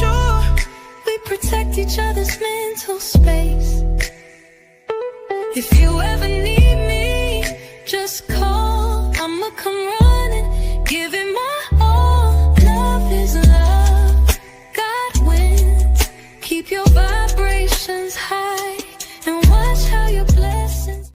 sure we protect each other's mental space. If you ever need me, just call. I'ma come running, give it my all. Love is love, God wins. Keep your vibrations high and watch how your blessings.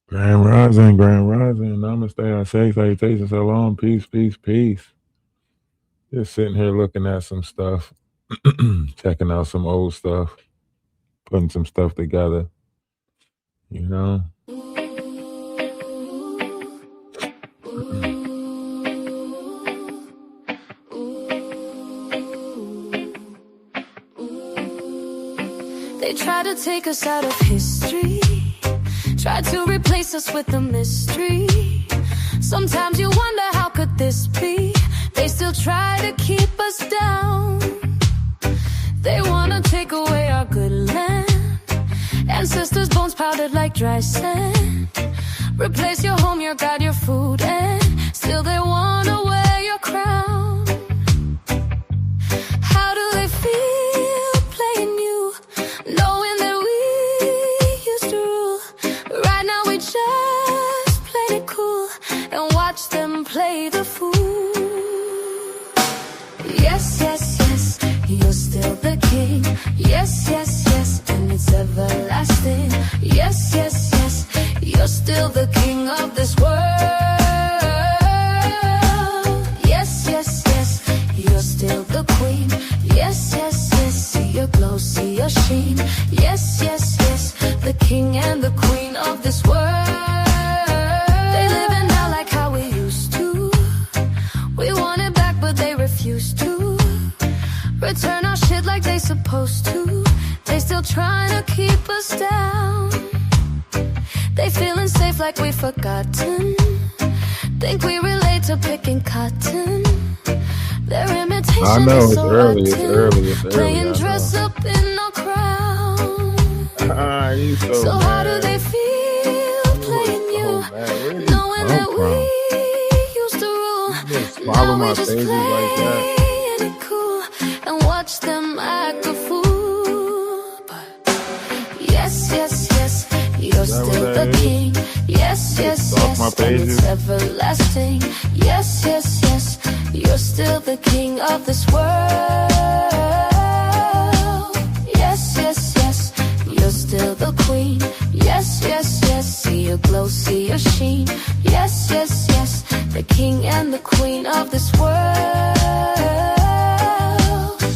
Grand Rising, Grand Rising. Namaste, I say salutations, so long, peace, peace, peace. Just sitting here looking at some stuff, checking out some old stuff, putting some stuff together, you know. They try to take us out of history, try to replace us with a mystery. Sometimes you wonder, how could this be? They still try to keep us down. They wanna take away our good land, ancestors' bones powdered like dry sand. Replace your home, your God, your food, and still they wanna wear your crown. How do they feel playing you, knowing that we used to rule? Right now we just play it cool and watch them play the fool. Yes, yes, yes, you're still the king. Yes, yes, yes, and it's everlasting. Yes, yes, yes, you're still the king of this world. Yes, yes, yes, you're still the queen. Yes, yes, yes, see your glow, see your sheen. Yes, yes, yes, the king and the queen of this world. They living now like how we used to. We want it back but they refuse to. Return our shit like they supposed to. They still trying to keep us down. They feeling safe like we forgotten. Think we relate to picking cotton. Their imitation I know is it's so early, it's rotten. early, it's early. Playing dress up in our crown. You So how do they feel playing you, knowing that we used to rule? Follow Now my we just pages like that. playing it cool and watch them act a fool. But yes, yes, yes, you're still the king. Yes, yes, Off my yes, and pages. it's everlasting. Yes, yes, yes, you're still the king of this world. Yes, yes, yes, you're still the queen. Yes, yes, yes, see your glow, see your sheen. Yes, yes, yes, the king and the queen of this world.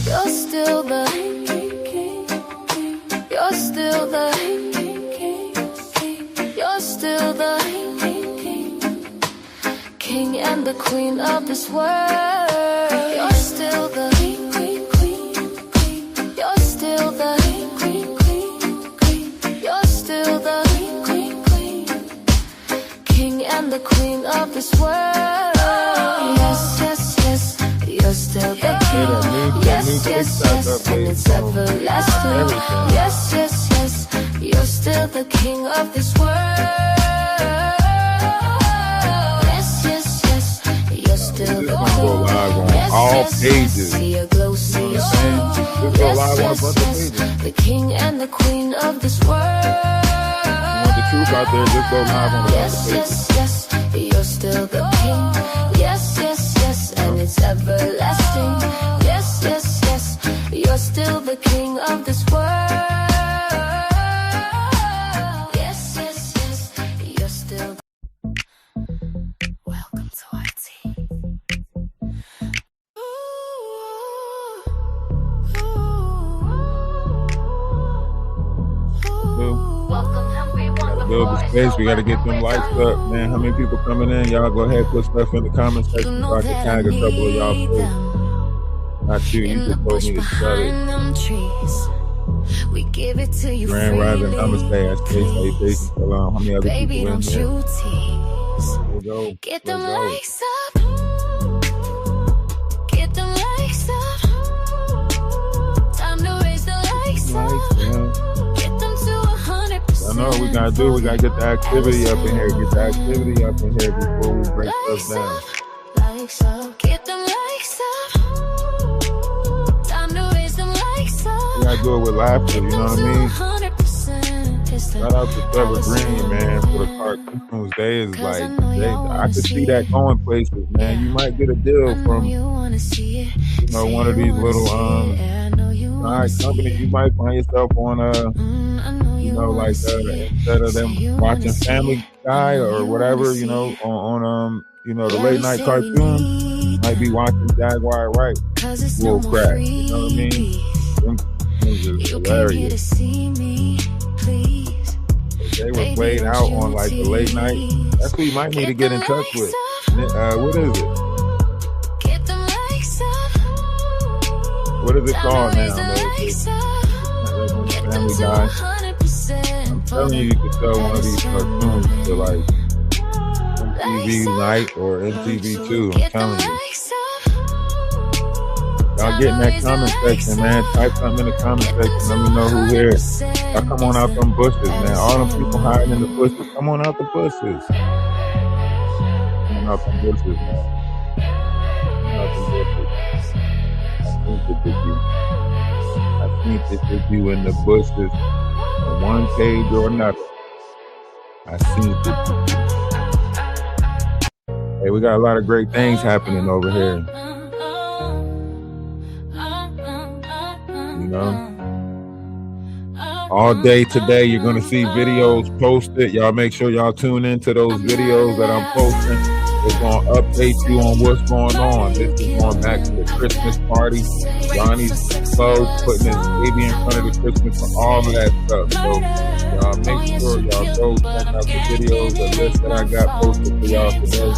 You're still the king. You're still the king. You're still the king and the queen of this world. You're still the queen. You're still the queen. You're still the king and the queen of this world. Yes, yes, yes, you're still the king. Yes, yes, yes, and it's everlasting. Yes, yes, yes, you're still the king of this world. Yes, yes, yes, you're still the Go live on king. all Yes, yes, pages. see your glow, see your shine. Just go live on a bunch of pages. The king and the queen of this world. You want the truth out there, just go live on a bunch of Yes, pages. yes, yes, you're still the king. Yes, yes, yes, and it's everlasting. Yes, yes, yes, you're still the king of this world. Yes, yes, yes, you're still. Welcome to our team. Build the space. We got to get them lights up, man. How many people coming in? Y'all go ahead, put stuff in the comment section so I can tag a couple of y'all. Not you. You just told me to shut it. We give it to you. Grand Rising, Namaste. I say salutations. How many other Baby, people in don't here? you tease. Let's go. Get them Let's go. lights up. Get them lights up. Time to raise the lights up. Lights down. Get them to 100%. know what we gotta do. We gotta get the activity up in here. Get the activity up in here before we break stuff down. Lights up, get them lights up. Time to raise them lights up. We gotta do it with laughter, you know what I mean? Shout out to Trevor Green, man, for the cartoons. They is like, I could see that going places, man. You might get a deal from, one of these little companies. You might find yourself on instead of them watching Family Guy or whatever, on the late night cartoons, might be watching Jaguar, right? Bull crap, you know what I mean? Them things is hilarious. They were played out on like the late night. That's who you might need to get in touch with. What is it? What is it called now? Family Guy. I'm telling you, you could sell one of these cartoons to like MTV Night or MTV2. I'm telling you. Y'all get in that comment section, man. Type something in the comment section. Let me know who here. Y'all come on out them bushes, man. All them people hiding in the bushes. Come on out the bushes. Come on out them bushes, man. Come on out them bushes. I think this is you in the bushes on one page or another. I seen it. Hey, we got a lot of great things happening over here. All day today, you're going to see videos posted. Y'all make sure y'all tune into those videos that I'm posting. It's going to update you on what's going on. This is going back to the Christmas party. Johnny's clothes, putting his baby in front of the Christmas and all of that stuff. So y'all make sure y'all go check out the videos, the list that I got posted for y'all today.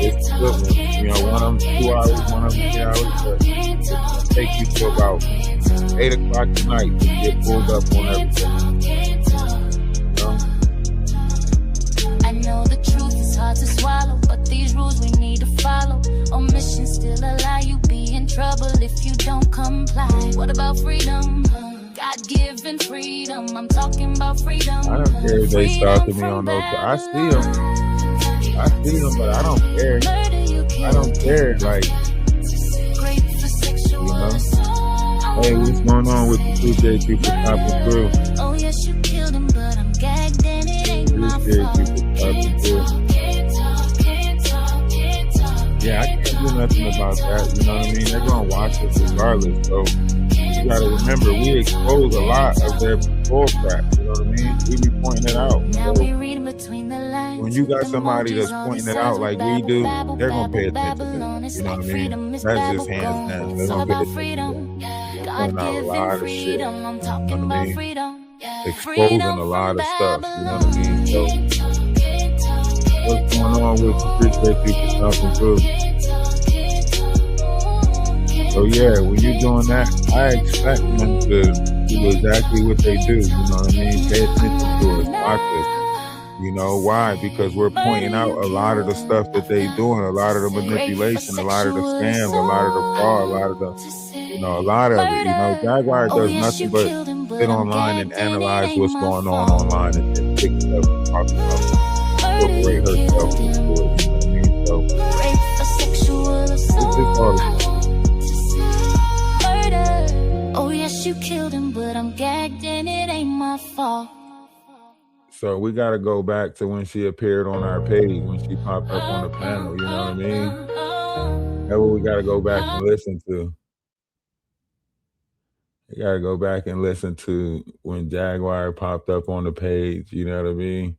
It's good one. One of them 2 hours, one of them 3 hours. But it'll take you to about 8 o'clock tonight to get pulled up on everything. I know the truth is hard to swallow, but these rules we need to follow. Omission still allow you be in trouble if you don't comply. What about freedom? God-given freedom. I'm talking about freedom. I don't care if they stalking me on those. I see them, but I don't care. I don't care, like, Hey, what's going on with the 2J people popping through? Oh yes, you killed him, but I'm gagged and it ain't my fault. Yeah, I can't do nothing about that. You know what I mean? They're gonna watch us regardless. So you gotta remember, we expose a lot of their bull crap. You know what I mean? We be pointing it out. So when you got somebody that's pointing it out like we do, they're gonna pay attention to it. You know what I mean? That's just hands down. They're gonna pay attention to it. Pointing out a lot of shit. You know what I mean? Exposing a lot of stuff. You know what I mean? So what's going on with the appreciate people stopping through? So yeah, when you're doing that, I expect them to do exactly what they do. You know what I mean? Pay attention to us, watch us. You know why? Because we're pointing out a lot of the stuff that they doing, a lot of the manipulation, a lot of the scams, a lot of the fraud, a lot of the, a lot of it. Jaguar does nothing but sit online and analyze what's going on online and pick stuff and talk about it, incorporate herself into it. You know what I mean? So it's just all oh yes, you killed him, but I'm gagged and it ain't my fault. So we got to go back to when she appeared on our page, when she popped up on the panel, you know what I mean? That's what we got to go back and listen to. You got to go back and listen to when Jaguar popped up on the page, you know what I mean?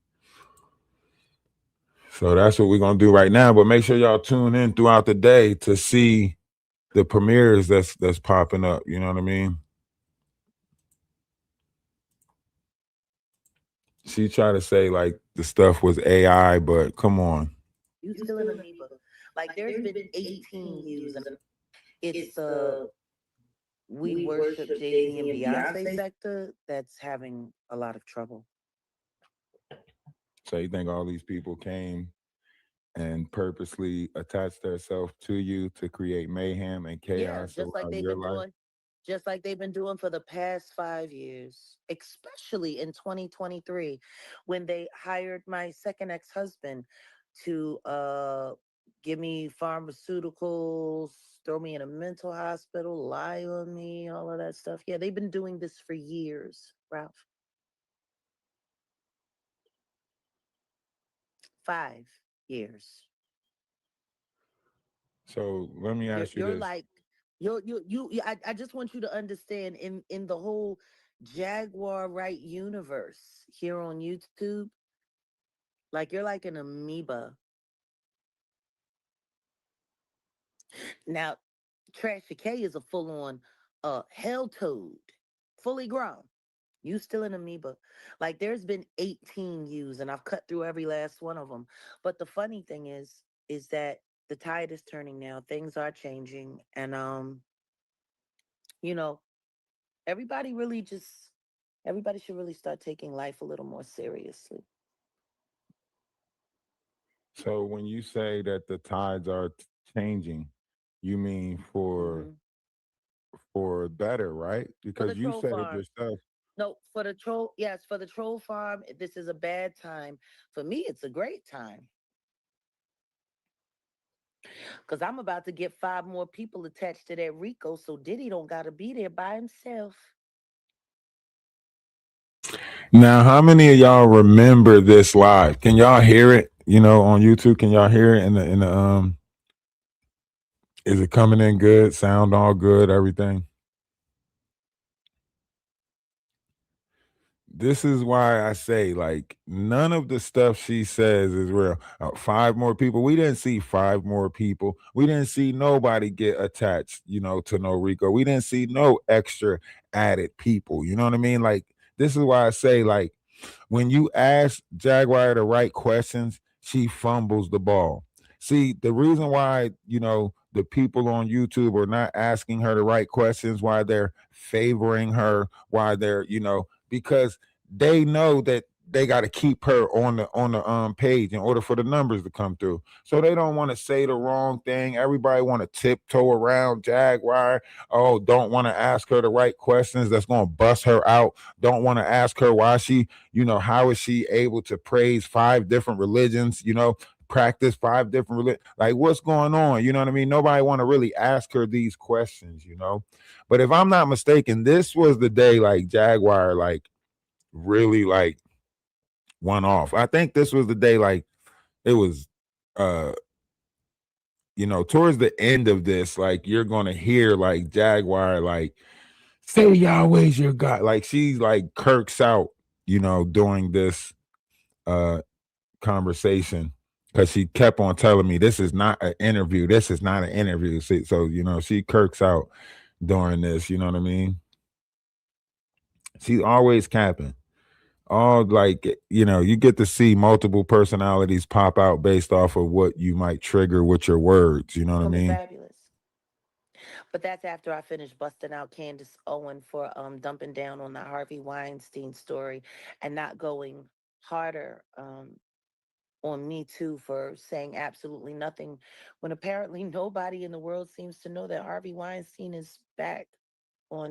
So that's what we're going to do right now, but make sure y'all tune in throughout the day to see the premieres that's popping up, you know what I mean? She tried to say like the stuff was AI, but come on. You still in amoeba. Like there's been 18 views, and it's we worship Jay-Z and Beyonce sector that's having a lot of trouble. So you think all these people came and purposely attached themselves to you to create mayhem and chaos just like around they've your been life? doing, just like they've been doing for the past 5 years, especially in 2023, when they hired my second ex-husband to give me pharmaceuticals, throw me in a mental hospital, lie on me, all of that stuff. Yeah, they've been doing this for years, Ralph. 5 years. So let me You're ask you you're this. like I just want you to understand in the whole Jaguar right universe here on YouTube, like you're like an amoeba. Now, Trashy K is a full on hell toad, fully grown. You still an amoeba. Like there's been 18 views and I've cut through every last one of them. But the funny thing is that the tide is turning now. Things are changing. And you know, everybody really just everybody should really start taking life a little more seriously. So when you say that the tides are changing, you mean Hmm. for better, right? For the Because you troll said it farm. yourself. No, for the troll, yes, for the troll farm, this is a bad time. For me, it's a great time. Cause I'm about to get 5 more people attached to that Rico, so Diddy don't gotta be there by himself. Now, how many of y'all remember this live? Can y'all hear it? You know, on YouTube, can y'all hear it in the? Is it coming in good? Sound all good? Everything? This is why I say, like, none of the stuff she says is real. 5 more people. We didn't see 5 more people. We didn't see nobody get attached, to no Rico. We didn't see no extra added people. You know what I mean? Like, this is why I say, like, when you ask Jaguar the right questions, she fumbles the ball. See, the reason why, the people on YouTube are not asking her the right questions, why they're favoring her, why they're, because they know that they got to keep her on the page in order for the numbers to come through. So they don't want to say the wrong thing. Everybody want to tiptoe around Jaguar. Oh, don't want to ask her the right questions that's going to bust her out. Don't want to ask her why she, how is she able to praise 5 different religions, practice 5 different like what's going on, you know what I mean? Nobody want to really ask her these questions. But if I'm not mistaken, this was the day like Jaguar like really like went off. I think this was the day like it was uh towards the end of this, like you're gonna hear like Jaguar like say Yahweh's your God. Like she's like kirks out, during this uh conversation because she kept on telling me this is not an interview. This is not an interview. So she kirks out during this. You know what I mean? She's always capping. All like you get to see multiple personalities pop out based off of what you might trigger with your words. You know what I Coming mean? fabulous. But that's after I finished busting out Candace Owen for dumping down on the Harvey Weinstein story and not going harder on me too for saying absolutely nothing when apparently nobody in the world seems to know that Harvey Weinstein is back on.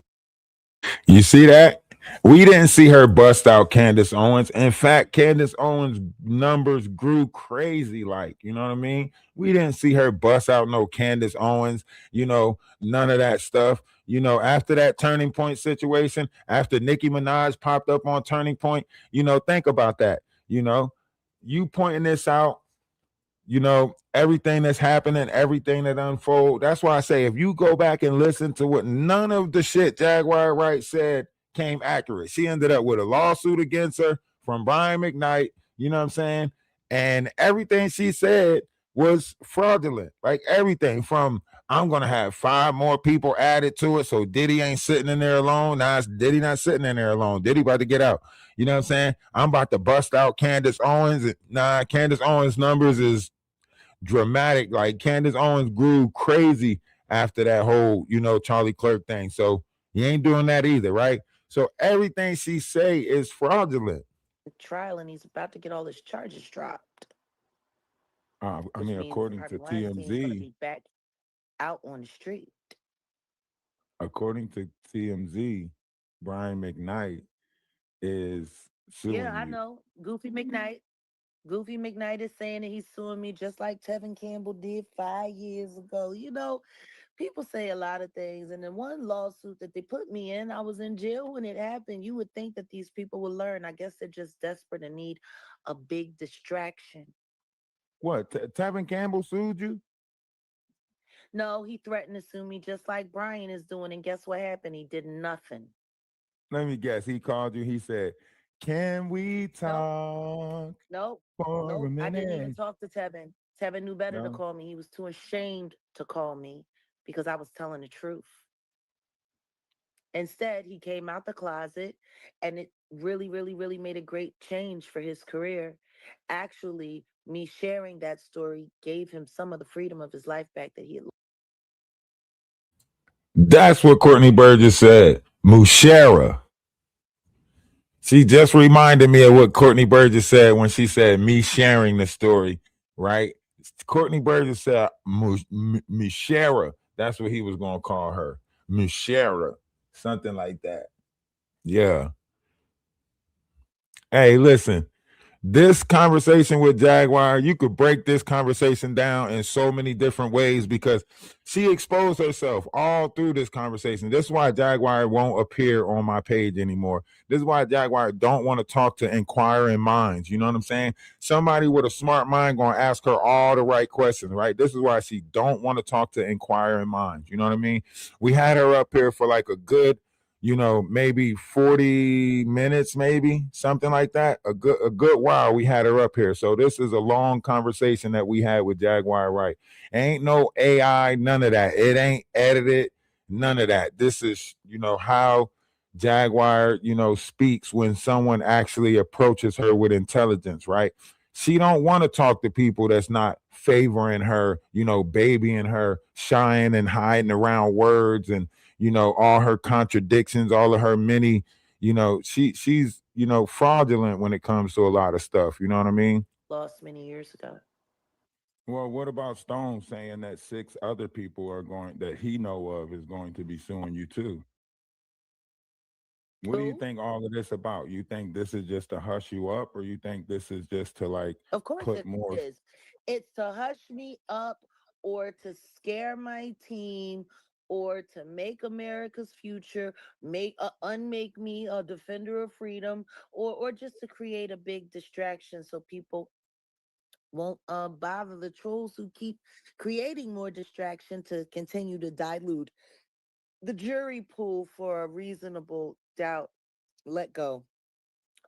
You see that? We didn't see her bust out Candace Owens. In fact, Candace Owens' numbers grew crazy. Like, you know what I mean? We didn't see her bust out no Candace Owens, none of that stuff. After that Turning Point situation, after Nicki Minaj popped up on Turning Point, think about that. You know, you pointing this out, everything that's happening, everything that unfold. That's why I say if you go back and listen to what none of the shit Jaguar Wright said came accurate. She ended up with a lawsuit against her from Brian McKnight, you know what I'm saying? And everything she said was fraudulent. Like everything from I'm gonna have 5 more people added to it. So Diddy ain't sitting in there alone. Now it's Diddy not sitting in there alone. Diddy about to get out. You know what I'm saying? I'm about to bust out Candace Owens. Nah, Candace Owens' numbers is dramatic. Like Candace Owens grew crazy after that whole, Charlie Clerk thing. So he ain't doing that either, right? So everything she say is fraudulent. Trial and he's about to get all his charges dropped, I which mean, means according Harvey to Weinstein is going to TMZ, be back out on the street. According to TMZ, Brian McKnight is Yeah, suing I you. know. Goofy McKnight. Goofy McKnight is saying that he's suing me just like Tevin Campbell did 5 years ago. People say a lot of things. And in one lawsuit that they put me in, I was in jail when it happened. You would think that these people would learn. I guess they're just desperate and need a big distraction. What? Tevin Campbell sued you? No, he threatened to sue me just like Brian is doing. And guess what happened? He did nothing. Let me guess. He called you. He said, "Can we Nope, talk nope, for a nope. I didn't even minute?" talk to Tevin. Tevin knew better to No. call me. He was too ashamed to call me because I was telling the truth. Instead, he came out the closet and it really, really, really made a great change for his career. Actually, me sharing that story gave him some of the freedom of his life back that he had. That's what Courtney Burgess said. Mushera. She just reminded me of what Courtney Burgess said when she said me sharing the story, right? Courtney Burgess said Mushera. That's what he was going to call her. Mushera. Something like that. Yeah. Hey, listen. This conversation with Jaguar, you could break this conversation down in so many different ways because she exposed herself all through this conversation. This is why Jaguar won't appear on my page anymore. This is why Jaguar don't want to talk to inquiring minds. You know what I'm saying? Somebody with a smart mind going to ask her all the right questions, right? This is why she don't want to talk to inquiring minds. You know what I mean? We had her up here for like a good maybe 40 minutes, maybe something like that. A good while we had her up here. So this is a long conversation that we had with Jaguar Wright. Ain't no AI, none of that. It ain't edited, none of that. This is, how Jaguar, speaks when someone actually approaches her with intelligence, right? She don't want to talk to people that's not favoring her, babying her, shying and hiding around words and all her contradictions, all of her many, she's fraudulent when it comes to a lot of stuff. You know what I mean? Lost many years ago. Well, what about Stone saying that six other people are going that he know of is going to be suing you too? What do you Who? think all of this about? You think this is just to hush you up, or you think this is just to like Of course put it more? is. It's to hush me up or to scare my team or to make America's future, unmake me a defender of freedom, or just to create a big distraction so people won't bother the trolls who keep creating more distraction to continue to dilute the jury pool for a reasonable doubt. Let go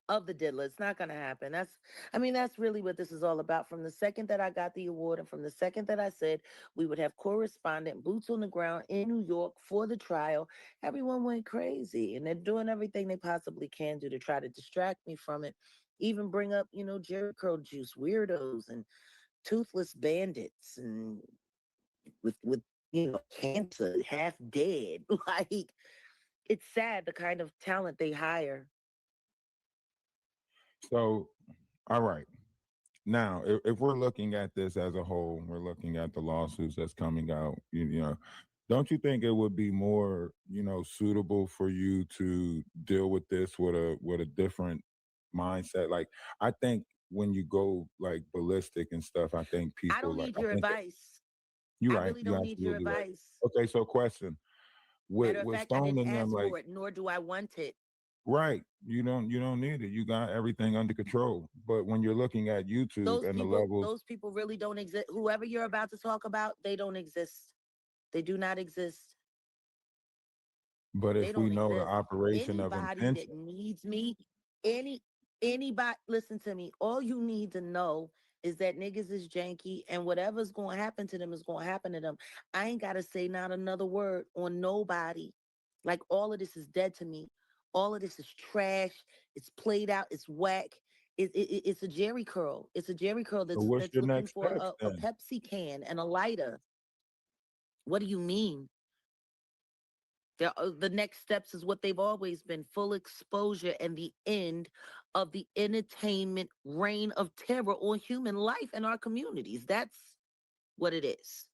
of the diddler. It's not going to happen. That's really what this is all about. From the second that I got the award and from the second that I said we would have correspondent boots on the ground in New York for the trial, everyone went crazy and they're doing everything they possibly can do to try to distract me from it. Even bring up, Jerry Curl Juice weirdos and toothless bandits and with cancer, half dead. Like it's sad the kind of talent they hire. So, all right. Now, if we're looking at this as a whole, we're looking at the lawsuits that's coming out. Don't you think it would be more, suitable for you to deal with this with a different mindset? Like, I think when you go like ballistic and stuff, I think I people don't like need I your think advice. you're I right. really You're don't need your absolutely right. advice. Okay, so question with Matter of with fact, I Stone didn't and them, ask like for it, nor do I want it. right, you don't need it. You got everything under control. But when you're looking at YouTube Those and the people, levels, those people really don't exist. Whoever you're about to talk about, they don't exist. They do not exist. but They if we don't know the exist. operation of Anybody that intention. needs me, any anybody, listen to me. All you need to know is that niggas is janky, and whatever's going to happen to them is going to happen to them. I ain't got to say not another word on nobody. Like all of this is dead to me. All of this is trash. It's played out. It's whack. It's a Jerry curl. It's a Jerry curl So that's what's that's your looking next for steps a then? Pepsi can and a lighter. What do you mean? The next steps is what they've always been: full exposure and the end of the entertainment reign of terror on human life and our communities. That's what it is.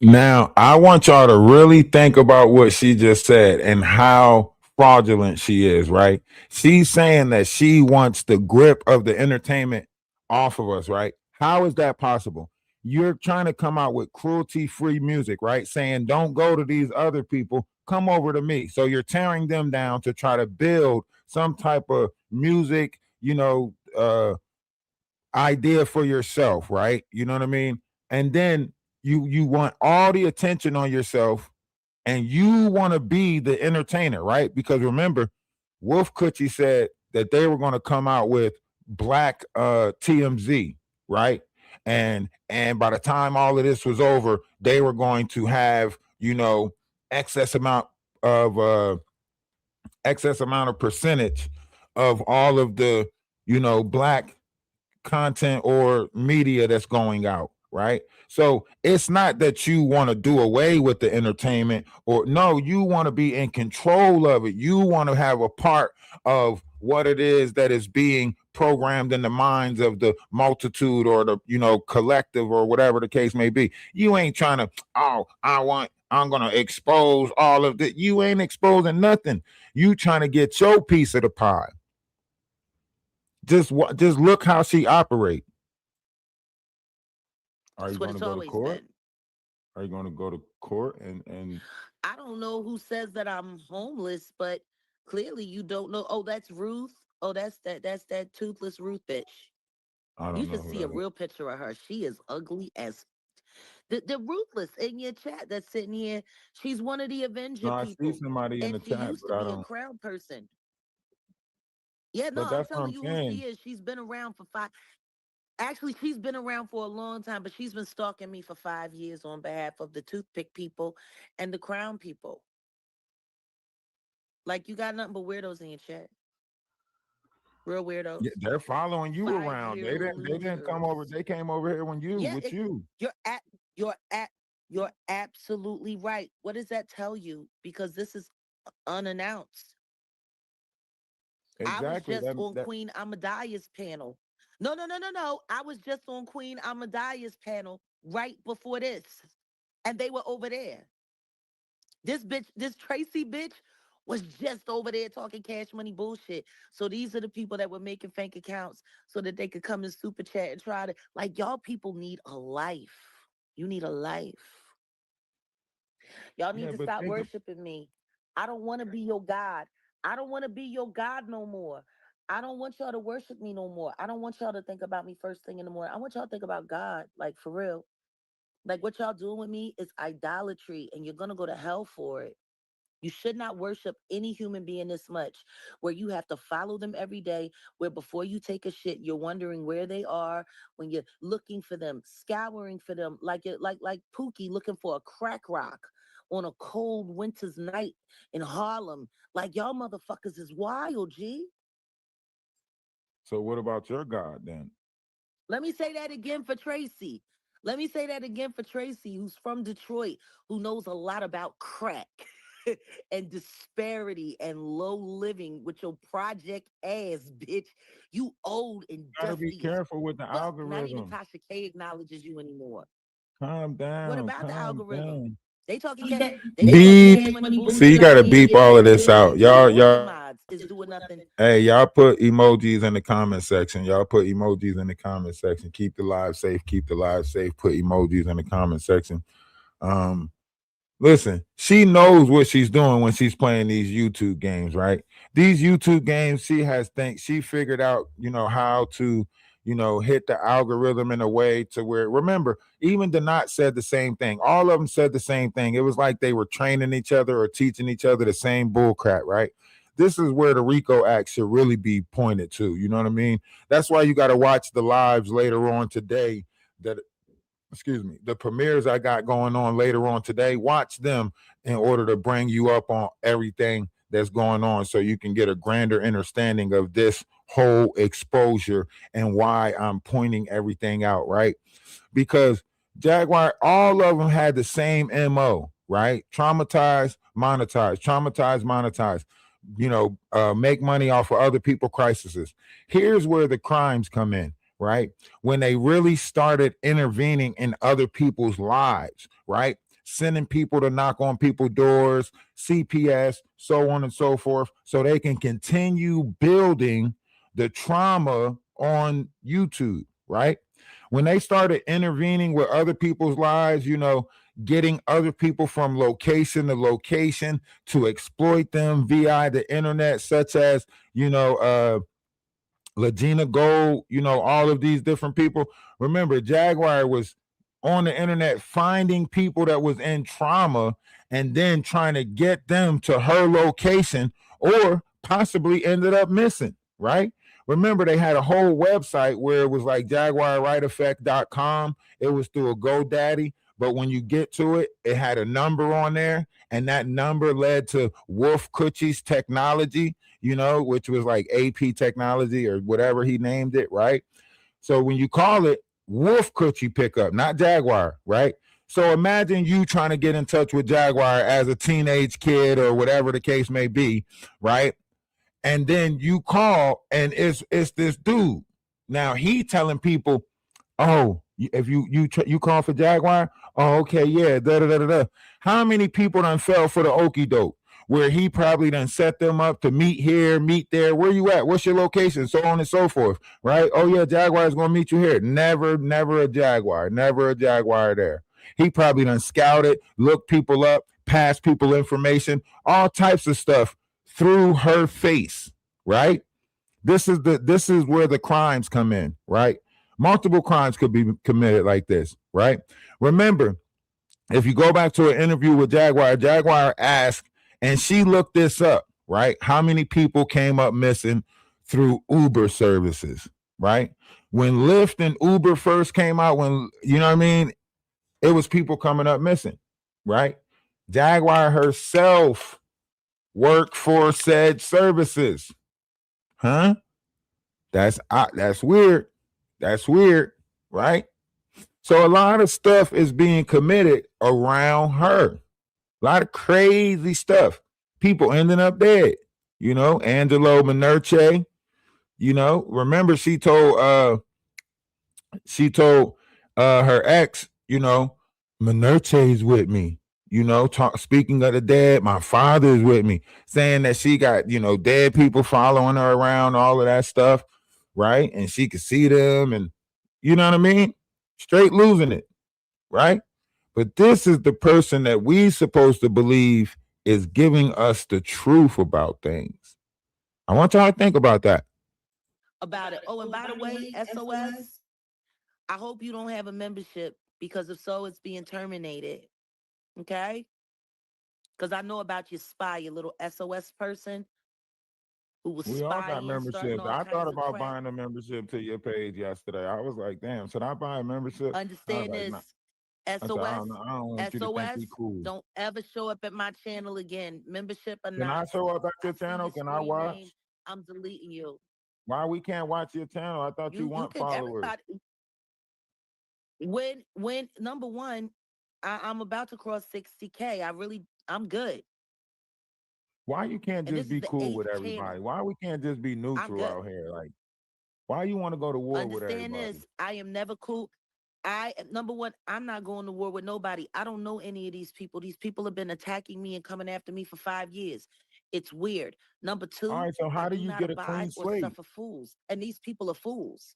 Now, I want y'all to really think about what she just said and how fraudulent she is, right? She's saying that she wants the grip of the entertainment off of us, right? How is that possible? You're trying to come out with cruelty free music, right? Saying, don't go to these other people, come over to me. So you're tearing them down to try to build some type of music, idea for yourself, right? You know what I mean? And then you want all the attention on yourself and you want to be the entertainer, right? Because remember, Wolf Coochie said that they were going to come out with black TMZ, right? And by the time all of this was over, they were going to have, excess amount of percentage of all of the, black content or media that's going out, right? So it's not that you want to do away with the entertainment, or no, you want to be in control of it. You want to have a part of what it is that is being programmed in the minds of the multitude or the, collective or whatever the case may be. You ain't trying to, oh, I'm gonna expose all of that. You ain't exposing nothing. You trying to get your piece of the pie. Just look how she operate. Are That's you what going to it's go to always court? been. Are you going to go to court and I don't know who says that I'm homeless, but clearly you don't know. Oh, that's Ruth. Oh, that's that toothless Ruth bitch. I You don't know should who see a that is. real picture of her. She is ugly as the ruthless in your chat that's sitting here. She's one of the No, Avenger I see people. somebody in And the she chat, used but to I be a don't. crown person. Yeah, no, But I'm that's what telling I'm you who she saying. is. She's been around for five. Actually, she's been around for a long time, but she's been stalking me for 5 years on behalf of the toothpick people and the crown people. Like you got nothing but weirdos in your chat. Real Yeah, weirdos. they're following you five around. They year didn't. They didn't come losers. over. They came over here when you Yeah, with you. you're at you're at you're absolutely right. What does that tell you? Because this is unannounced. I was Exactly. just That on that. Queen Amadiah's panel. No, no, no, no, no. I was just on Queen Amadiah's panel right before this. And they were over there. This bitch, this Tracy bitch, was just over there talking cash money bullshit. So these are the people that were making fake accounts so that they could come and super chat and try to, like, y'all people need a life. You need a life. Y'all need Yeah, to but stop think. worshiping me. I don't want to be your God. I don't want to be your God no more. I don't want y'all to worship me no more. I don't want y'all to think about me first thing in the morning. I want y'all to think about God, like for real. Like what y'all doing with me is idolatry, and you're gonna go to hell for it. You should not worship any human being this much, where you have to follow them every day, where before you take a shit, you're wondering where they are, when you're looking for them, scouring for them, like Pookie looking for a crack rock on a cold winter's night in Harlem. Like y'all motherfuckers is wild, G. So what about your God then? Let me say that again for Tracy. Let me say that again for Tracy, who's from Detroit, who knows a lot about crack and disparity and low living with your project ass, bitch. You old and Gotta be dusty as careful with the fuck. Not even algorithm. Tasha K acknowledges you anymore. Calm What down. about the Calm algorithm? down. They talking cash Beep. money See, bullshit you about gotta me, and beep yet all of this literally out. two Y'all. voice mods is doing nothing. Hey, y'all put emojis in the comment section. Y'all put emojis in the comment section. Keep the live safe. Keep the live safe. Put emojis in the comment section. Um, Listen, she knows what she's doing when she's playing these YouTube games, right? These YouTube games, she figured out, how to, hit the algorithm in a way to where, remember, even the Not said the same thing. All of them said the same thing. It was like they were training each other or teaching each other the same bullcrap, right? This is where the RICO Act should really be pointed to. You know what I mean? That's why you got to watch the lives later on today that the premieres I got going on later on today. Watch them in order to bring you up on everything that's going on so you can get a grander understanding of this whole exposure and why I'm pointing everything out, right? Because Jaguar, all of them had the same MO, right? Traumatize, monetize, traumatize, monetize. Make money off of other people's crises. Here's where the crimes come in, right? When they really started intervening in other people's lives, right? sending people to knock on people's doors, CPS, so on and so forth, so they can continue building the trauma on YouTube, right? When they started intervening with other people's lives, getting other people from location to location to exploit them via the internet, such as, Legina Gold, all of these different people. Remember, Jaguar was on the internet finding people that was in trauma and then trying to get them to her location or possibly ended up missing, right? Remember, they had a whole website where it was like jaguarrighteffect.com. It was through a GoDaddy. But when you get to it, it had a number on there, and that number led to Wolf Coochie's technology, which was like AP technology or whatever he named it, right? So when you call it Wolf Coochie pickup, not Jaguar, right? So imagine you trying to get in touch with Jaguar as a teenage kid or whatever the case may be, right? And then you call and it's this dude. Now he telling people, oh, if you call for Jaguar, oh, okay, yeah, da da da da. How many people done fell for the okie doke? Where he probably done set them up to meet here, meet there. Where you at? What's your location? So on and so forth, right? Oh yeah, Jaguar is gonna meet you here. Never a Jaguar, never a Jaguar there. He probably done scouted, looked people up, passed people information, all types of stuff through her face, right? This is where the crimes come in, right? Multiple crimes could be committed like this, right? Remember, if you go back to an interview with Jaguar asked, and she looked this up, right? How many people came up missing through Uber services, right? When Lyft and Uber first came out, when, you know what I mean? It was people coming up missing, right? Jaguar herself worked for said services. Huh? That's weird. That's weird, right? So a lot of stuff is being committed around her. A lot of crazy stuff. People ending up dead. Angelo Minerche, remember she told her ex, Minerche's with me. Speaking of the dead, my father is with me, saying that she got, dead people following her around, all of that stuff, right? And she could see them and, you know what I mean? Straight losing it, right? But this is the person that we supposed to believe is giving us the truth about things. I want y'all to think about that. About it. Oh, and by the way, SOS, I hope you don't have a membership because if so, it's being terminated. Okay? Because I know about your spy, your little SOS person who was We all got spying, starting memberships. all I kinds thought of about crap. buying a membership to your page yesterday. I was like, damn, should I buy a membership? I was Understand like, this. nah. I said, I don't want you to think we SOS, cool. don't ever show up at my channel again. Membership or Can not. I show up at your I see channel? your Can I screen watch? name. I'm deleting you. Why we can't watch your channel? I thought you You want can followers. everybody. When number one, I'm about to cross 60K. I'm good. Why you can't And just this is be the cool with 8th everybody? channel. Why we can't just be I'm neutral good. out here? Like, why you want to go to war with Understand everybody? this. I am never cool. Number one, I'm not going to war with nobody. I don't know any of these people. These people have been attacking me and coming after me for 5 years. It's weird. Number All two, right, so I how do do you not get a clean abide or slate? suffer fools. And these people are fools.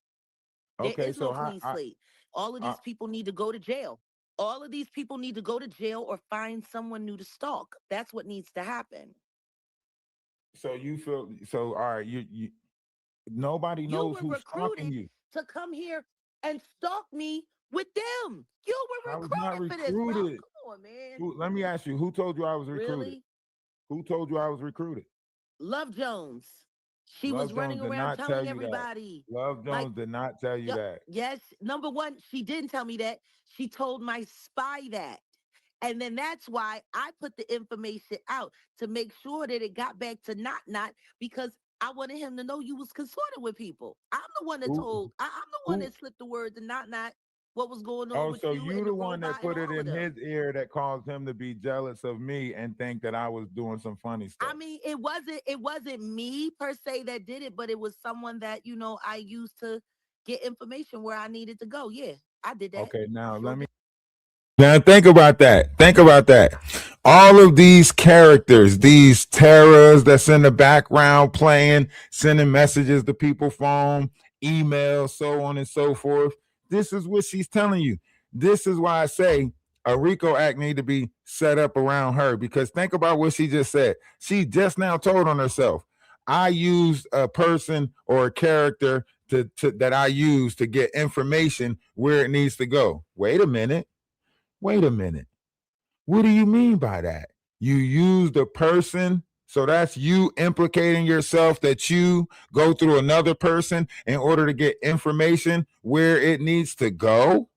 There Okay, is so no clean slate. All of these people need to go to jail. All of these people need to go to jail or find someone new to stalk. That's what needs to happen. so you feel so all right, you nobody You knows were who's stalking recruited you. to come here and stalk me with them. You were I was not recruited for this, Ralph. recruited. Come on, man. Let me ask you, who told you I was recruited? Really? Who told you I was recruited? Love Jones. She was Love running Jones did around not tell telling you that. everybody. Love Like, Jones did not tell you that. yes, number one, she didn't tell me that. She told my spy that. And then that's why I put the information out to make sure that it got back to Not because I wanted him to know you was consorting with people. I'm the one that Who told, I'm the one who that slipped the word to Not what was going on Oh, with so you you and the the one that robot and put it all of in them. his ear that caused him to be jealous of me and think that I was doing some funny I stuff. mean, it wasn't me per se that did it, but it was someone that, I used to get information where I needed to go. Yeah, I did that. Okay, now Sure let me did. Now think about that. Think about that. All of these characters, these terrors that's in the background playing, sending messages to people's phone, emails, so on and so forth. This is what she's telling you. This is why I say a RICO Act need to be set up around her, because think about what she just said. She just now told on herself, I used a person or a character to that I use to get information where it needs to go. Wait a minute. Wait a minute. What do you mean by that? You used a person, so that's you implicating yourself that you go through another person in order to get information where it needs to go?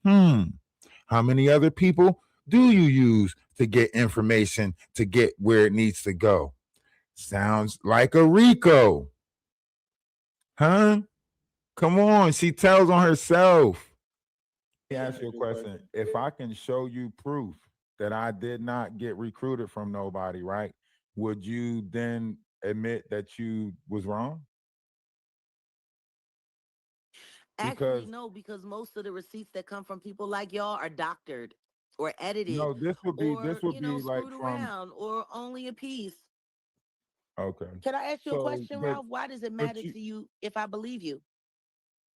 How many other people do you use to get information to get where it needs to go? Sounds like a RICO. Huh? Come on, she tells on herself. Let me ask you a question. If I can show you proof that I did not get recruited from nobody, right? Would you then admit that you was wrong? Actually, Because no, because most of the receipts that come from people like y'all are doctored or edited no, this or, would be like screwed from around or only a piece. okay. Can I ask you a So question, Ralph? Why does it but matter you to you if I believe you?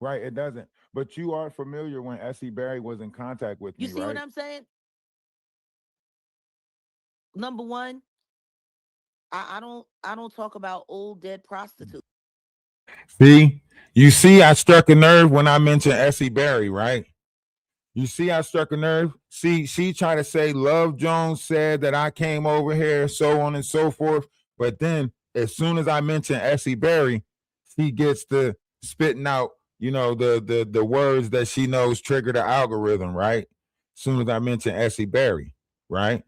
right, it doesn't. But you are familiar when Essie Berry was in contact with You me, see what right? I'm saying? Number one, I don't talk about old dead prostitutes. See, you see, I struck a nerve when I mentioned Essie Berry, right? You see, I struck a nerve. See, she tried to say Love Jones said that I came over here, so on and so forth. But then, as soon as I mention Essie Berry, she gets to spitting out, the words that she knows trigger the algorithm, right? As soon as I mention Essie Berry, right?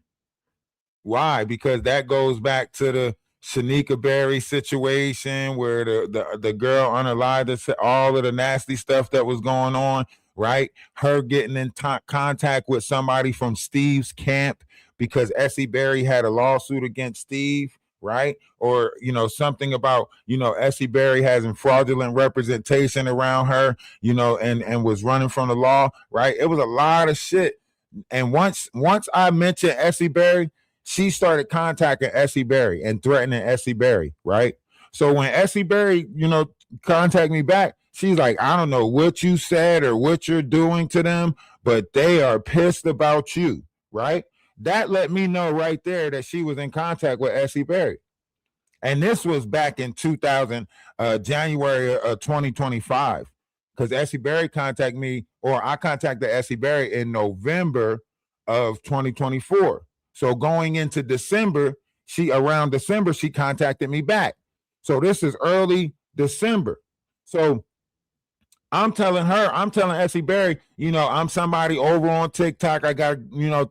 Why? Because that goes back to the Shanika Berry situation where the girl unalived all of the nasty stuff that was going on, right? Her getting in contact with somebody from Steve's camp because Essie Berry had a lawsuit against Steve, right? Or, something about, Essie Berry having fraudulent representation around her, and was running from the law, right? It was a lot of shit. And once I mentioned Essie Berry, she started contacting Essie Berry and threatening Essie Berry, right? So when Essie Berry, contact me back, she's like, I don't know what you said or what you're doing to them, but they are pissed about you, right? That let me know right there that she was in contact with Essie Berry. And this was back in 2000, January of 2025, because Essie Berry contacted me, or I contacted Essie Berry in November of 2024. So going into December, around December, she contacted me back. So this is early December. So I'm telling Essie Berry, I'm somebody over on TikTok. I got,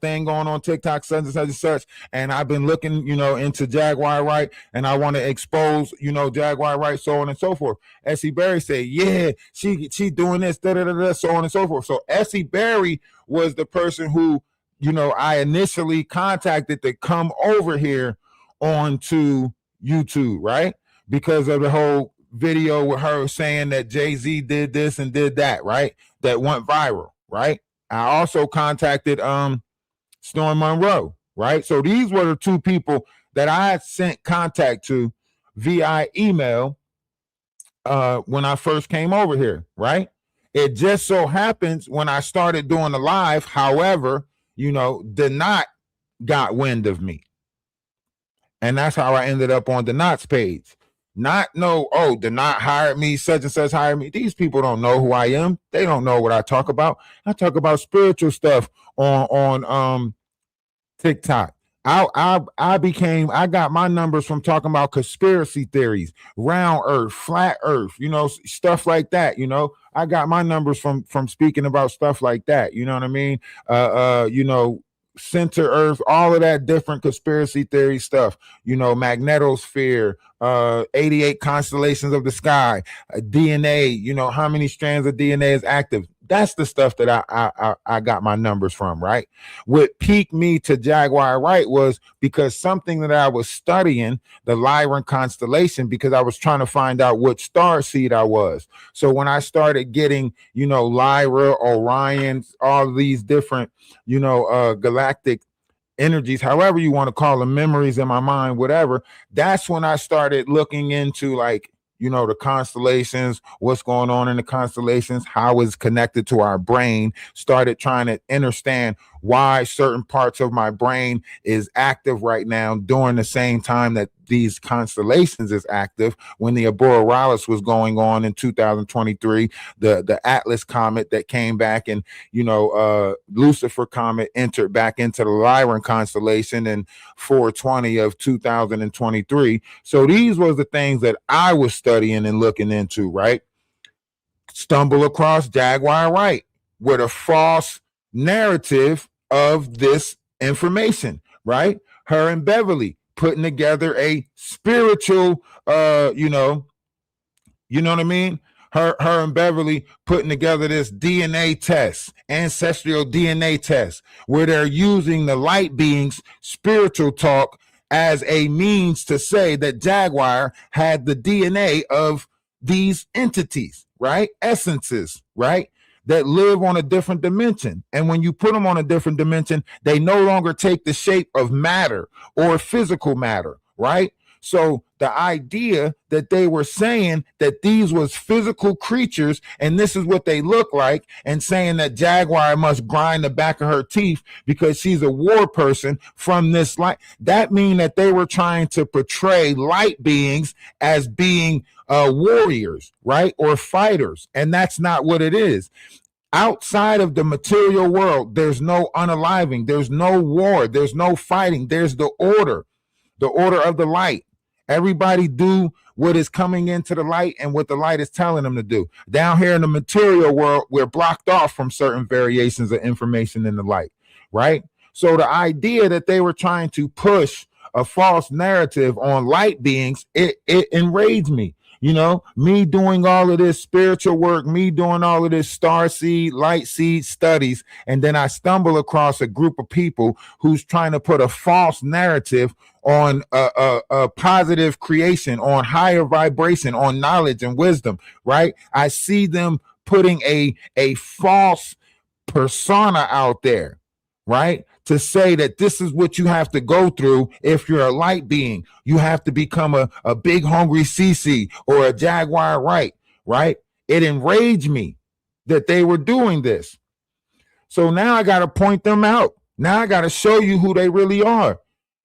thing going on TikTok, such and such and such. And I've been looking, into Jaguar right. And I want to expose, Jaguar right, so on and so forth. Essie Berry said, yeah, she doing this, da, da, da, da, so on and so forth. So Essie Berry was the person who, I initially contacted to come over here onto YouTube, right? Because of the whole video with her saying that Jay-Z did this and did that, right? That went viral, right? I also contacted Storm Monroe, right? So these were the two people that I had sent contact to via email when I first came over here, right? It just so happens when I started doing the live, however, did not got wind of me. And that's how I ended up on the Knots page. Not know, oh, the Knot hired me, such and such hired me. These people don't know who I am. They don't know what I talk about. I talk about spiritual stuff on TikTok. I got my numbers from talking about conspiracy theories, round earth, flat earth, stuff like that. I got my numbers from speaking about stuff like that. You know what I mean? Center earth, all of that different conspiracy theory stuff, magnetosphere, 88 constellations of the sky, DNA, how many strands of DNA is active. That's the stuff that I got my numbers from, right? What peaked me to Jaguar right was because something that I was studying, the Lyran constellation, because I was trying to find out what star seed I was. So when I started getting, Lyra, Orion, all these different, galactic energies, however you want to call them, memories in my mind, whatever, that's when I started looking into, like, the constellations, what's going on in the constellations, how it's connected to our brain, started trying to understand why certain parts of my brain is active right now during the same time that these constellations is active. When the Borealis was going on in 2023, the Atlas comet that came back, and Lucifer comet entered back into the Lyran constellation in 420 of 2023. So these was the things that I was studying and looking into, right? Stumble across Jaguar Wright with a false narrative of this information, right? Her and Beverly putting together a spiritual, you know what I mean? Her and Beverly putting together this DNA test, ancestral DNA test, where they're using the light beings' spiritual talk as a means to say that Jaguar had the DNA of these entities, right? Essences, right? That live on a different dimension. And when you put them on a different dimension, they no longer take the shape of matter or physical matter, right? So the idea that they were saying that these was physical creatures and this is what they look like, and saying that Jaguar must grind the back of her teeth because she's a war person from this light, that mean that they were trying to portray light beings as being warriors, right? Or fighters. And that's not what it is. Outside of the material world, there's no unaliving, there's no war, there's no fighting, there's the order of the light. Everybody do what is coming into the light and what the light is telling them to do. Down here in the material world, we're blocked off from certain variations of information in the light, right? So the idea that they were trying to push a false narrative on light beings, it enraged me. Me doing all of this spiritual work, me doing all of this star seed, light seed studies, and then I stumble across a group of people who's trying to put a false narrative on a positive creation, on higher vibration, on knowledge and wisdom, right? I see them putting a false persona out there, right? To say that this is what you have to go through if you're a light being. You have to become a big hungry CC or a Jaguar right? It enraged me that they were doing this. So now I got to point them out. Now I got to show you who they really are,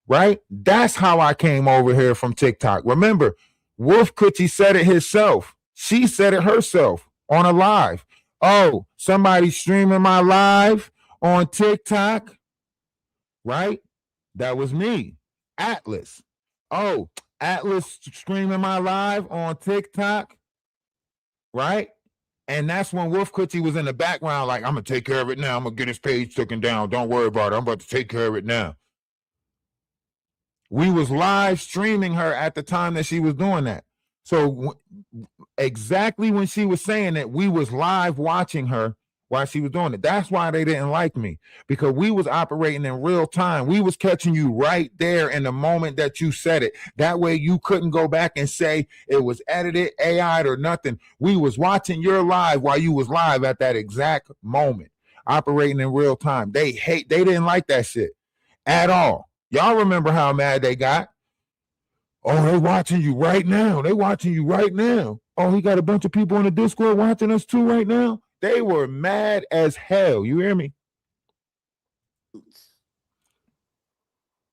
right? That's how I came over here from TikTok. Remember, Wolf Coochie said it herself. She said it herself on a live. Oh, somebody streaming my live on TikTok, right? That was me, Atlas. Oh, Atlas streaming my live on TikTok, right? And that's when Wolf Coochie was in the background, like, I'm going to take care of it now. I'm going to get his page taken down. Don't worry about it. I'm about to take care of it now. We was live streaming her at the time that she was doing that. So exactly when she was saying that, we was live watching her while she was doing it. That's why they didn't like me, because we was operating in real time. We was catching you right there in the moment that you said it. That way you couldn't go back and say it was edited, AI'd or nothing. We was watching your live while you was live at that exact moment, operating in real time. They didn't like that shit at all. Y'all remember how mad they got? Oh, they're watching you right now. They watching you right now. Oh, he got a bunch of people in the Discord watching us too right now. They were mad as hell. You hear me?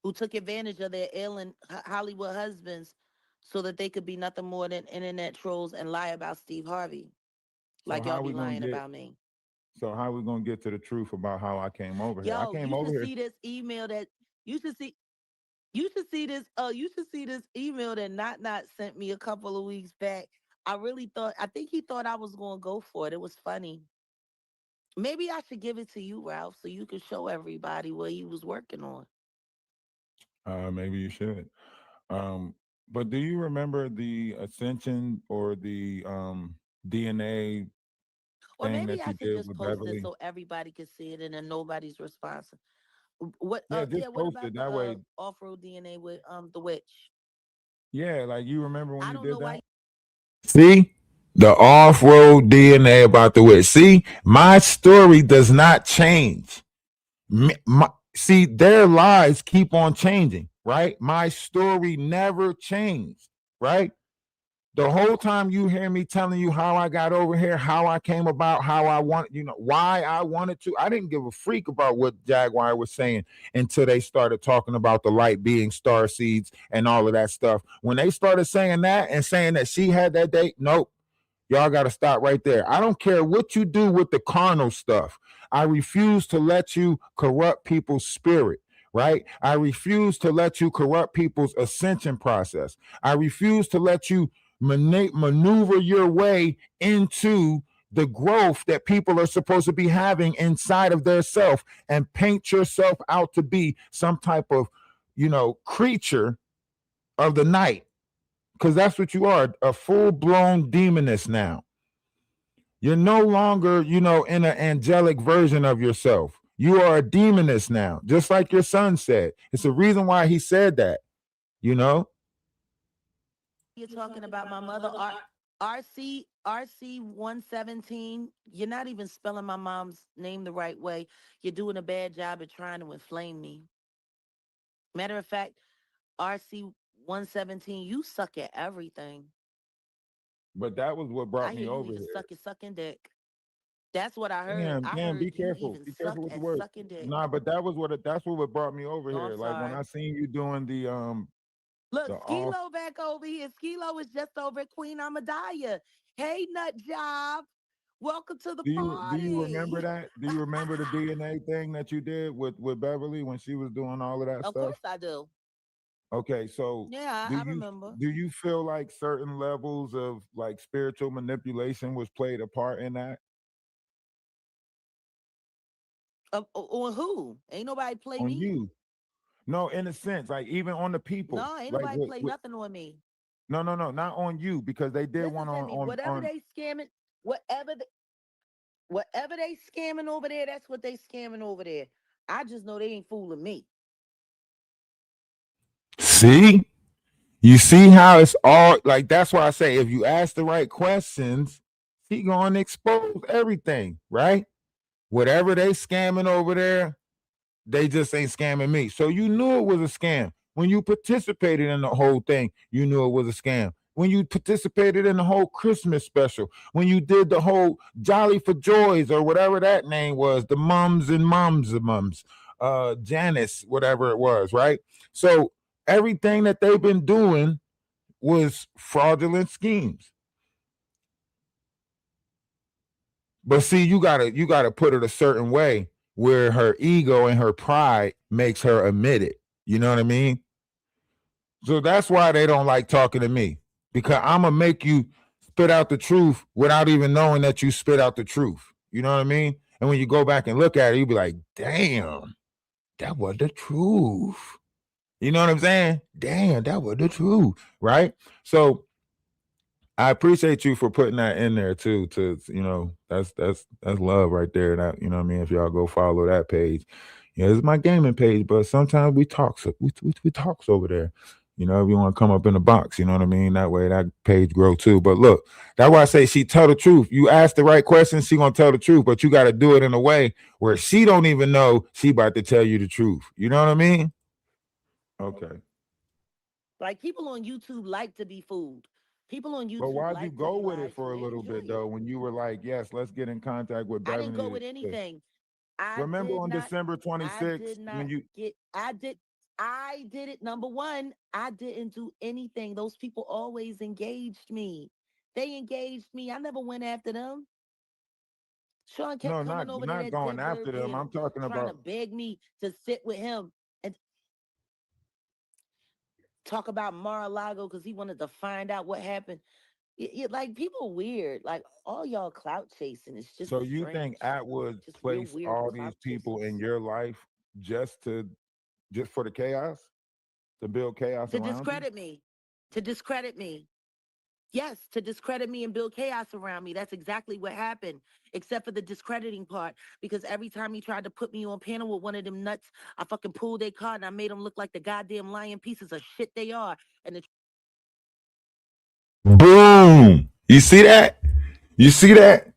Who took advantage of their ailing Hollywood husbands so that they could be nothing more than internet trolls and lie about Steve Harvey. Like y'all be lying about me. So how are we gonna get to the truth about how I came over here? I Yo, came you over should here. see this email that you should see. You should see this. You should see this email that Not sent me a couple of weeks back. I think he thought I was going to go for it. It was funny. Maybe I should give it to you, Ralph, so you can show everybody what he was working on. Maybe you should. Um, but do you remember the ascension or the DNA Or thing maybe that I you should did just with post it Beverly. so everybody can see it and then nobody's responsive. What Yeah, yeah, just what post about it the that way. off-road DNA with the witch? Yeah, like you remember when I you don't know did why. that? See? The off-road DNA about the witch. See, my story does not change. See, their lives keep on changing, right? My story never changed, right? The whole time you hear me telling you how I got over here, how I came about, how I want, why I wanted to. I didn't give a freak about what Jaguar was saying until they started talking about the light being star seeds and all of that stuff. When they started saying that and saying that she had that date, nope. Y'all got to stop right there. I don't care what you do with the carnal stuff. I refuse to let you corrupt people's spirit, right? I refuse to let you corrupt people's ascension process. I refuse to let you maneuver your way into the growth that people are supposed to be having inside of their self and paint yourself out to be some type of, creature of the night, because that's what you are, a full-blown demoness now. You're no longer, in an angelic version of yourself. You are a demoness now, just like your son said. It's the reason why he said that, you know? You're talking about my mother, RC 117. You're not even spelling my mom's name the right way. You're doing a bad job at trying to inflame me. Matter of fact, RC 117, you suck at everything. But that was what brought I me hear you over even here. suck at sucking dick. That's what I heard. Damn, I damn, heard be you careful. even Be suck careful with the at word. sucking dick. Nah, but that's what brought me over No, I'm here. Like when sorry. I seen you doing Look, the off. Skilo back over here. Skilo is just over at Queen Amadaya. Hey, nut job. Welcome to the Do you remember party. that? Do you remember the DNA thing that you did with Beverly when she was doing all of that Of stuff? course I do. Okay, so Yeah, do I you remember. do you feel like certain levels of like spiritual manipulation was played a part in that On who? Ain't nobody play on me. you? No, in a sense, like even on the people, No, ain't like nobody play nothing on me. no, no, no, not on you because they did Listen one to me. Whatever on. they scamming, whatever they, whatever they scamming over there, that's what they scamming over there. I just know they ain't fooling me. See, you see how it's all like. That's why I say if you ask the right questions, he gonna expose everything, right? Whatever they scamming over there, they just ain't scamming me. So you knew it was a scam. When you participated in the whole thing, you knew it was a scam. When you participated in the whole Christmas special, when you did the whole Jolly for Joys or whatever that name was, the mums and mums, Janice, whatever it was, right? So everything that they've been doing was fraudulent schemes. But see, you gotta put it a certain way where her ego and her pride makes her admit it. You know what I mean? So that's why they don't like talking to me. Because I'm gonna make you spit out the truth without even knowing that you spit out the truth. You know what I mean? And when you go back and look at it, you be like, damn, that was the truth. You know what I'm saying? Damn, that was the truth. Right? So I appreciate you for putting that in there too. That's love right there. That what I mean. If y'all go follow that page, it's my gaming page. But sometimes we talk, so we talks over there. If you want to come up in the box, you know what I mean. That way, that page grow too. But look, that's why I say she tell the truth. You ask the right questions, she gonna tell the truth. But you got to do it in a way where she don't even know she about to tell you the truth. You know what I mean? Okay. Like people on YouTube like to be fooled. People on But YouTube why'd you like to go be with it lied to. for a They little enjoy bit it. though? When you were like, yes, let's get in contact with I didn't go Beverly. with anything. I Remember did on not. December I 26th did when not you get. I did. I did it. Number one, I didn't do anything. Those people always engaged me. They engaged me. I never went after them. Sean kept no, coming not over there, not that going dead after bird them. panel, I'm talking trying to about. beg me to sit with him and talk about Mar-a-Lago because he wanted to find out what happened. Like people weird. Like all y'all clout chasing is So just you think strange. Atwood Just real placed weird all these clout people in chasers. your life just to just for the chaos, to build chaos To around you? discredit me. To discredit me. Yes, to discredit me and build chaos around me. That's exactly what happened, except for the discrediting part. Because every time he tried to put me on panel with one of them nuts, I fucking pulled their card and I made them look like the goddamn lying pieces of shit they are. And the Boom. You see that? You see that?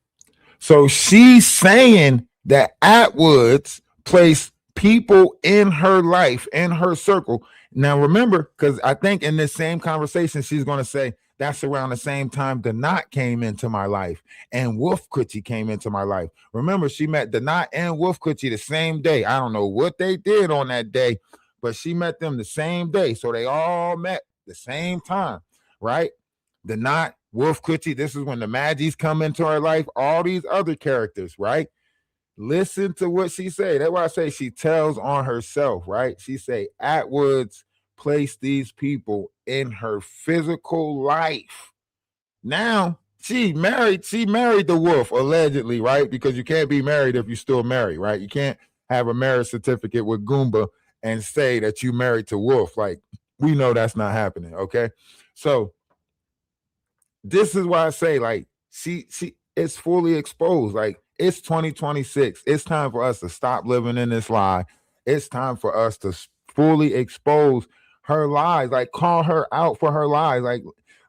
So she's saying that Atwoods placed people in her life, in her circle. Now remember, because I think in this same conversation, she's going to say that's around the same time Donat came into my life and Wolf Coochie came into my life. Remember, she met Donat and Wolf Coochie the same day. I don't know what they did on that day, but she met them the same day. So they all met the same time, right? The Knot, Wolf Coochie. This is when the Magies come into her life. All these other characters, right? Listen to what she say. That's why I say she tells on herself, right? She say Atwoods placed these people in her physical life. Now she married the wolf allegedly, right? Because you can't be married if you're still married, right? You can't have a marriage certificate with Goomba and say that you married to Wolf. Like we know that's not happening. Okay, so this is why I say, like, she it's fully exposed. Like, it's 2026. It's time for us to stop living in this lie. It's time for us to fully expose her lies. Like, call her out for her lies. Like,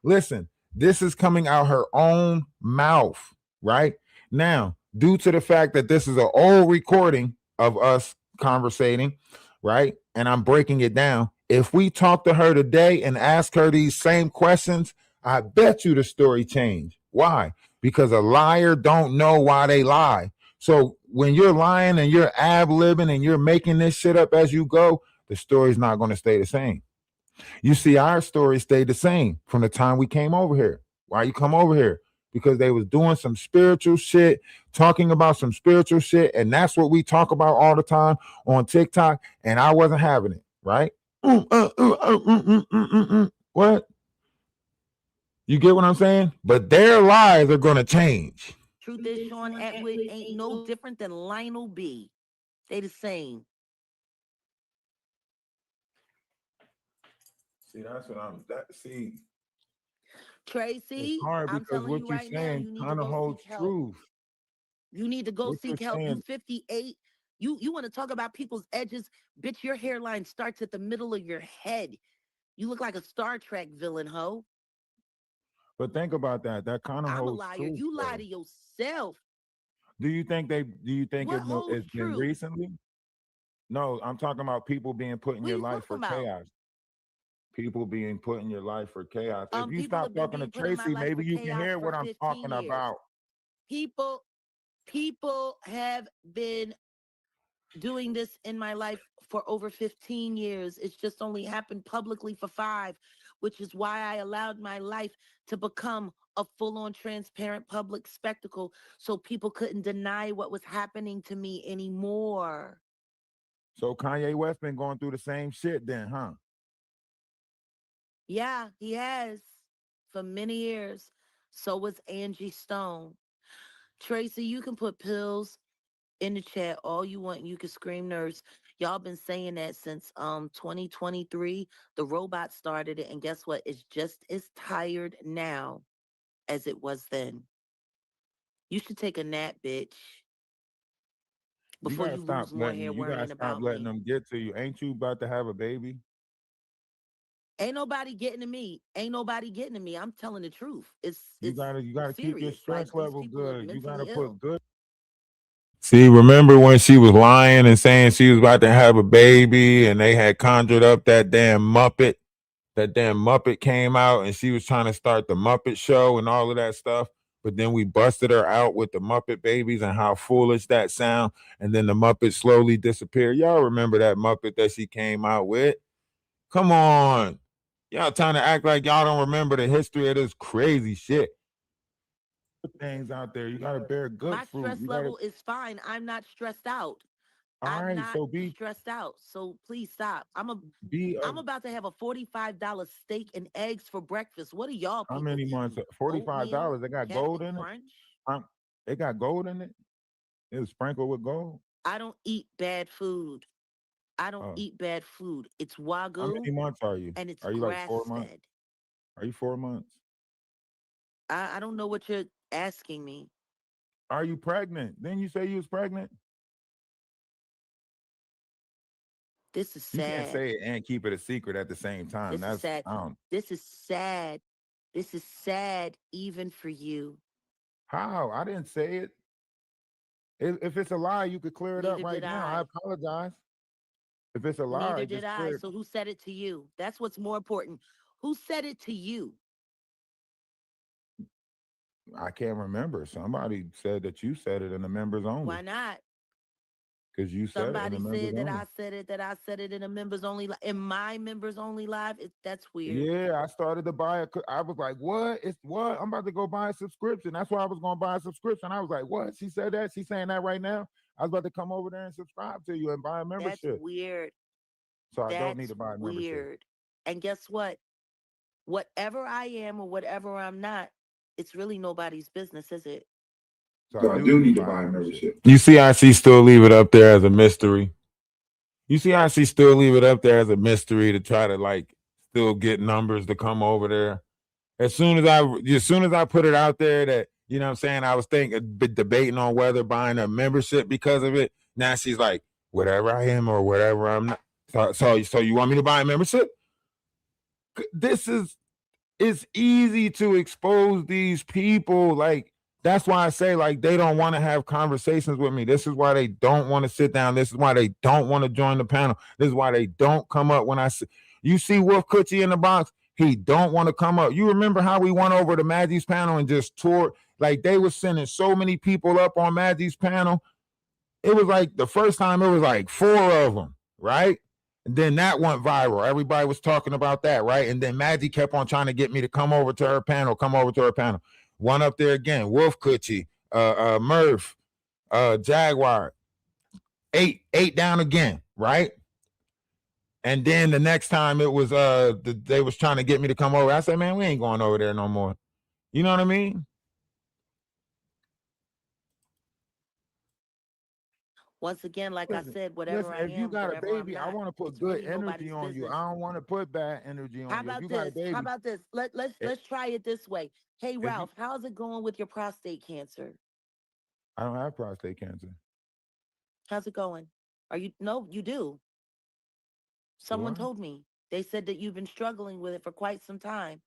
listen, this is coming out her own mouth, right? Now, due to the fact that this is an old recording of us conversating, right? And I'm breaking it down. If we talk to her today and ask her these same questions, I bet you the story changed. Why? Because a liar don't know why they lie. So when you're lying and you're ab-libbing and you're making this shit up as you go, the story's not going to stay the same. You see, our story stayed the same from the time we came over here. Why you come over here? Because they was doing some spiritual shit, talking about some spiritual shit, and that's what we talk about all the time on TikTok, and I wasn't having it, right? What? You get what I'm saying? But their lives are going to change. truth is, Sean Atwood ain't no different than Lionel B. They the same. See, that's what I'm. That see, it's Tracy, hard I'm because telling what you you're right now, saying you need to kind of go holds seek help. truth. You need to go What you're seek help. You saying, 58. You want to talk about people's edges? Bitch, your hairline starts at the middle of your head. You look like a Star Trek villain, ho. but think about that. That kind of I'm a holds liar. truth, You lie though. to yourself. Do you think they? Do you think What holds it's been true? recently? No, I'm talking about people being put in What are your you life talking for about? chaos. People being put in your life for chaos. If you People stop have been talking to being put in my Tracy, life maybe for you can chaos hear for what I'm 15 talking years. about. People, people have been doing this in my life for over 15 years. It's just only happened publicly for 5, which is why I allowed my life to become a full-on transparent public spectacle so people couldn't deny what was happening to me anymore. So Kanye West been going through the same shit, then, huh? Yeah, he has for many years. So was Angie Stone. Tracy, you can put pills in the chat all you want. You can scream nurse. Y'all been saying that since 2023. The robot started it, and guess what? It's just as tired now as it was then. You should take a nap, bitch, before you lose more hair You gotta worrying stop about letting me. them get to you. Ain't you about to have a baby? Ain't nobody getting to me. Ain't nobody getting to me. I'm telling the truth. You It's gotta keep your serious. Like stress these level people are good. You mentally gotta ill. put good. See, remember when she was lying and saying she was about to have a baby and they had conjured up that damn Muppet? That damn Muppet came out and she was trying to start the Muppet show and all of that stuff. But then we busted her out with the Muppet babies and how foolish that sound. And then the Muppet slowly disappeared. Y'all remember that Muppet that she came out with? Come on. Y'all trying to act like y'all don't remember the history of this crazy shit. Things out there. You gotta bear good My fruit. stress You gotta level is fine. I'm not stressed out. all I'm right. not So stressed out. So please stop. be I'm about to have a $45 steak and eggs for breakfast. What are y'all how people many months? eating? Oatmeal, $45. They got gold Captain in it. Crunch? They got gold in it. It was sprinkled with gold. I don't eat bad food. I don't Oh, eat bad food. It's how Wagyu many months are you? and it's Are you like grass 4 months? fed. Are you 4 months? I don't know what you're asking me. Are you pregnant? Didn't you say you was pregnant? This is You can't sad. say it and keep it a secret at the same time. This is That's sad. I don't This is sad. This is sad even for you. how I didn't say it. If it's a lie, you could clear it up Neither right did now. I I. apologize. If it's a lie, Neither did just I. clear it. So who said it to you? That's what's more important. Who said it to you? I can't remember. Somebody said that you said it in the members only Why not? because you said it in the Somebody members said that only. I said it, that I said it in a members only in my members only live. That's weird. Yeah, I started to buy a. I was like, "What? It's what? I'm about to go buy a subscription." That's why I was going to buy a subscription. I was like, "What?" She said that. She's saying that right now. I was about to come over there and subscribe to you and buy a That's membership. weird. So I don't need That's to buy a membership. weird. And guess what? Whatever I am or whatever I'm not, it's really nobody's business, is it? So I So I do do need to need to buy a buy a membership. membership. You see how she still leave it up there as a mystery. You see how she still leave it up there as a mystery to try to like still get numbers to come over there. As soon as I put it out there that you know what I'm saying, I was thinking debating on whether buying a membership because of it. Now she's like, whatever I am or whatever I'm not. So you want me to buy a membership? This is it's easy to expose these people. Like that's why I say like they don't want to have conversations with me. This is why they don't want to sit down. This is why they don't want to join the panel. This is why they don't come up when you see Wolf Coochie in the box. He don't want to come up. You remember how we went over to Maggie's panel and just toured? Like they were sending so many people up on Maggie's panel. It was like the first time it was like 4 of them, right? And then that went viral. Everybody was talking about that, right? And then Maggie kept on trying to get me to come over to her panel, come over to her panel. One up there again, Wolf Coochie, Murph, Jaguar, eight down again, right? And then the next time it was they was trying to get me to come over. I said, man, we ain't going over there no more. You know what I mean? Once again, like I Listen, said, whatever listen, I if you am, got a whatever I'm baby, I not, want to put it's good really energy nobody's on you. business. I don't want to put bad energy How on you. If about you got a this? How baby, about this? Let's if, let's try it this way. Hey if you Ralph, how's it going with your prostate cancer? I don't have prostate cancer. How's it going? Are you no, you do. Do Someone I? told me. They said that you've been struggling with it for quite some time.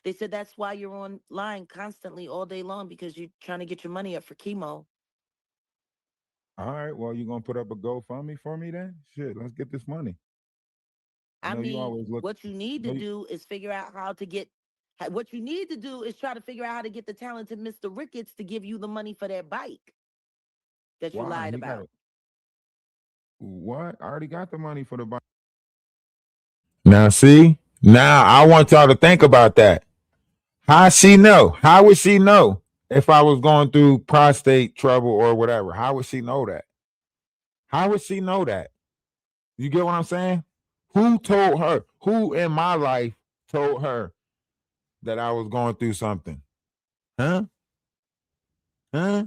They said that's why you're online constantly all day long because you're trying to get your money up for chemo. All right. Well, you gonna put up a GoFundMe for me then? Shit, let's get this money. I I know you mean, always look. what you need to No, do is figure out how to get. What you need to do is try to figure out how to get the talented Mr. Ricketts to give you the money for that bike that you why lied he got about. it? What? I already got the money for the bike. Now, see, now I want y'all to think about that. How she know? How would she know if I was going through prostate trouble or whatever? How would she know that? How would she know that? You get what I'm saying? Who told her? Who in my life told her that I was going through something? Huh? Huh?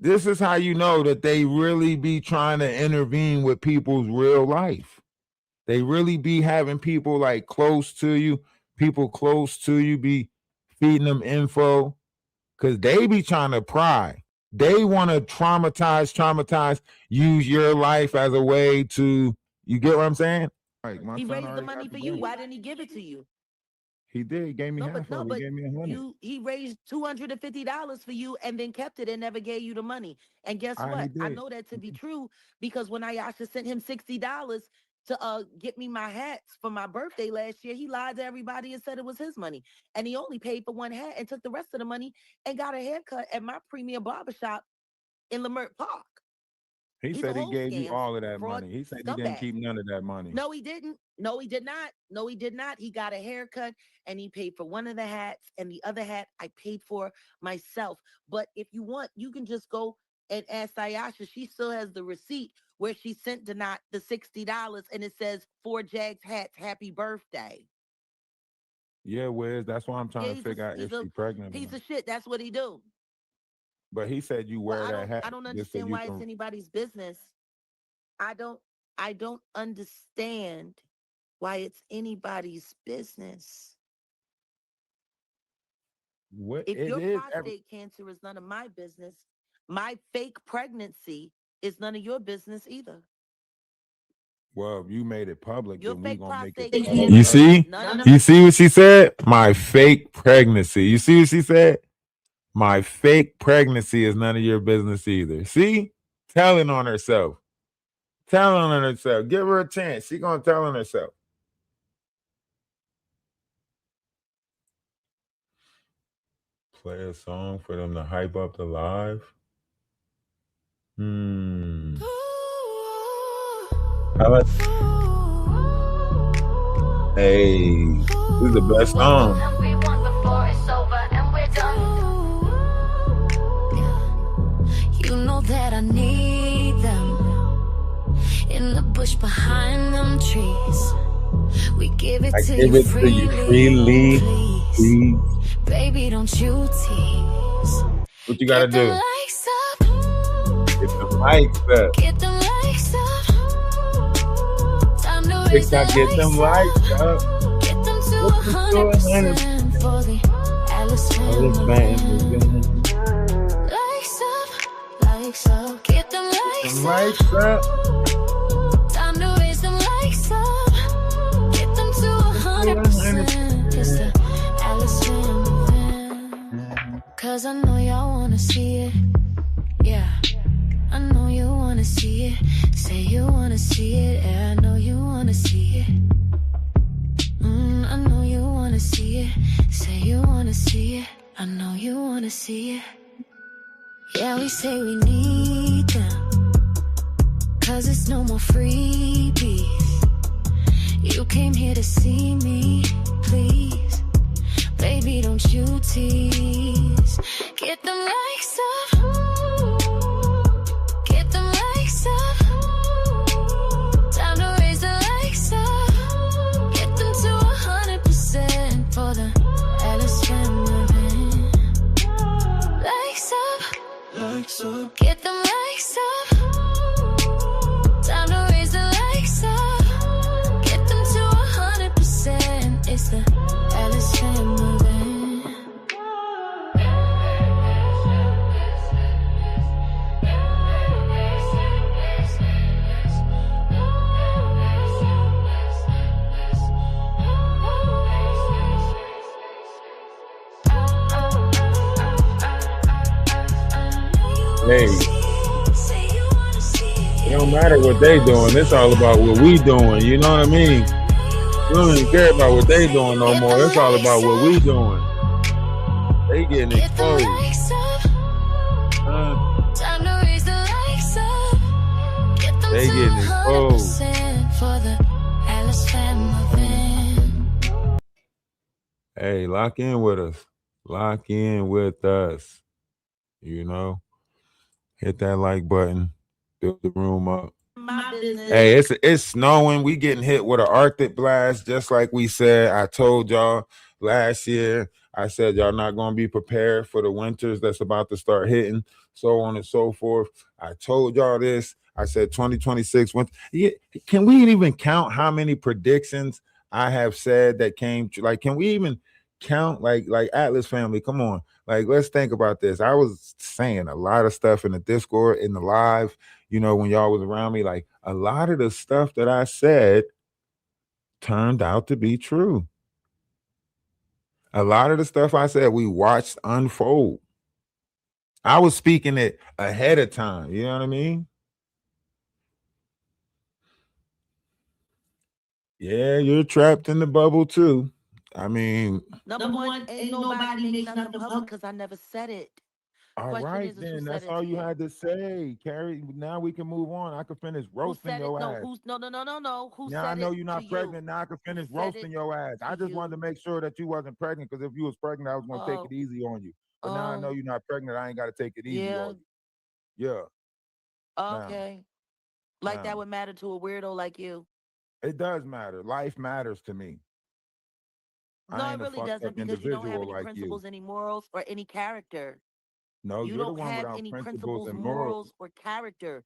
This is how you know that they really be trying to intervene with people's real life. They really be having people like close to you, people close to you be feeding them info because they be trying to pry. They want to traumatize, use your life as a way to, you get what I'm saying? Like my He son raised the already money got the for you. money. Why didn't he give it to you? He did. He gave me No, but half of it. He gave me 100. he raised $250 for you and then kept it and never gave you the money. And guess He what? I did. know that to be true because when Ayasha sent him $60 to get me my hats for my birthday last year, he lied to everybody and said it was his money. And he only paid for one hat and took the rest of the money and got a haircut at my premium barbershop in Leimert Park. He He's a said he whole gave you scam, all of that fraud, money. He said he didn't scumbag. keep none of that money. No, he didn't. No, he did not. No, he did not. He got a haircut and he paid for one of the hats, and the other hat I paid for myself. But if you want, you can just go and ask Ayasha. She still has the receipt where she sent Donat the $60 and it says 4 Jags hats, happy birthday. Yeah, Wiz. That's why I'm trying Yeah, to figure out if he's a she's pregnant or piece not. of shit. That's what he do. But he said you Well, wear that hat I don't just so understand you why it's can. anybody's business. I don't I don't understand why it's anybody's business. What If it your is? prostate cancer is none of my business, my fake pregnancy is none of your business either. Well, if you made it public, Your then we fake gonna make it prostate public. cancer You is see? none of You see what she said? My fake pregnancy. You see what she said? My fake pregnancy is none of your business either. See? Telling on herself. Telling on herself. Give her a chance. She gonna tell on herself. Play a song for them to hype up the live. I like. Hey, this is the best song. You know that I need them in the bush behind them trees. We give it I to give you it to you freely, freely. please. Baby, don't you tease. What you gotta Get them do? lights up. Get the mics up. Get them lights up. Time to raise the TikTok, get them lights lights up. up. Get them to Listen to it, man. 100% for the Alice family. Lights up, lights up. Get them lights Them lights up. up. Time to raise them lights up. Get them to 100%. It's the Alice family. Cause I know y'all wanna see it. Yeah, I know you wanna see it. Say you wanna see it. Yeah, I know you wanna see it. I know you wanna see it. Say you wanna see it. I know you wanna see it. Yeah, we say we need them. Cause it's no more freebies. You came here to see me, please. Baby, don't you tease. Get them lights up. Get them lights up. Time to raise the lights up. Get them to 100% for the Alice family. Lights up. Lights up. Get them lights up. Time to raise the lights up. Get them to 100%. It's the Alice family. Hey, it don't matter what they doing. It's all about what we doing. You know what I mean? We don't even care about what they doing no more. It's all about what we doing. They getting exposed. They getting exposed. Hey, lock in with us. Lock in with us. You know, hit that like button. Build the room up. my business. Hey, it's snowing. We getting hit with an Arctic blast, just like we said. I told y'all last year. I said y'all not gonna be prepared for the winters that's about to start hitting, so on and so forth. I told y'all this. I said 2026 winter. Yeah, can we even count how many predictions I have said that came true? Like, can we even count like Atlas family? Come on. Like, let's think about this. I was saying a lot of stuff in the Discord, in the live, when y'all was around me, like a lot of the stuff that I said turned out to be true. A lot of the stuff I said we watched unfold. I was speaking it ahead of time. You know what I mean? Yeah, you're trapped in the bubble too. I mean, Number one, ain't nobody make nothing public because I never said it. all Question right, is who then. said That's it all to you you? had to say, Carrie. Now we can move on. I can finish Who roasting said it? your No, ass. who's no. Who Now I said know it you're to not you? pregnant. Now I can finish said roasting it your ass. I to just wanted to you? make sure that you wasn't pregnant, because if you was pregnant, I was going to take Oh, it easy on you. But now I know oh, you're not pregnant. I ain't got to take it easy yeah. on you. Yeah. Now, Okay. Like that now, would matter to a weirdo like you. it does matter. Life matters to me. No, I it ain't a really fucked up doesn't because you don't have individual any like you. principles, any morals, or any character. No, You you're the don't one have without any principles principles, and morals. morals, or character.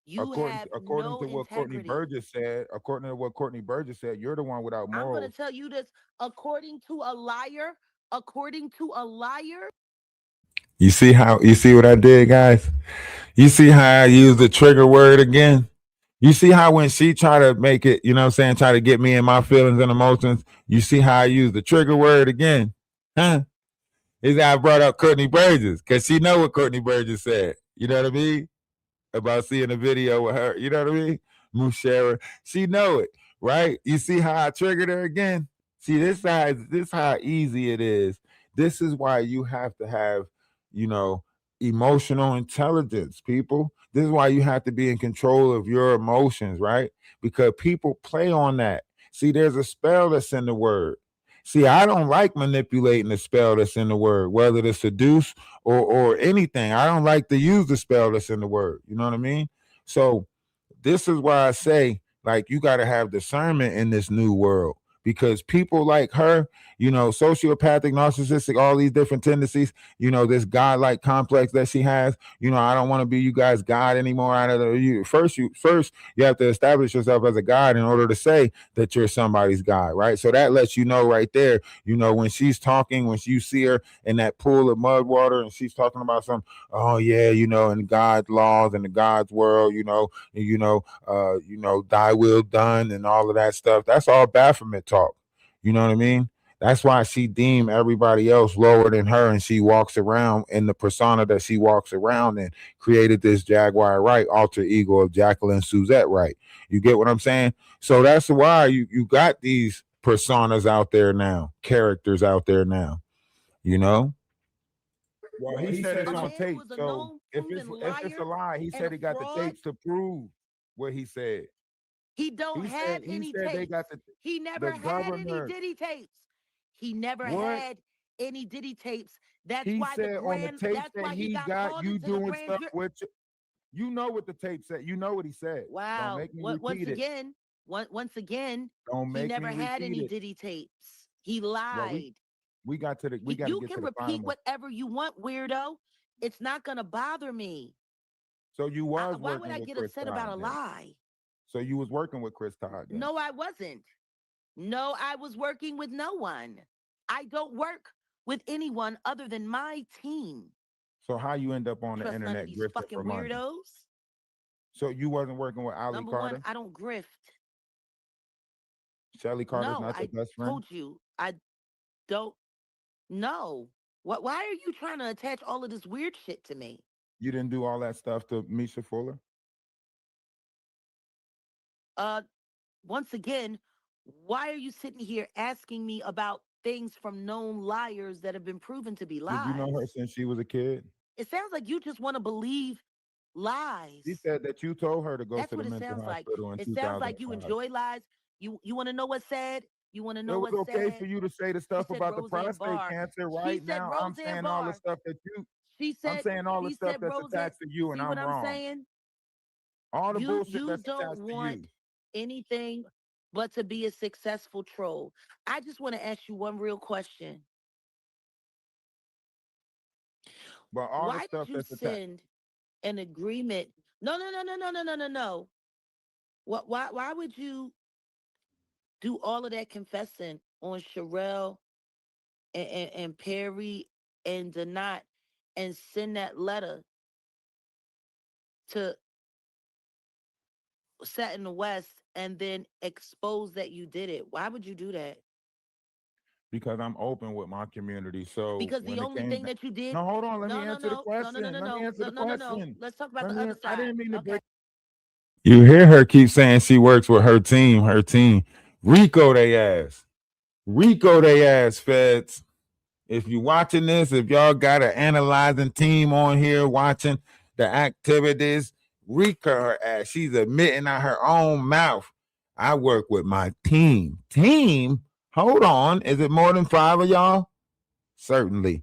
You According have according no to what Courtney integrity. Burgess said, according to what Courtney Burgess said, you're the one without I'm going to morals. tell you this according to a liar, according to a liar. You see what I did, guys? You see how I used the trigger word again? You see how when she try to make it, you know what I'm saying, try to get me in my feelings and emotions, you see how I use the trigger word again? Huh? Is that I brought up Courtney Burgess, because she know what Courtney Burgess said. You know what I mean? About seeing a video with her. You know what I mean? Mushera. She know it, right? You see how I triggered her again? See, this how easy it is. This is why you have to have, you know, emotional intelligence, people. This is why you have to be in control of your emotions, right? Because people play on that. See, there's a spell that's in the word. See, I don't like manipulating the spell that's in the word, whether to seduce or anything. I don't like to use the spell that's in the word. You know what I mean? So this is why I say, like, you got to have discernment in this new world, because people like her, you know, sociopathic, narcissistic, all these different tendencies, you know, this godlike complex that she has, you know, I don't want to be you guys God anymore. Out of you first you have to establish yourself as a God in order to say that you're somebody's God, right? So that lets you know right there, you know, when she's talking, when you see her in that pool of mud water and she's talking about some, oh yeah, you know, in God's laws and the God's world, you know, thy will done and all of that stuff. That's all Baphomet talk. You know what I mean? That's why she deemed everybody else lower than her, and she walks around in the persona that she walks around and created this Jaguar Wright alter ego of Jacqueline Suzette Wright. You get what I'm saying? So that's why you got these personas out there now, characters out there now, you know? Well, he said it's on tape. So if it's a lie, he said he got the tapes to prove what he said. He don't have any tapes. He never had any Diddy tapes. He never had any Diddy tapes. That's why the grand. That's why he got you doing stuff with. You know what the tape said. You know what he said. Wow. Once again, he never had any Diddy tapes. He lied. We got to the. You can repeat whatever you want, weirdo. It's not gonna bother me. So you was. Why would I get upset about a lie? So you was working with Chris Todd. Then. No, I wasn't. No, I was working with no one. I don't work with anyone other than my team. So how you end up on the internet? None of these fucking weirdos. So you wasn't working with Ali Number Carter? One, I don't grift. Shelly Carter's not your best friend? I told you. I don't know. Why are you trying to attach all of this weird shit to me? You didn't do all that stuff to Misha Fuller? Once again, why are you sitting here asking me about things from known liars that have been proven to be lies? Did you know her since she was a kid? It sounds like you just want to believe lies. She said that you told her to go to the mental hospital like. in 2005. It sounds like you enjoy lies. You want to know what's sad? You want to know what's sad? It was okay for you to say the stuff about the prostate cancer right now. I'm saying all the stuff that you. I'm saying all the stuff that's attached to you, and I'm wrong. Saying? All the bullshit that's attached to you. You don't want anything but to be a successful troll. I just want to ask you one real question. But all why the stuff did you send an agreement? No. Why would you do all of that confessing on Sherelle and Perry and Donat and send that letter to Set in the West and then expose that you did it? Why would you do that? Because I'm open with my community. So because the only thing that you did. No, hold on. Let me answer the question. Let me answer the question. Let's talk about the other side. I didn't mean to break. You hear her keep saying she works with her team. Rico they ass, feds. If you watching this, if y'all got an analyzing team on here watching the activities, Rico her ass. She's admitting out her own mouth. I work with my team. Hold on. Is it more than 5 of y'all? Certainly.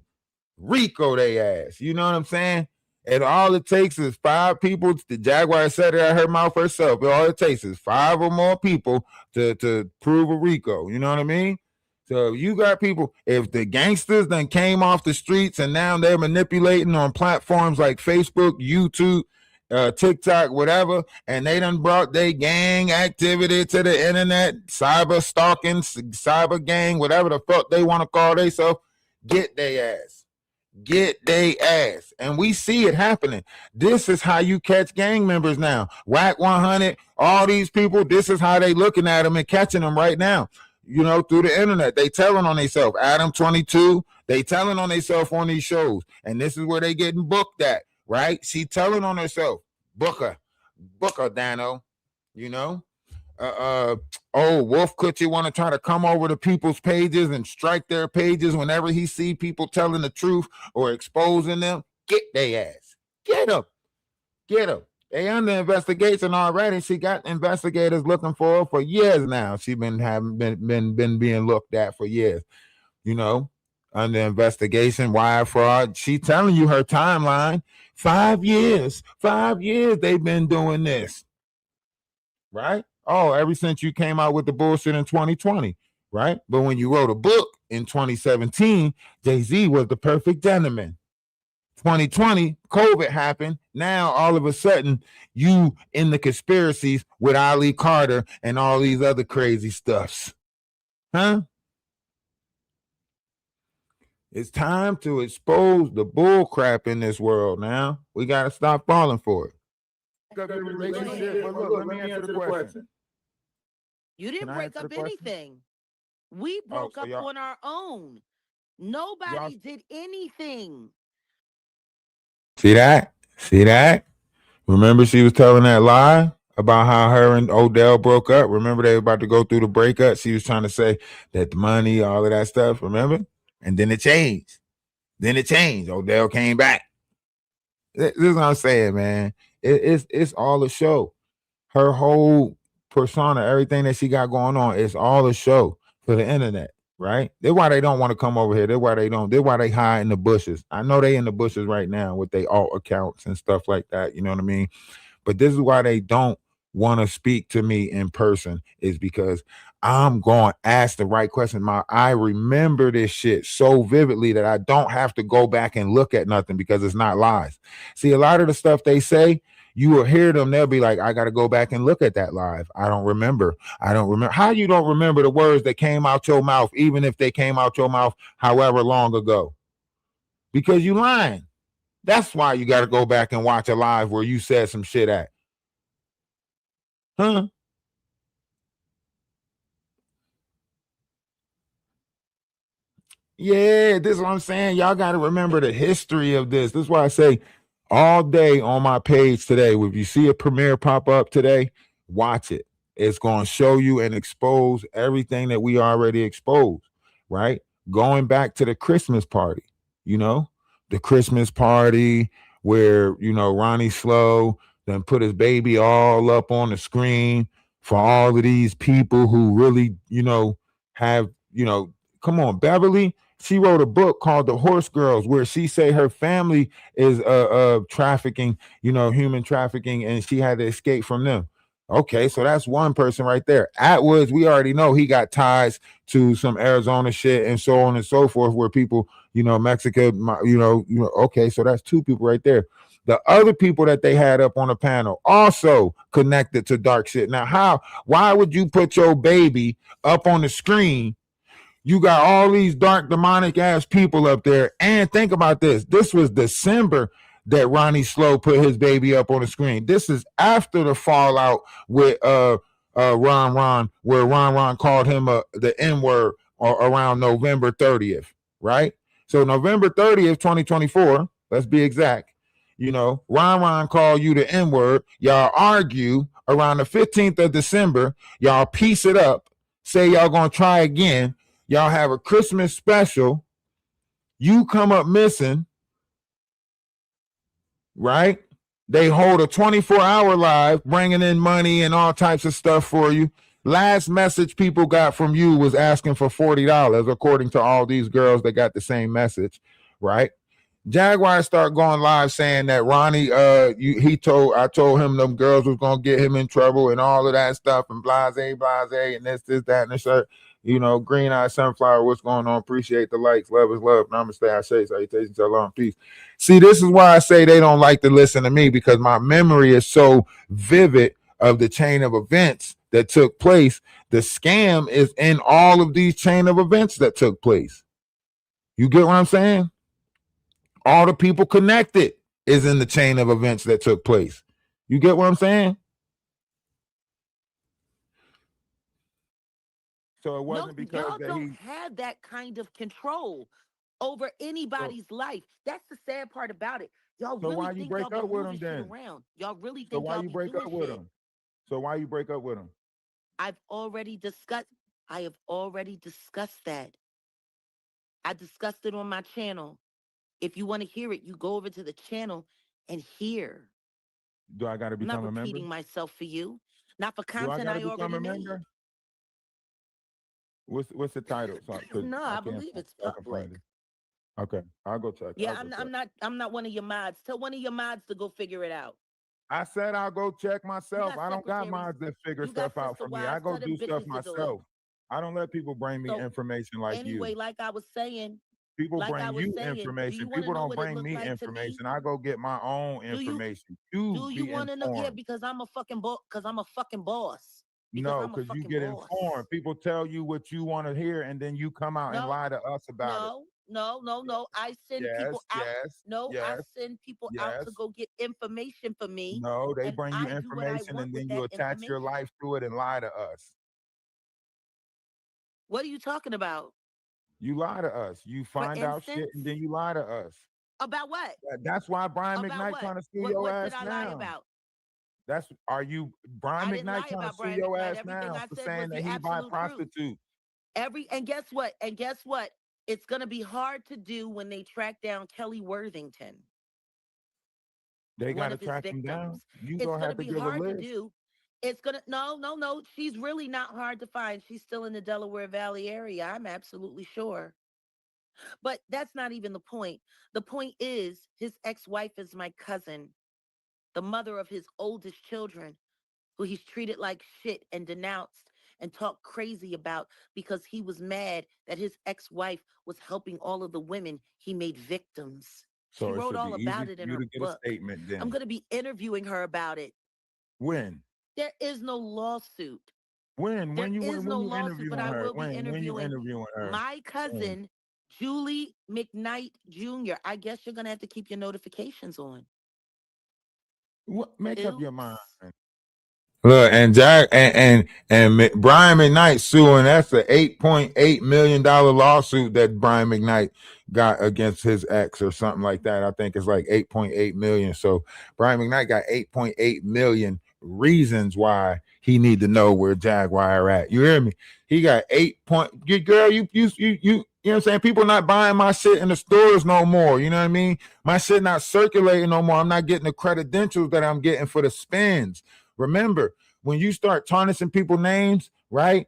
Rico they ass. You know what I'm saying? And all it takes is 5 people. The Jaguar said it out her mouth herself. All it takes is 5 or more people to prove a Rico. You know what I mean? So you got people, if the gangsters then came off the streets and now they're manipulating on platforms like Facebook, YouTube, TikTok, whatever, and they done brought their gang activity to the internet, cyber stalking, cyber gang, whatever the fuck they want to call themselves. Get they ass. Get they ass. And we see it happening. This is how you catch gang members now. Whack 100, all these people, this is how they looking at them and catching them right now. You know, through the internet. They telling on themselves. Adam 22, they telling on themselves on these shows. And this is where they getting booked at, right? She telling on herself. Booker, Dano, you know? Wolf Coochie want to try to come over to people's pages and strike their pages whenever he see people telling the truth or exposing them. Get their ass. Get them. They under investigation already. She got investigators looking for her for years now. She been being looked at for years. You know, under investigation, wire fraud. She telling you her timeline. 5 years. 5 years they've been doing this. Right? Oh, ever since you came out with the bullshit in 2020, right? But when you wrote a book in 2017, Jay-Z was the perfect gentleman. 2020, COVID happened. Now, all of a sudden, you in the conspiracies with Ali Carter and all these other crazy stuffs. Huh? It's time to expose the bull crap in this world now. We got to stop falling for it. Relationship. But look, let me answer the question. You didn't break up anything. We broke up on our own. Nobody did anything. See that? Remember she was telling that lie about how her and Odell broke up? Remember they were about to go through the breakup? She was trying to say that the money, all of that stuff, remember? And then it changed. Odell came back. This is what I'm saying, man. It's all a show. Her whole persona, everything that she got going on, is all a show for the internet, right? That's why they don't want to come over here. They're why they hide in the bushes. I know they in the bushes right now with their alt accounts and stuff like that. You know what I mean? But this is why they don't want to speak to me in person, is because I'm going to ask the right question. I remember this shit so vividly that I don't have to go back and look at nothing because it's not lies. See, a lot of the stuff they say, you will hear them. They'll be like, I got to go back and look at that live. I don't remember. How you don't remember the words that came out your mouth, even if they came out your mouth however long ago? Because you lying. That's why you got to go back and watch a live where you said some shit at. Huh? Yeah, this is what I'm saying. Y'all got to remember the history of this. This is why I say all day on my page today, if you see a premiere pop up today, watch it. It's going to show you and expose everything that we already exposed, right? Going back to the Christmas party, the Christmas party where, Ronnie Slow then put his baby all up on the screen for all of these people who really, have, come on, Beverly. She wrote a book called The Horse Girls, where she say her family is trafficking, human trafficking, and she had to escape from them. Okay, so that's one person right there. Atwoods, we already know he got ties to some Arizona shit and so on and so forth, where people, Mexico, okay, so that's two people right there. The other people that they had up on the panel also connected to dark shit. Now, why would you put your baby up on the screen? You got all these dark, demonic ass people up there. And think about this. This was December that Ronnie Slow put his baby up on the screen. This is after the fallout with Ron, where Ron called him the N-word around November 30th, right? So November 30th, 2024, let's be exact. Ron called you the N-word. Y'all argue around the 15th of December. Y'all piece it up. Say y'all gonna try again. Y'all have a Christmas special. You come up missing, right? They hold a 24-hour live, bringing in money and all types of stuff for you. Last message people got from you was asking for $40, according to all these girls that got the same message, right? Jaguar start going live saying that Ronnie, I told him them girls was gonna get him in trouble and all of that stuff and blase, and this, that, and this shirt. Green Eye Sunflower, what's going on? Appreciate the likes. Love is love. Namaste. I say salutations, shalom, peace. See, this is why I say they don't like to listen to me, because my memory is so vivid of the chain of events that took place. The scam is in all of these chain of events that took place. You get what I'm saying? All the people connected is in the chain of events that took place. You get what I'm saying? So it No, wasn't because y'all that don't he. have that kind of control over So, anybody's life. That's the sad part about it. Y'all so really why you think y'all break be up with moving him shit then? around. Y'all really So think why y'all you be break doing up with shit. him? So why you break up with him? I've already discussed. I have already discussed that. I discussed it on my channel. If you want to hear it, you go over to the channel and hear. Do I got to I'm not become a member? repeating myself for you. Not for Do I content got to I become already a made. member? What's the title? So, cause No, I I can't. believe it's So I can public. find it. Okay, I'll go check. Yeah, I'll go check. I'm not one of your mods. Tell one of your mods to go figure it out. I said I'll go check You myself. got I don't got secretaries. mods that figure You got stuff out sister for me. I wives. go Tell them do stuff bitches to do it. myself. I don't let people bring me So information like anyway, you. People bring you do you information. want to People know don't what it bring looked me like to me? information. I go get my own Do you information to do you be want to know? Yeah, informed. because I'm a fucking boss. Because I'm a fucking boss. Because No, I'm a because you fucking get boss. informed. People tell you what you want to hear, and then you come out and No, lie to us about it. no, no, no, no. I send people Yes, out. yes, No, I yes, send people out to yes. go get information for me, No, they and bring you I do what I information, want and with then you that attach your information. life to it and lie to us. What are you talking about? You lie to us. You For find out shit, instance, and then you lie to us. about what? That's why Brian About McKnight what? trying to sue your What did ass I lie now. about? That's are you Brian I didn't McKnight lie trying to about sue Brian your McKnight. ass Everything now I for said was saying the that he buy absolute truth. prostitutes? And guess what? And guess what? It's gonna be hard to do when they track down Kelly Worthington, They got one to of his track him down. victims. You It's gonna gonna have to be give a hard to list. do. It's gonna no. She's really not hard to find. She's still in the Delaware Valley area. I'm absolutely sure. But that's not even the point. The point is his ex-wife is my cousin, the mother of his oldest children, who he's treated like shit and denounced and talked crazy about because he was mad that his ex-wife was helping all of the women he made victims. She So it wrote should be all easy about for it in you her to get a book. statement I'm then. going to be interviewing her about it. When? There is no lawsuit. When? There is When no you lawsuit, but interviewing I her? will be When you interviewing interviewing her? my When? cousin, Julie McKnight Jr. I guess you're going to have to keep your notifications on. What? Make up your mind. Oops. Look, and Jack and Brian McKnight suing. That's a $8.8 million lawsuit that Brian McKnight got against his ex or something like that. I think it's like 8.8 million. So Brian McKnight got 8.8 million reasons why he need to know where Jaguar at. You hear me? He got 8 point. Girl, you know what I'm saying? People not buying my shit in the stores no more. You know what I mean? My shit not circulating no more. I'm not getting the credentials that I'm getting for the spins. Remember, when you start tarnishing people's names, right?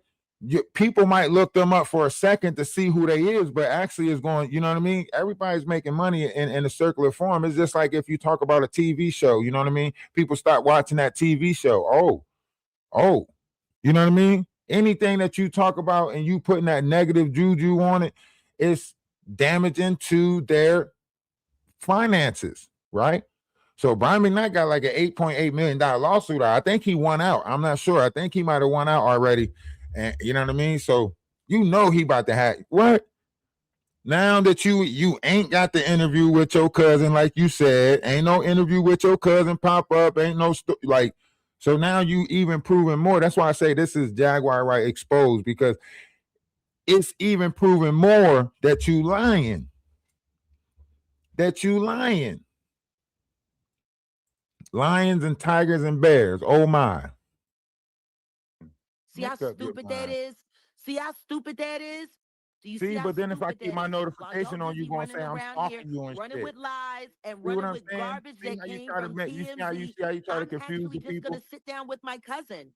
People might look them up for a second to see who they is, but actually is going, you know what I mean? Everybody's making money in a circular form. It's just like if you talk about a TV show, you know what I mean? People start watching that TV show. Oh, you know what I mean? Anything that you talk about and you putting that negative juju on it, it's damaging to their finances, right? So Brian McKnight got like an $8.8 million lawsuit. I think he won out. I'm not sure. I think he might have won out already. And you know what I mean? So you know he about to have what? Now that you ain't got the interview with your cousin, like you said, ain't no interview with your cousin pop up, ain't no like. So now you even proving more. That's why I say this is Jaguar right exposed, because it's even proving more that you lying. That you lying. Lions and tigers and bears. Oh my. See how Make up your stupid that mind. is? See how stupid that is? Do you see See, how but then if I stupid keep that my is? While y'all notification on, you busy gonna running say I'm around here, stalking you and running shit. with lies and See what running I'm with saying? garbage See that how you came try to from make you TMZ, see how you try to I'm confuse actually the just going to people. sit down with my cousin.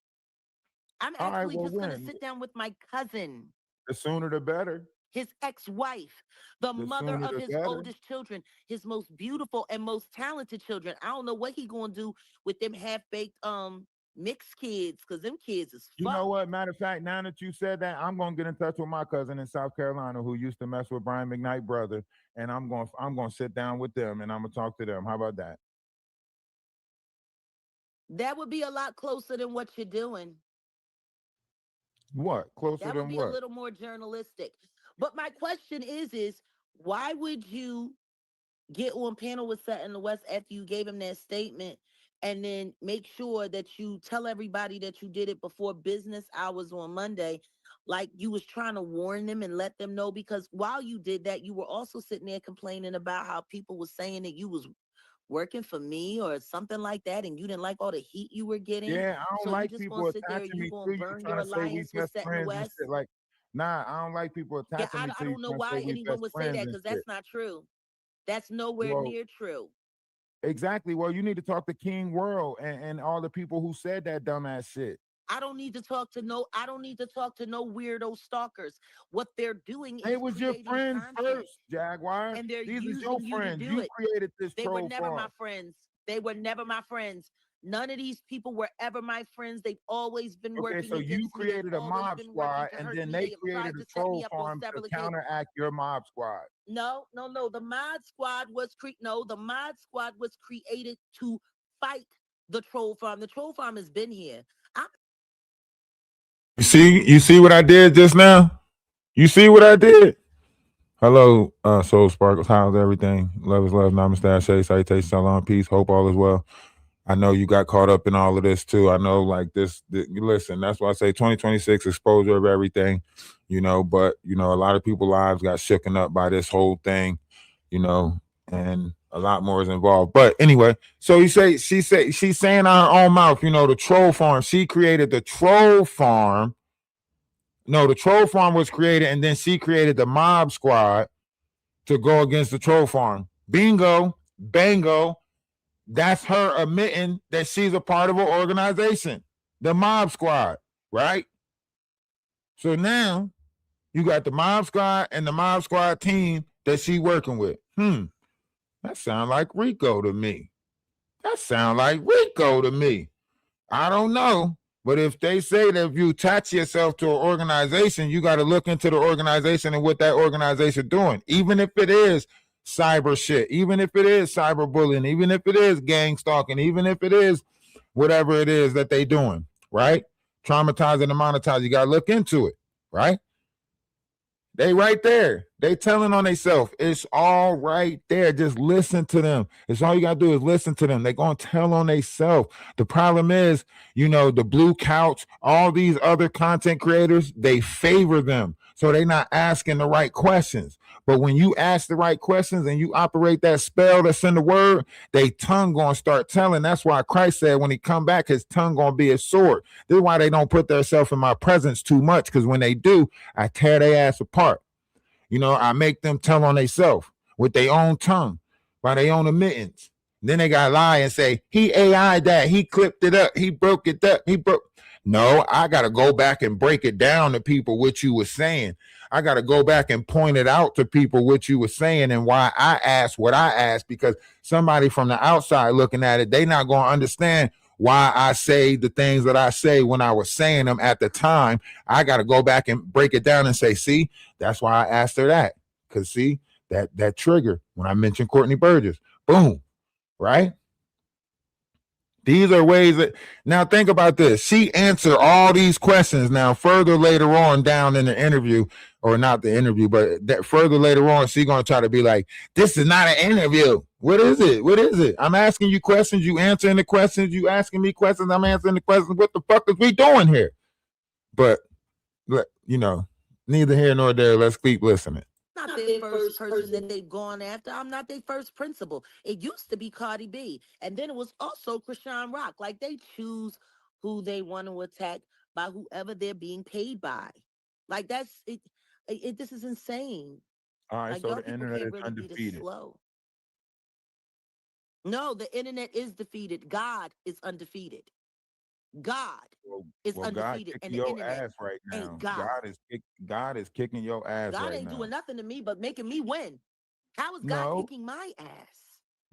I'm All right, actually well just going to when? sit down with my cousin, The sooner the better. his ex-wife, the The mother sooner of the his better. oldest children, his most beautiful and most talented children. I don't know what he going to do with them half-baked mixed kids, cuz them kids is You know fucked. what? Matter of fact, now that you said that, I'm gonna get in touch with my cousin in South Carolina who used to mess with Brian McKnight brother, and I'm gonna sit down with them and I'm gonna talk to them. How about that? That would be a lot closer than what you're doing. What? Closer That would than be a what? little more journalistic. But my question is Why would you get on panel with Sutton the West after you gave him that statement and then make sure that you tell everybody that you did it before business hours on Monday, like you was trying to warn them and let them know? Because while you did that, you were also sitting there complaining about how people was saying that you was working for me or something like that, and you didn't like all the heat you were getting. Yeah, I don't So you like just gonna people sit there, attaching you me gonna to you, burn your trying to say we alliance with best Sutton the friends and West? shit. Like, nah, I don't like people Yeah, attaching me I to you, don't know trying to say why we anyone best would say friends that, and because shit. that's not true. That's nowhere Well, near true. exactly. Well, you need to talk to King World and all the people who said that dumbass shit. I don't need to talk to no weirdo stalkers. What they're doing They is was your creating friends content, first, Jaguar. and they're These is your using you to friends. do You it. created this They were troll never my farm. friends. They were never my friends. None of these people were ever my friends. They've always been Okay, working so you against me. They've created a always mob been working squad, to and hurt then me. they They have created tried a to set me troll up on farm to several occasions. counteract your mob squad. No. The mod squad was the mod squad was created to fight the troll farm. The troll farm has been here. I'm You see what I did just now? You see what I did? Hello, Soul Sparkles. How's everything? Love is love. Namaste. Ashe. Salutation. Shalom. Peace. Hope all is well. I know you got caught up in all of this too. I know, like listen, that's why I say 2026 exposure of everything, but a lot of people's lives got shooken up by this whole thing, you know, and a lot more is involved. But anyway, so she's saying out her own mouth, the troll farm. She created the troll farm. No, the troll farm was created, and then she created the mob squad to go against the troll farm. Bingo, bango. That's her admitting that she's a part of an organization, the mob squad, right? So now you got the mob squad and the mob squad team that she working with. That sound like Rico to me. That sound like Rico to me. I don't know. But if they say that if you attach yourself to an organization, you got to look into the organization and what that organization doing. Even if it is cyber shit, even if it is cyber bullying, even if it is gang stalking, even if it is whatever it is that they doing, right? Traumatizing and monetizing. You got to look into it, right? They right there. They telling on themselves. It's all right there. Just listen to them. It's all you gotta do is listen to them. They gonna tell on themselves. The problem is, the Blue Couch, all these other content creators, they favor them. So they not asking the right questions. But when you ask the right questions and you operate that spell that's in the word, they tongue gonna start telling. That's why Christ said when he come back, his tongue gonna be a sword. This is why they don't put themselves in my presence too much. Because when they do, I tear their ass apart. I make them tell on themselves with their own tongue, by their own admittance. Then they got to lie and say, he AI that, he clipped it up, he broke it up, he broke. No, I got to go back and break it down to people what you were saying. I got to go back and point it out to people what you were saying and why I asked what I asked, because somebody from the outside looking at it, they not going to understand why I say the things that I say when I was saying them at the time. I got to go back and break it down and say, see, that's why I asked her that. Because see, that trigger when I mentioned Courtney Burgess, boom, right? These are ways that now think about this. She answered all these questions now further later on down in the interview, or not the interview, but that further later on, she's gonna try to be like, this is not an interview. What is it? What is it? I'm asking you questions, you answering the questions, you asking me questions, I'm answering the questions. What the fuck is we doing here? But neither here nor there. Let's keep listening. not their first person that they've gone after. I'm not their first principal. It used to be Cardi B, and then it was also Krishan Rock. Like, they choose who they want to attack by whoever they're being paid by. Like, that's it. This is insane. All right, Like, so y'all the people internet can't is really be this undefeated. slow. No, the internet is defeated. God is undefeated. God is Well, God undefeated, kicking and the your internet ass right ain't now. God. God is kicking your ass God right ain't doing now. nothing to me but making me win. How is God No, kicking my ass?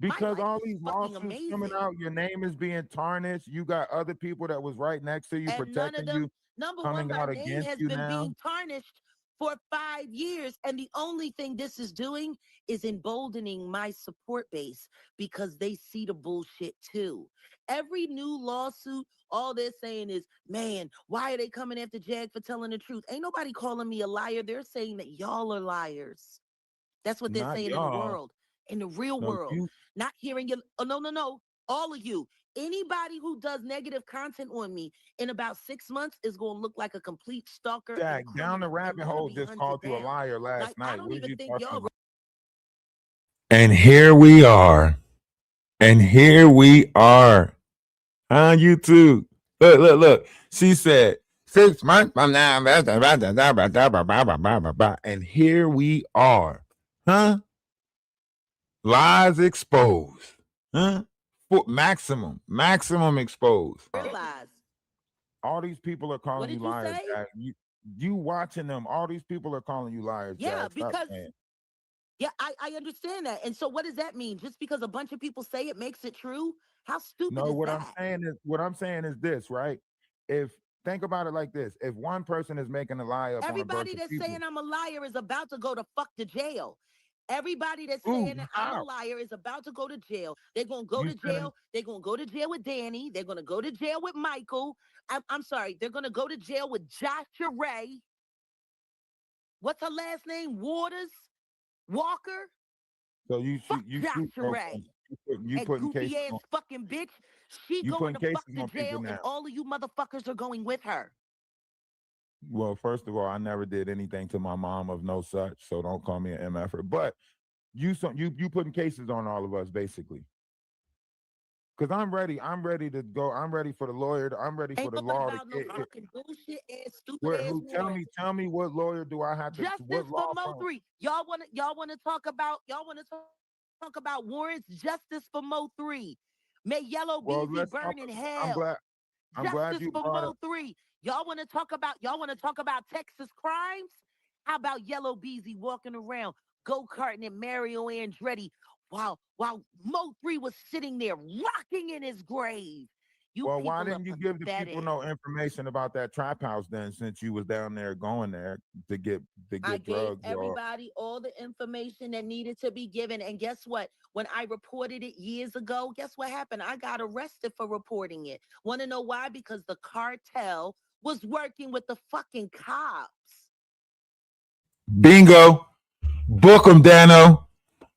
My because life all is these fucking lawsuits coming amazing. out, your name is being tarnished. You got other people that was right next to you And none of protecting them, you number one, coming my out name against has you been now. being tarnished for 5 years. And the only thing this is doing is emboldening my support base, because they see the bullshit too. Every new lawsuit, all they're saying is, man, why are they coming after Jag for telling the truth? Ain't nobody calling me a liar. They're saying that y'all are liars. That's what they're Not saying in the y'all. world, in the real No, world. you. Not hearing you. Oh, no. All of you. Anybody who does negative content on me in about 6 months is going to look like a complete stalker and Jack, down the criminal and rabbit going to hole be just hunted called you a down. liar last Like, I night. don't What are even you think talking y'all. about? And here we are. And here we are on YouTube. Look. She said 6 months from now. And here we are. Huh? Lies exposed. Huh? Maximum exposed. Realize. All these people are What calling did you you liars, say? Jack. You watching them. All these people are calling you liars, Yeah, Jack. Stop because saying. yeah, I understand that. And so what does that mean? Just because a bunch of people say it makes it true? How stupid No, is that? what I'm saying is this, right? If think about it like this: if one person is making a lie up on a bunch Everybody of that's people, saying I'm a liar is about to go to fuck to jail. Everybody that's ooh, saying that I'm a how liar is about to go to jail. They're gonna go you to telling? jail. They're gonna go to jail with Danny. They're gonna go to jail with Michael. I'm sorry. They're gonna go to jail with Joshua Ray. What's her last name? Walker. So Fuck you shoot. Joshua Okay, Ray. you That putting goofy cases ass on. fucking bitch. She You going putting to fuck cases to on people jail, and now. all of you motherfuckers are going with her. Well, first of all, I never did anything to my mom of no such, so don't call me an MFer. But you putting cases on all of us basically. Because I'm ready. I'm ready to go. I'm ready for the lawyer. I'm ready for Ain't the talking law to about no get it. fucking bullshit ass, stupid Where ass who warrants. tell me what lawyer do I have to what Justice for law Mo firm? 3. Y'all wanna talk about warrants? Justice for Mo 3. May Yellow Well, Beezy let's talk. burn in I'm hell. glad. I'm glad Justice you for brought up. Mo 3. Y'all wanna talk about Texas crimes? How about Yellow Beezy walking around go-karting and Mario Andretti while Mo 3 was sitting there rocking in his grave? You Well, why people are didn't you give the people pathetic. no information about that trap house then, since you was down there going there to get I gave drugs or everybody all the information that needed to be given. And guess what? When I reported it years ago, guess what happened? I got arrested for reporting it. Want to know why? Because the cartel was working with the fucking cops. Bingo. Book 'em, Dano.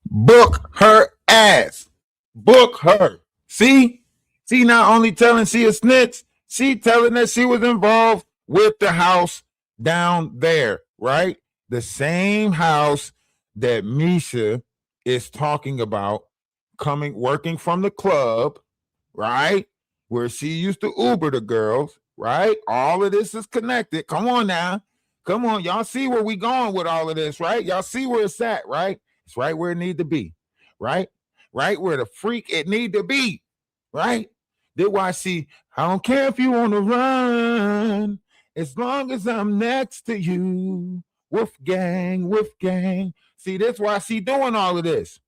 Book her ass. Book her. See? See, not only telling she a snitch, she telling that she was involved with the house down there, right? The same house that Misha is talking about working from the club, right? Where she used to Uber the girls, right? All of this is connected. Come on now. Come on. Y'all see where we going with all of this, right? Y'all see where it's at, right? It's right where it need to be, right? Right where the freak it need to be, right? That's why I don't care if you want to run, as long as I'm next to you. Wolf gang, wolf gang. See, that's why she doing all of this.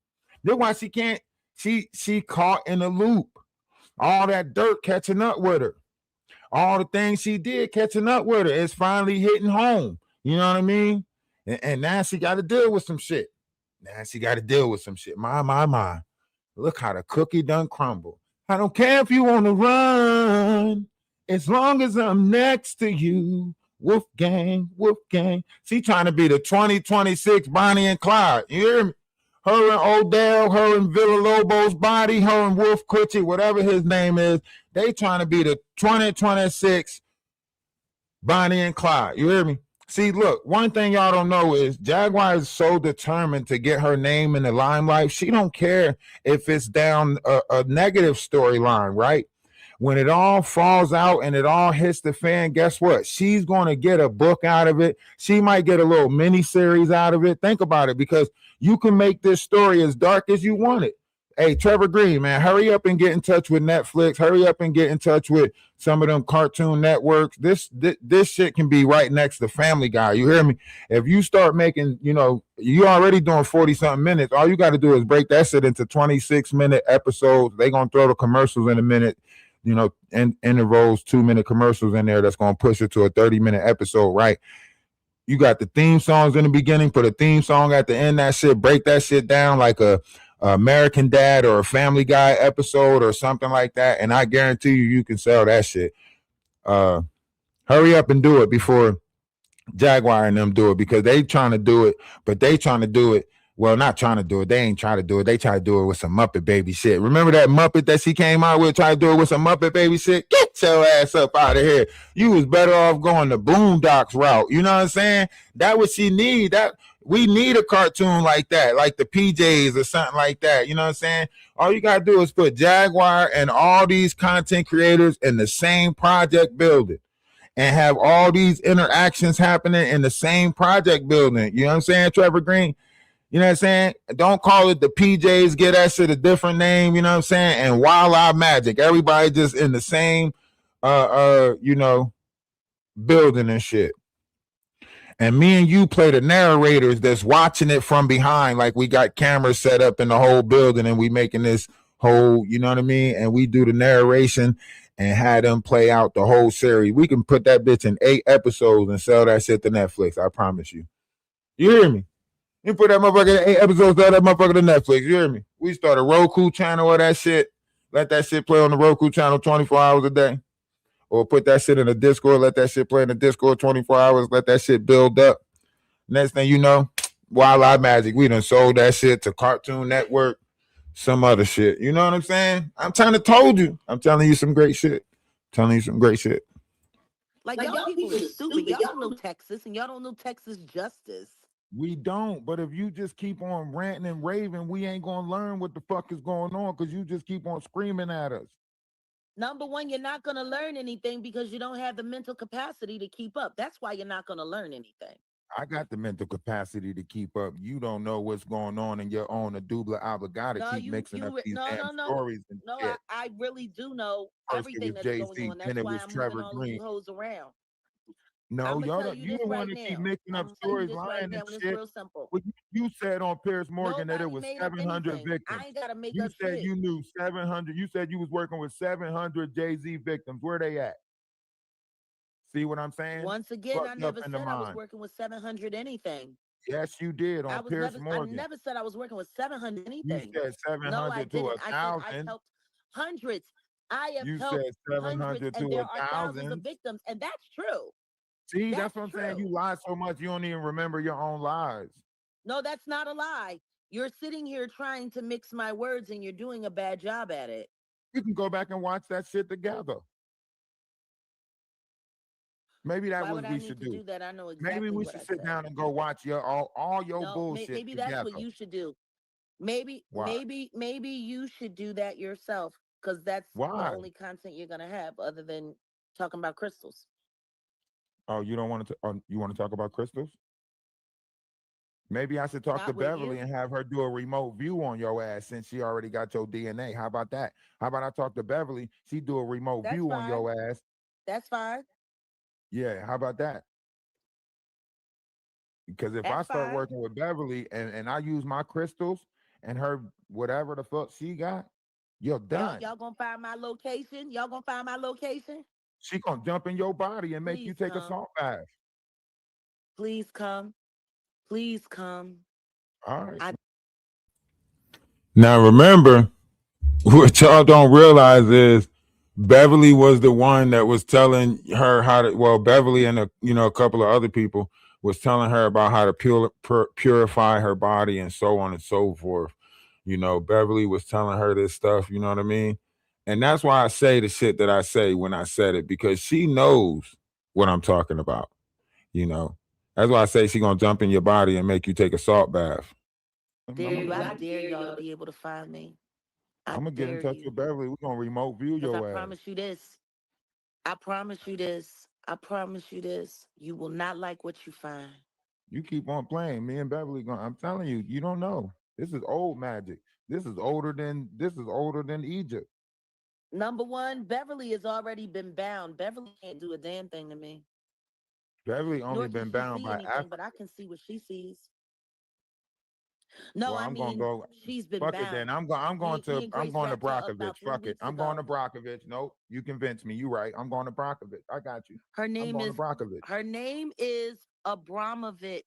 That's why she can't. She caught in a loop. All that dirt catching up with her. All the things she did catching up with her. It's finally hitting home. You know what I mean? And now she got to deal with some shit. Now she got to deal with some shit. My. Look how the cookie done crumbled. I don't care if you want to run, as long as I'm next to you. Wolf gang, wolf gang. She trying to be the 2026 Bonnie and Clyde. You hear me? Her and Odell, her and Villalobos body, her and Wolf Coochie, whatever his name is. They trying to be the 2026 Bonnie and Clyde. You hear me? See, look, one thing y'all don't know is Jaguar is so determined to get her name in the limelight. She don't care if it's down a negative storyline, right? When it all falls out and it all hits the fan, guess what? She's going to get a book out of it. She might get a little mini series out of it. Think about it, because you can make this story as dark as you want it. Hey, Trevor Green, man, hurry up and get in touch with Netflix. Hurry up and get in touch with some of them cartoon networks. This shit can be right next to Family Guy. You hear me? If you start making, you already doing 40 something minutes. All you got to do is break that shit into 26-minute episodes. They gonna throw the commercials in a minute, and intervals, 2-minute commercials in there. That's gonna push it to a 30-minute episode, right? You got the theme songs in the beginning, put a theme song at the end. That shit, break that shit down like a American Dad or a Family Guy episode or something like that, and I guarantee you can sell that shit. Hurry up and do it before Jaguar and them do it, because they trying to do it, but they trying to do it Well, not trying to do it. They ain't trying to do it. They try to do it with some Muppet Baby shit. Remember that Muppet that she came out with? Try to do it with some Muppet Baby shit? Get your ass up out of here. You was better off going the Boondocks route. You know what I'm saying? That what she need. That we need a cartoon like that, like the PJs or something like that. You know what I'm saying? All you gotta do is put Jaguar and all these content creators in the same project building and have all these interactions happening in the same project building. You know what I'm saying, Trevor Green? You know what I'm saying? Don't call it the PJs, get that shit a different name, you know what I'm saying? And Wild Eye Magic. Everybody just in the same building and shit. And me and you play the narrators that's watching it from behind, like we got cameras set up in the whole building and we making this whole, you know what I mean? And we do the narration and have them play out the whole series. We can put that bitch in 8 episodes and sell that shit to Netflix. I promise you. You hear me? You put that motherfucker in 8 episodes, sell that motherfucker to Netflix. You hear me? We start a Roku channel or that shit. Let that shit play on the Roku channel 24 hours a day. Or put that shit in a Discord, let that shit play in the Discord 24 hours, let that shit build up. Next thing you know, Wild Eye Magic, we done sold that shit to Cartoon Network, some other shit. You know what I'm saying? I'm trying to told you. I'm telling you some great shit. Telling you some great shit. Like y'all people is stupid. Y'all don't know Texas and y'all don't know Texas justice. We don't, but if you just keep on ranting and raving, we ain't gonna learn what the fuck is going on because you just keep on screaming at us. Number one, you're not going to learn anything because you don't have the mental capacity to keep up. That's why you're not going to learn anything. I got the mental capacity to keep up. You don't know what's going on in your own dubla obligata. No, keep mixing up these damn stories. And no, shit. I really do know First everything that's going on. That's why I'm moving all of you hoes around. No, y'all don't. You don't want to keep mixing up stories, lying and shit. Real simple. Well, you said on Piers Morgan that it was Nobody made up 700 anything. victims. I ain't gotta make You up said shit. you knew 700. You said you was working with 700 Jay-Z victims. Where they at? See what I'm saying? Once again, I never said I was working with 700 anything. Yes, you did on Piers Morgan. I never said I was working with 700 anything. You said 700 to 1,000. I helped hundreds. I have you helped said 700 hundreds, to and there 1,000. are thousands of victims, and that's true. See, that's what I'm saying. You lie so much you don't even remember your own lies. No, that's not a lie. You're sitting here trying to mix my words, and you're doing a bad job at it. We can go back and watch that shit together. Maybe that's what we should do. That? I know exactly. Maybe we should sit down and go watch your all your bullshit. Maybe together. That's what you should do. Maybe you should do that yourself because that's the only content you're gonna have other than talking about crystals. Oh, you don't want to? You want to talk about crystals? Maybe I should talk to Beverly and have her do a remote view on your ass since she already got your DNA. How about that? How about I talk to Beverly? She do a remote view on your ass. That's fine. Yeah, how about that? Because if I start working with Beverly and I use my crystals and her whatever the fuck she got, you're done. Y'all gonna find my location? Y'all gonna find my location? She gonna jump in your body and make you take a salt bath. Please come. Please come. All right. Now remember, what y'all don't realize is Beverly was the one that was telling her how to. Well, Beverly and a couple of other people was telling her about how to purify her body and so on and so forth. Beverly was telling her this stuff. You know what I mean? And that's why I say the shit that I say when I said it, because she knows what I'm talking about. That's why I say she's gonna jump in your body and make you take a salt bath. I dare y'all to be able to find me. I'm gonna get in touch with Beverly. We're gonna remote view your ass. I promise you this. I promise you this. I promise you this. You will not like what you find. You keep on playing. Me and Beverly I'm telling you, you don't know. This is old magic. This is older than Egypt. Number one, Beverly has already been bound. Beverly can't do a damn thing to me. Beverly only been bound by Africa. But I can see what she sees. No, well, gonna go. She's been fuck bound. It then. I'm going to Brockovich. Fuck it. I'm going to Brockovich. Nope. You convinced me. You right. I'm going to Brockovich. I got you. Her name is Brockovich. Her name is Abramovich.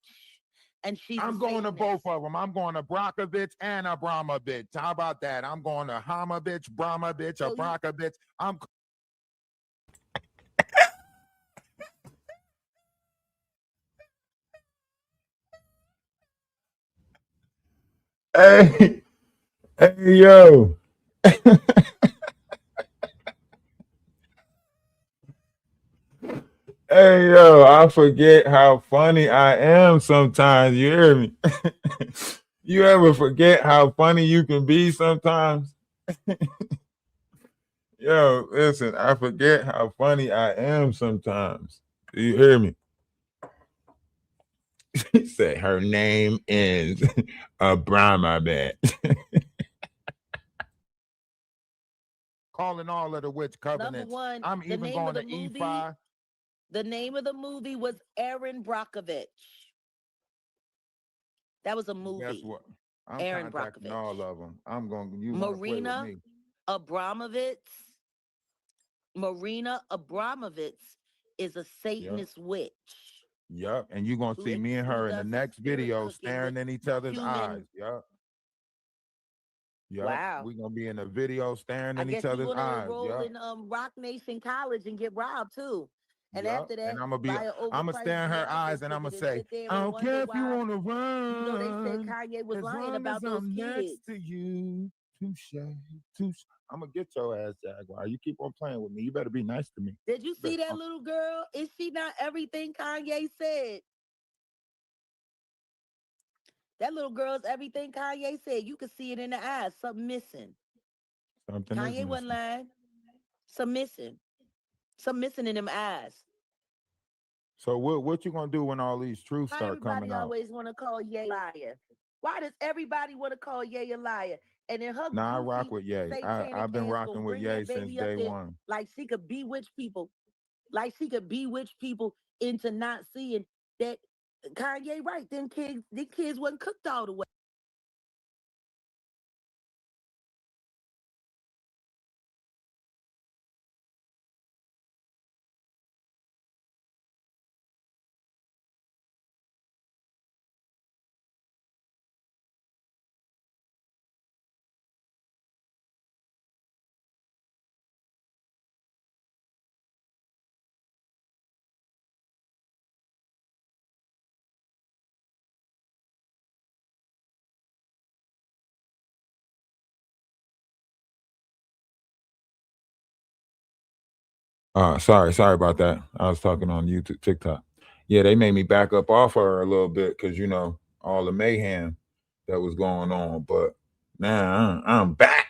And I'm going to both of them. I'm going to Brockovich and Abramovich. How about that? I'm going to Hamovich, Bramovich, or Brockovich. Hey, hey, yo. Hey, yo, I forget how funny I am sometimes. You hear me? You ever forget how funny you can be sometimes? Yo, listen, I forget how funny I am sometimes. Do you hear me? Say her name is Abramovich. Calling all of the witch Number covenants. one, I'm the even name of going the to movie. E5. The name of the movie was Aaron Brockovich. That was a movie. Guess what? I'm Aaron contacting Brockovich. all of them. I'm going. You want to play with Marina me? Abramovich. Marina Abramovich is a Satanist witch. Yup. And you're gonna see me and her in the next video staring in each other's eyes. Yup. Yup. Wow. We're gonna be in a video staring I in guess each you're other's gonna eyes. enroll Yup. in Rock Nation College and get robbed too. And Yup. after that, And I'm gonna buy an overpriced stare in her Beyonce eyes and I'm gonna ticket and say, sit there I and don't wonder care if you why. wanna run. You know they said Kanye was as lying long about as those I'm kids. next to you. Touche. Touche. I'm gonna get your ass, Jaguar. You keep on playing with me. You better be nice to me. Did you see that little girl? Is she not everything Kanye said? That little girl's everything Kanye said. You could see it in the eyes. Something missing. Something is Kanye wasn't missing. lying. Some missing. Some missing in them eyes. So what you gonna do when all these truths Why start coming everybody out? always want to call Ye a liar? Why does everybody want to call Ye a liar? And then her Nah, I rock goofy with Ye. satanic I've been ass rocking gonna with bring Ye that since baby up day there one. like she could bewitch people. Like she could bewitch people into not seeing that Kanye right. The kids wasn't cooked all the way. Sorry about that. I was talking on YouTube, TikTok. Yeah, they made me back up off her a little bit because all the mayhem that was going on. But now I'm back.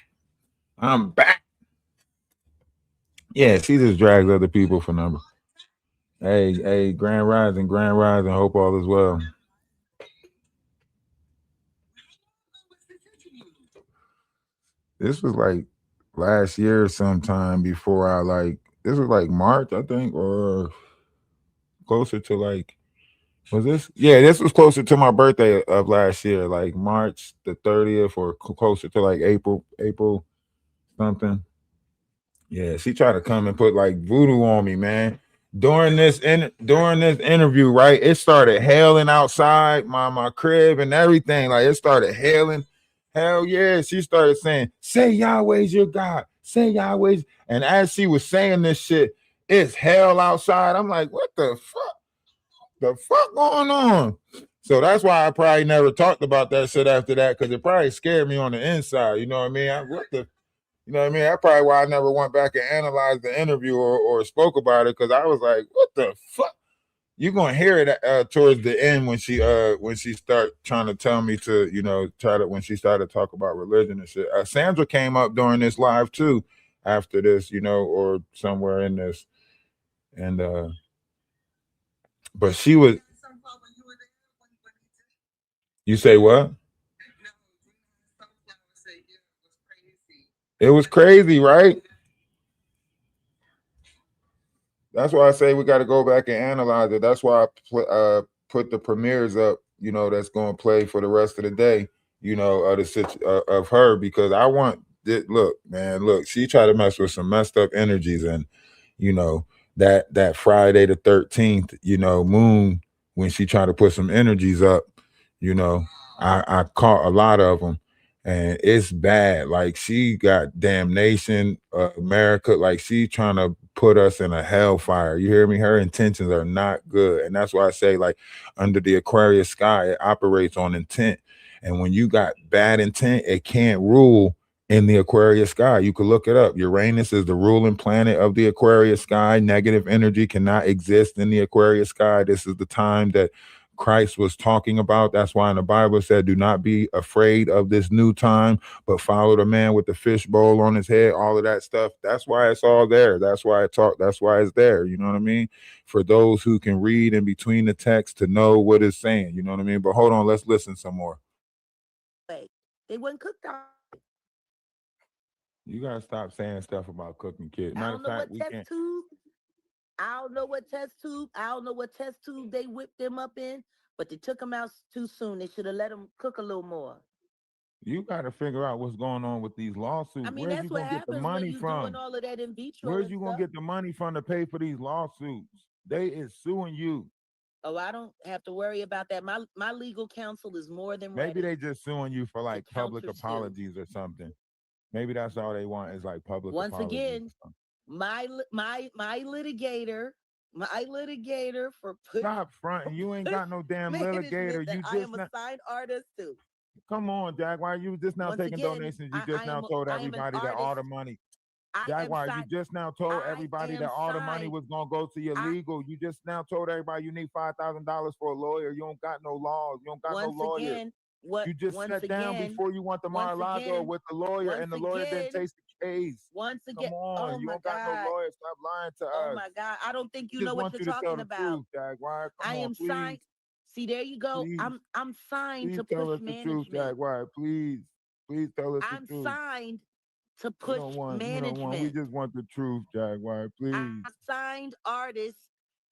I'm back. Yeah, she just drags other people for number. Hey, Grand Rising, Grand Rising. Hope all is well. This was like last year sometime before this was like March, I think, or closer to was this? Yeah, this was closer to my birthday of last year, like March the 30th or closer to like April something. Yeah, she tried to come and put like voodoo on me, man. During this interview, right? It started hailing outside my crib and everything. Like it started hailing. Hell yeah. She started saying, say Yahweh's your God. Say Yahweh's. And as she was saying this shit, it's hell outside. I'm like, what the fuck? The fuck going on? So that's why I probably never talked about that shit after that, because it probably scared me on the inside. You know what I mean? You know what I mean? That's probably why I never went back and analyzed the interview or spoke about it, because I was like, what the fuck? You're gonna hear it towards the end when she start trying to tell me to, when she started to talk about religion and shit. Sandra came up during this live too after this, or somewhere in this. And but she was. You say what? It was crazy, right? That's why I say we got to go back and analyze it. That's why I put the premieres up, that's going to play for the rest of the day, of her, because I want it. Look, man, look, she tried to mess with some messed up energies, and that Friday the 13th, moon, when she tried to put some energies up, I caught a lot of them. And it's bad. Like she got damnation, America. Like she trying to put us in a hellfire. You hear me? Her intentions are not good. And that's why I say, like, under the Aquarius sky, it operates on intent. And when you got bad intent, it can't rule in the Aquarius sky. You could look it up. Uranus is the ruling planet of the Aquarius sky. Negative energy cannot exist in the Aquarius sky. This is the time that Christ was talking about. That's why in the Bible it said, do not be afraid of this new time, but follow the man with the fish bowl on his head, all of that stuff. That's why it's all there. That's why that's why it's there. You know what I mean? For those who can read in between the text to know what it's saying. You know what I mean? But hold on, let's listen some more. They wasn't cooked on. You gotta stop saying stuff about cooking kids. Matter of fact, we can't. I don't know what test tube. I don't know what test tube they whipped them up in, but they took them out too soon. They should have let them cook a little more. You got to figure out what's going on with these lawsuits. I mean, Where's that's you what gonna get the happens money when you from? doing all of that in vitro. Where's you gonna get the money from to pay for these lawsuits? They is suing you. Oh, I don't have to worry about that. My legal counsel is more than ready. Maybe they just suing you for like public apologies or something. Maybe that's all they want is like public apologies. Once again, my litigator for putting. Stop fronting. You ain't got no damn litigator. You just I am a signed artist too. Come on, Jaguar. You just now taking donations. You just now told everybody that all the money. Jaguar, you just now told everybody that all the money was gonna go to your legal. You just now told everybody you need $5,000 for a lawyer. You don't got no laws. You don't got no lawyer. You just sat down before you went to Mar-a-Lago with the lawyer, and the lawyer didn't taste the case. Once again, come on, you don't got no lawyer. Stop lying to us. Oh my God, I don't think you know what you're talking about. Truth, Jaguar. I am signed. See, there you go. Please. I'm signed Please to tell push us management. the truth, Jaguar. Please tell us the truth. I'm signed to push management. We just want the truth, Jaguar. Please. I signed artists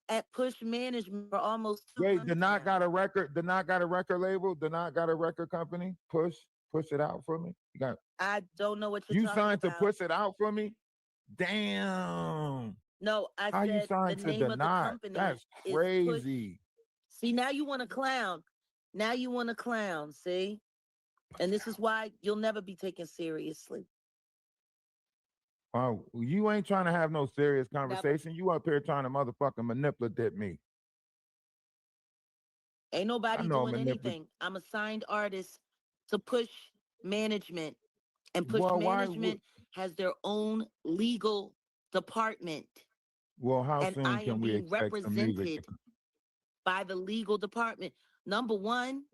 at Push Management for almost 2 months. Wait, did not got a record? Did not got a record label? Did not got a record company? Push it out for me. I don't know what you're talking about. You signed to push it out for me? Damn. No, How said you signed the to name of the deny? company. That's crazy. See, now you want to clown. See? And this is why you'll never be taken seriously. Oh, you ain't trying to have no serious conversation. You up here trying to motherfucking manipulate me. Ain't nobody doing anything. I'm a signed artist to Push Management. And Push Management has their own legal department. Well, how soon can we expect some music? By the legal department. Number one,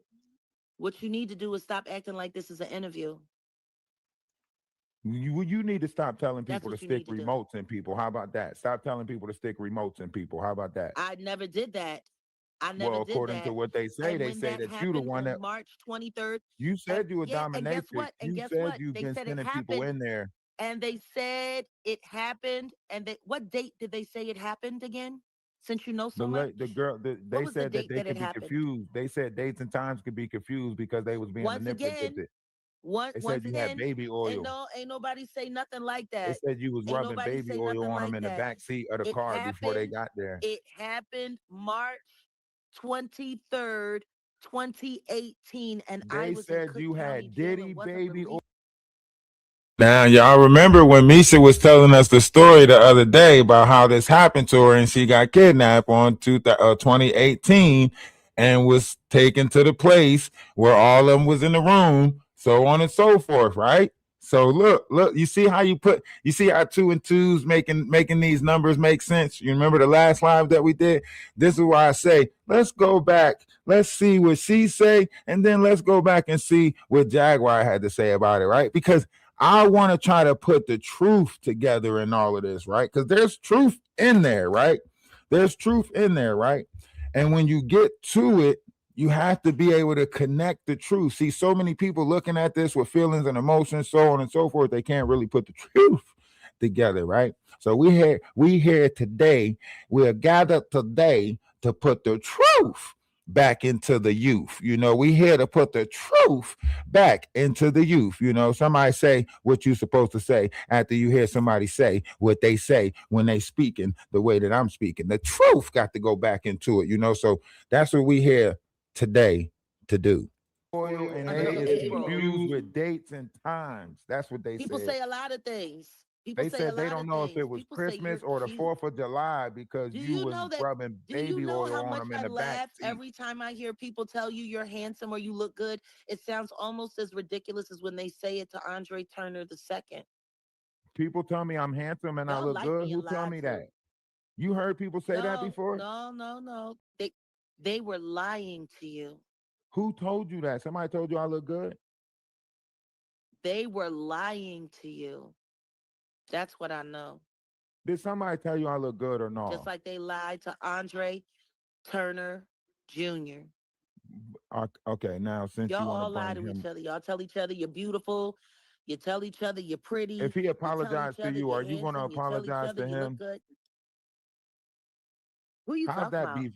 what you need to do is stop acting like this is an interview. You need to stop telling people to stick remotes in people. How about that? Stop telling people to stick remotes in people. How about that? I never did that. According to what they say that you the one that March 23rd. You said you were dominatrix. You said you've been sending people in there. And they said it happened. And what date did they say it happened again? Since you know so much. They said that they could be confused. They said dates and times could be confused because they was being manipulated. They said you had baby oil. Ain't nobody say nothing like that. They said you was rubbing baby oil on them in the back seat of the car before they got there. It happened March 23rd, 2018, and they said you had Diddy baby oil. Now, y'all remember when Misha was telling us the story the other day about how this happened to her and she got kidnapped on 2018 and was taken to the place where all of them was in the room, so on and so forth, right? So look, you see how you see how 2 and 2's making these numbers make sense? You remember the last live that we did? This is why I say, let's go back. Let's see what she say, and then let's go back and see what Jaguar had to say about it, right? Because I want to try to put the truth together in all of this, right? Because there's truth in there, right? There's truth in there, right? And when you get to it, you have to be able to connect the truth. See, so many people looking at this with feelings and emotions, so on and so forth, they can't really put the truth together, right? So we here today, we are gathered today to put the truth back into the youth. We here to put the truth back into the youth. Somebody say what you supposed to say after you hear somebody say what they say when they speaking the way that I'm speaking. The truth got to go back into it, so that's what we here today to do. Oil and they is confused with dates and times. That's what they say. People say a lot of things. People They say a said they lot don't of know if things. it was People say Christmas or the she's. 4th of July because Do you you was know that? rubbing Do you baby know oil how on much them in I the back laugh seat. every time I hear people tell you you're handsome or you look good? It sounds almost as ridiculous as when they say it to Andre Turner II. People tell me I'm handsome and I Y'all look like good. being Who tell lied me to. that? You heard people say that No, before? no, no, no. They were lying to you. Who told you that? Somebody told you I look good? They were lying to you. That's what I know. Did somebody tell you I look good or Just no? like they lied to Andre Turner Jr. Okay, now since Y'all you want to all lie bring to each him, other. Y'all tell each other you're beautiful. You tell each other you're if pretty. he You tell each apologized to other you, you're are you going to handsome. You tell each apologize other to you look him? good. Who you How's talking that about? beef?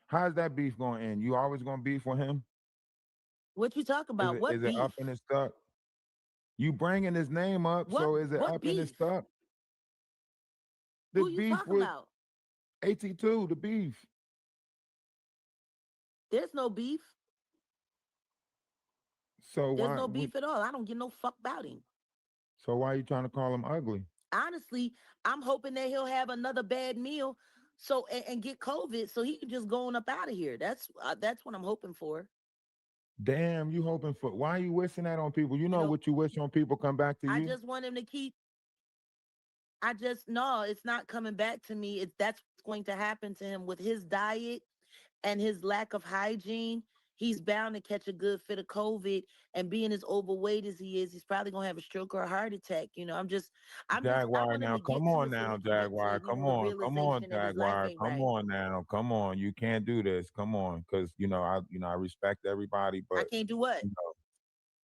How's that beef going to end? You always going to beef with him? What you talking about? Is What it up beef? and it's stuck? You bringing his name up, What so is it what up and it's beef? stuck? The Who you beef talking with about? AT2, the beef. There's no beef. So There's why? no beef at all. I don't give no fuck about him. So why are you trying to call him ugly? Honestly, I'm hoping that he'll have another bad meal, so and get COVID, so he can just go on up out of here. That's what I'm hoping for. Damn, you hoping for? Why are you wishing that on people? You You know know, what you wish on people come back to I you. just want him to keep. I just no, it's not coming back to me. That's what's going to happen to him with his diet and his lack of hygiene. He's bound to catch a good fit of COVID, and being as overweight as he is, he's probably gonna have a stroke or a heart attack. I Jaguar, want him now to get come to on it so now, he can make Jaguar. the Come on, realization that his life Jaguar. ain't Come right. on now. Come on. You can't do this. Come on. Cause I respect everybody, I but can't do what? you know,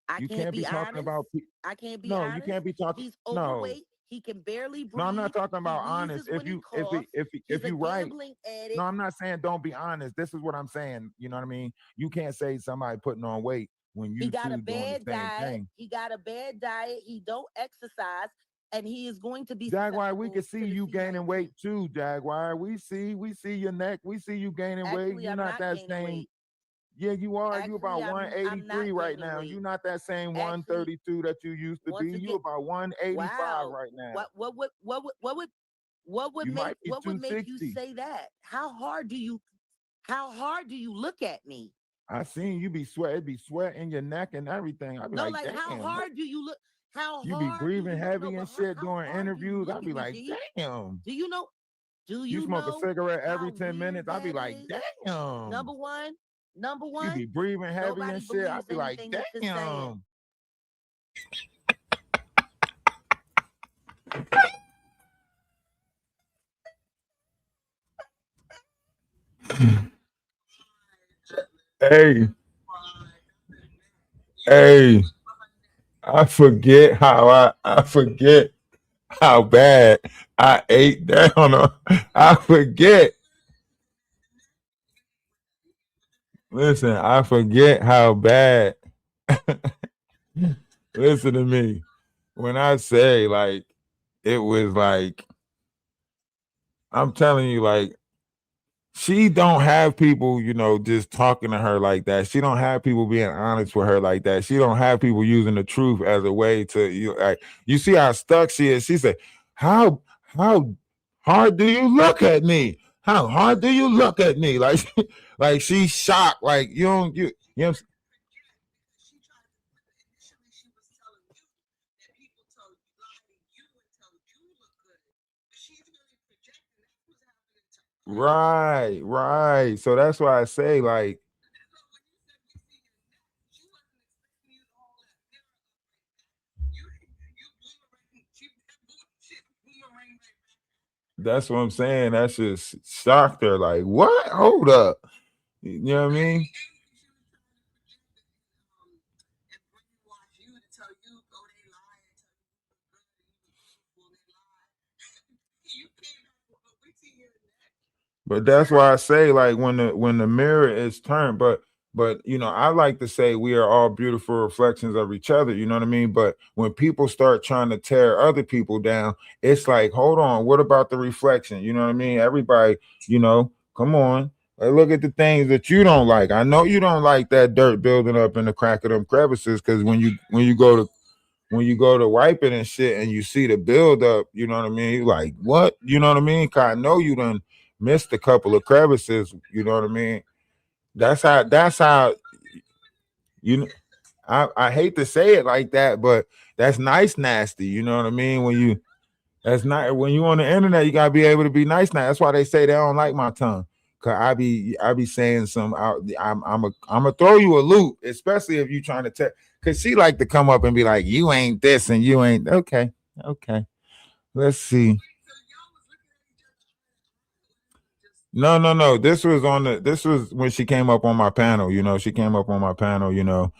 I you can't can't be be talking honest. about I can't be no, you honest. can't be talking He's no. overweight. He can barely No, I'm breathe. not talking He about honest. wheezes when he coughs. If He's a you right, gambling no, addict. I'm not saying don't be honest. This is what I'm saying. You know what I mean? You can't say somebody putting on weight when He you got a two doing the bad same diet. thing. He got a bad diet. He don't exercise, and he is going to be Jaguar, we can susceptible see to the you gaining C-19. weight too, Jaguar. We see your neck. We see you gaining weight. Actually, You're I'm not not that gaining same. weight. Yeah, you are. You Actually, about I'm not 183 right gaining now. weight. You're not that same Actually, 132 that you used to be. once You again, about 185 wow. right now. What would You make might be you 260. say that? How hard do you look at me? I seen you be sweat. It be sweat in your neck and everything. I'd be No, like, like how damn, what? hard do you look? How You be hard do breathing you no? heavy But and shit how during hard do you interviews. look I'd at be me, like, G? damn. Do you know? Do You you smoke a know cigarette every how 10 weird minutes. I'd be that like, is? damn. Number one, number You one, be breathing heavy nobody and shit. believes I'd be like, anything that you're saying. damn. Hey, hey, I forget how bad I ate down on. I forget. Listen, I forget how bad. Listen to me. When I say like it was like I'm telling you like she don't have people, just talking to her like that. She don't have people being honest with her like that. She don't have people using the truth as a way to you see how stuck she is. She said, how hard do you look at me? How hard do you look at me? Like like she's shocked. Like you don't you know right, right. So that's why I say like that's what I'm saying. That's just shocked her. Like, what? Hold up. You know what I mean? But that's why I say, like, when the mirror is turned, but I like to say we are all beautiful reflections of each other. You know what I mean? But when people start trying to tear other people down, it's like, hold on, what about the reflection? You know what I mean? Everybody, come on. Like, look at the things that you don't like. I know you don't like that dirt building up in the crack of them crevices because when you go to when you go to wipe it and shit and you see the build up, you know what I mean? You're like, what? You know what I mean? Cause I know you done missed a couple of crevices, you know what I mean? That's how you know I hate to say it like that, but that's nice nasty, you know what I mean? That's not when you on the internet, you gotta be able to be nice now. That's why they say they don't like my tongue. Cause I be saying some out. I'm a throw you a loop, especially if you trying to tell. Cause she like to come up and be like, you ain't this and you ain't okay. Let's see. No. This was when she came up on my panel, you know. She came up on my panel, you know.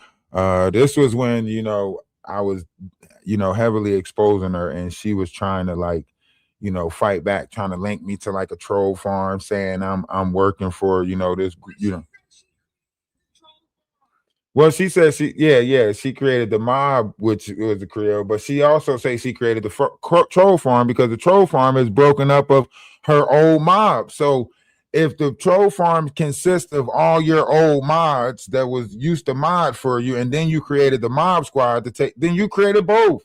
This was when, you know, I was, you know, heavily exposing her and she was trying to like, you know, fight back, trying to link me to like a troll farm, saying I'm working for, you know, this, you know. Well, she said she created the mob, which was the Creole, but she also says she created the troll farm because the troll farm is broken up of her old mob. So if the troll farm consists of all your old mods that was used to mod for you, and then you created the mob squad to take, then you created both.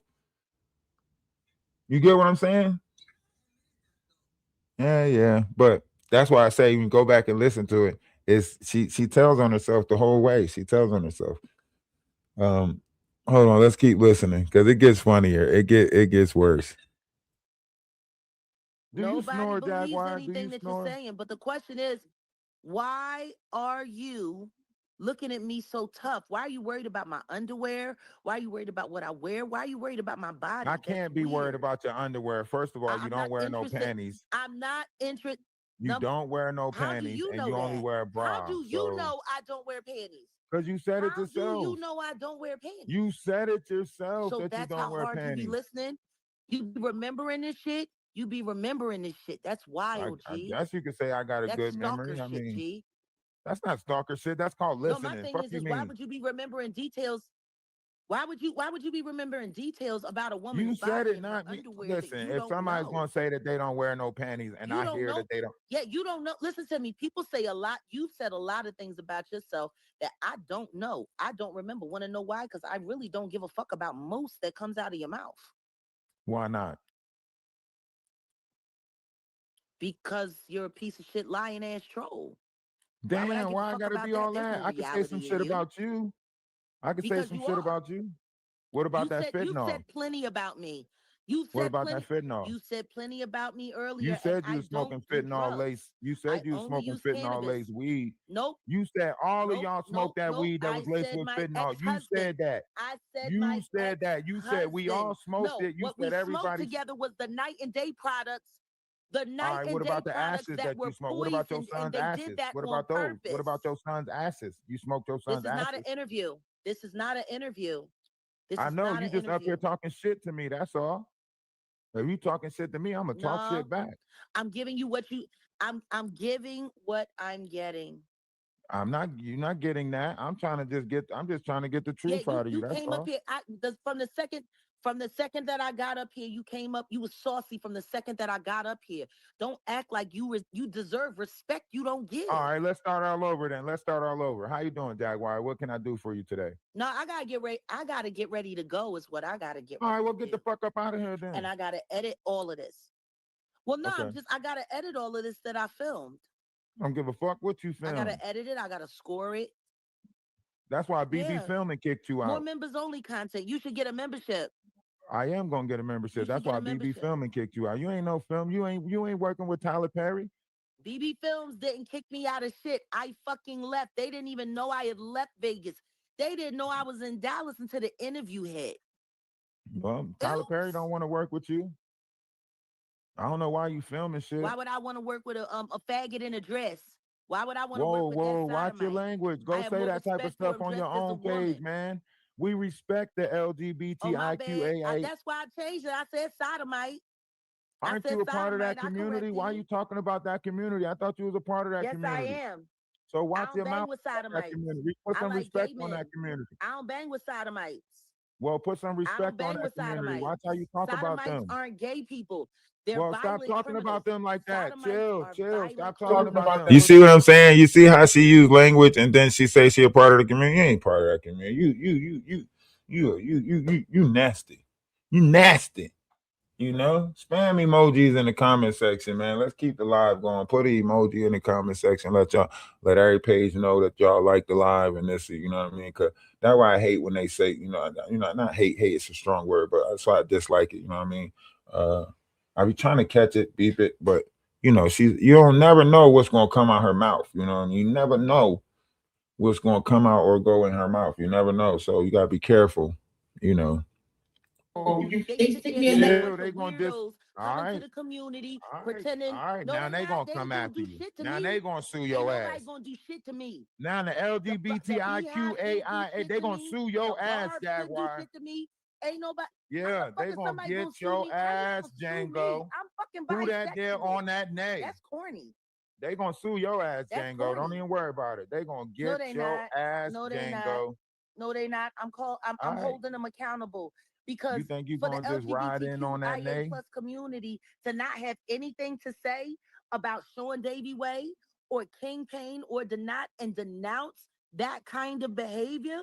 You get what I'm saying? Yeah. But that's why I say you can go back and listen to it. It's she tells on herself the whole way. She tells on herself. Hold on, let's keep listening because it gets funnier. It gets worse. Do you Nobody snore, believes Jaguar? Do anything you that snore? you're saying. But the question is, why are you looking at me so tough? Why are you worried about my underwear? Why are you worried about what I wear? Why are you worried about my body? I can't be worried about your underwear. First of all, you don't wear no panties. I'm not interested. You don't wear no How do panties, you and know you only that? wear a bra. How do you know I don't wear panties? Because you said it How do yourself. you know I don't wear panties? You said it yourself So that you that's don't how wear hard you panties. be listening. You be remembering this shit. You be remembering this shit. That's wild, I G. guess you could say I got a That's good stalker memory. I shit, mean, G. that's not stalker shit. That's called No, listening. my thing Fuck is, you why mean? would you be remembering details? Why would you be remembering details about a You woman's said body it, and her not me. underwear that Listen, you if don't somebody's know? gonna say that they don't wear no panties, and You I don't hear know. that they don't, Yeah, you don't know. Listen to me. People say a lot. You've said a lot of things about yourself that I don't know. I don't remember. Want to know why? Because I really don't give a fuck about most that comes out of your mouth. why not? Because you're a piece of shit, lying ass troll. Damn, Why why I gotta be all There's that? no I could say some reality in shit you. about you. I could say Because some you shit are. about you. What about that You've fentanyl? said plenty about me. You What said about plenty. that fentanyl? You said plenty about me You earlier, and said you I was don't smoking do fentanyl drugs. lace. You I said you was only smoking use fentanyl cannabis. lace weed. Nope. You said all of Nope. y'all smoked that weed that was laced I said with my fentanyl. You ex-husband. said that. I said You my said that. You said we all ex-husband. smoked No, it. You what we said smoked everybody. together was the night and day products. The All night right. and What day about the products ashes that that were you smoked? What about your poisoned, and son's they did ashes? that What on about those? purpose. What about your son's ashes? You smoked your This son's is not an ashes. interview. This is not an interview. This I is know not you an just up here interview. talking shit to me. That's all. If you talking shit to me, I'm gonna talk No, shit back. I'm giving you what you. I'm giving what I'm getting. I'm not. You're not getting that. I'm trying to just get. I'm just trying to get the Yeah, truth out of you. you That's came up all. here. From the second that I got up here, you came up. You was saucy from the second that I got up here. Don't act like you deserve respect you don't give. All right, let's start all over then. Let's start all over. How you doing, Jaguar? What can I do for you today? No, I gotta get ready. I gotta get ready to go. Is what I gotta get. All ready right, well, to get do. the fuck up out of here then. And I gotta edit all of this. Well, no, Okay. I gotta edit all of this that I filmed. I don't give a fuck what you I filmed. gotta edit it. I gotta score it. That's why BB Yeah. Filming kicked you More out. members only content. You should get a membership. I am gonna get a membership. That's why BB Filming kicked you out. You ain't no film. You ain't working with Tyler Perry. BB Films didn't kick me out of shit. I fucking left. They didn't even know I had left Vegas. They didn't know I was in Dallas until the interview hit. Well, Tyler Perry don't want to work with you. I don't know why you filming shit. Why would I want to work with a faggot in a dress? Why would I want to Whoa, work with that watch your sodomite? language. Go say that type of stuff on your own page, man. We respect the LGBTIQAA. That's why I changed it. I said sodomite. Aren't you a part of that community? Why are you talking about that community? I thought you was a part of that community. Yes, I am. So watch your mouth. With sodomites. Put some respect on that community. I don't bang with sodomites. Well, put some respect on that community. Watch how you talk about them. Sodomites aren't gay people. Well, stop talking about them like that. Chill. Stop talking talking about them. You see what I'm saying? You see how she used language and then she say she a part of the community? You ain't part of that community. You You nasty. You nasty. You know, spam emojis in the comment section, man. Let's keep the live going. Put an emoji in the comment section. Let every page know that y'all like the live and this. You know what I mean? Cause that's why I hate when they say, not hate. Hate is a strong word, but that's why I dislike it. You know what I mean? I be trying to catch it, beep it, but you don't never know what's gonna come out her mouth. You know what I mean? You never know what's gonna come out or go in her mouth. You never know, so you gotta be careful. You know. Oh, they sit there and they gonna weirdos coming to the community, pretending. All right, No, now they gonna come after you. Now they gonna sue your ass. Nobody gonna do shit to me. Now the LGBTIQAI, they gonna sue your ass, Jaguar. Do shit to me. Ain't nobody. Yeah, they gonna get your ass, Django. I'm fucking Who that there on that name? That's corny. They gonna sue your ass, That's Django. corny. Don't even worry about it. They gonna get your ass, Django. No, they not. I'm holding them accountable. Because you think you for gonna the just ride in on that LGBTQIA plus community to not have anything to say about Sean Davy Way or King Payne or denounce that kind of behavior,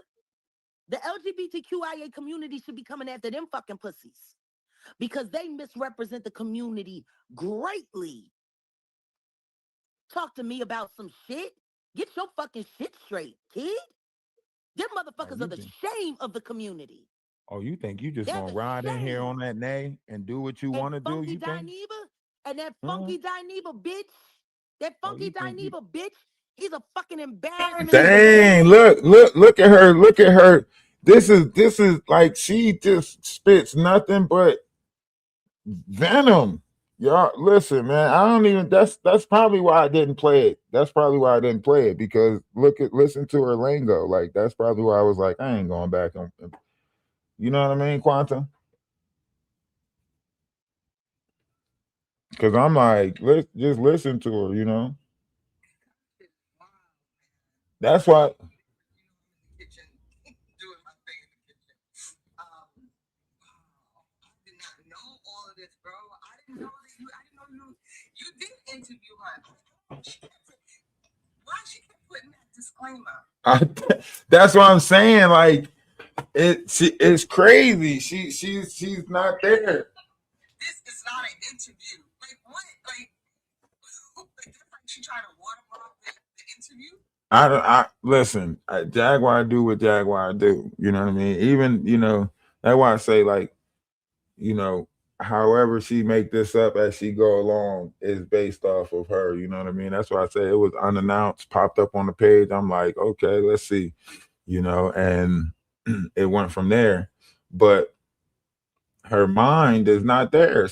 the LGBTQIA community should be coming after them fucking pussies because they misrepresent the community greatly. Talk to me about some shit. Get your fucking shit straight, kid. Them motherfuckers are the shame of the community. Oh, you think you just gonna ride in here on that nay and do what you want to do? You think? And that funky Dineva bitch, bitch, he's a fucking embarrassment. Dang, look at her. Look at her. This is like she just spits nothing but venom. Y'all listen, man. I don't even that's probably why I didn't play it. That's probably why I didn't play it because listen to her lingo. Like that's probably why I was like, I ain't going back on. You know what I mean, Quantum? Because I'm like, let's just listen to her, you know? That's why. You did interview her. Why she kept putting that disclaimer? That's what I'm saying. Like, it's crazy. She's not there. This is not an interview. Like what? Like she trying to watermark the interview. I listen. Jaguar do what Jaguar do. You know what I mean? Even that's why I say like, however she make this up as she go along is based off of her. You know what I mean? That's why I say it was unannounced, popped up on the page. I'm like, okay, let's see. And it went from there. But her mind is not there.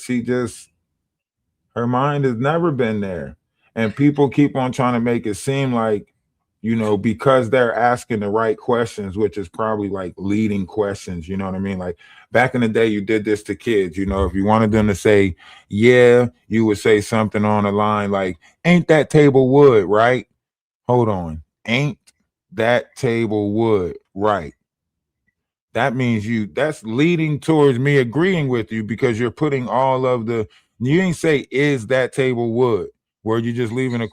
Her mind has never been there. And people keep on trying to make it seem like, because they're asking the right questions, which is probably like leading questions, you know what I mean? Like back in the day, you did this to kids, if you wanted them to say, yeah, you would say something on the line like, ain't that table wood, right? Hold on. Ain't that table wood, right? That means that's leading towards me agreeing with you because you're putting all of you didn't say, is that table wood? Where you just leaving a.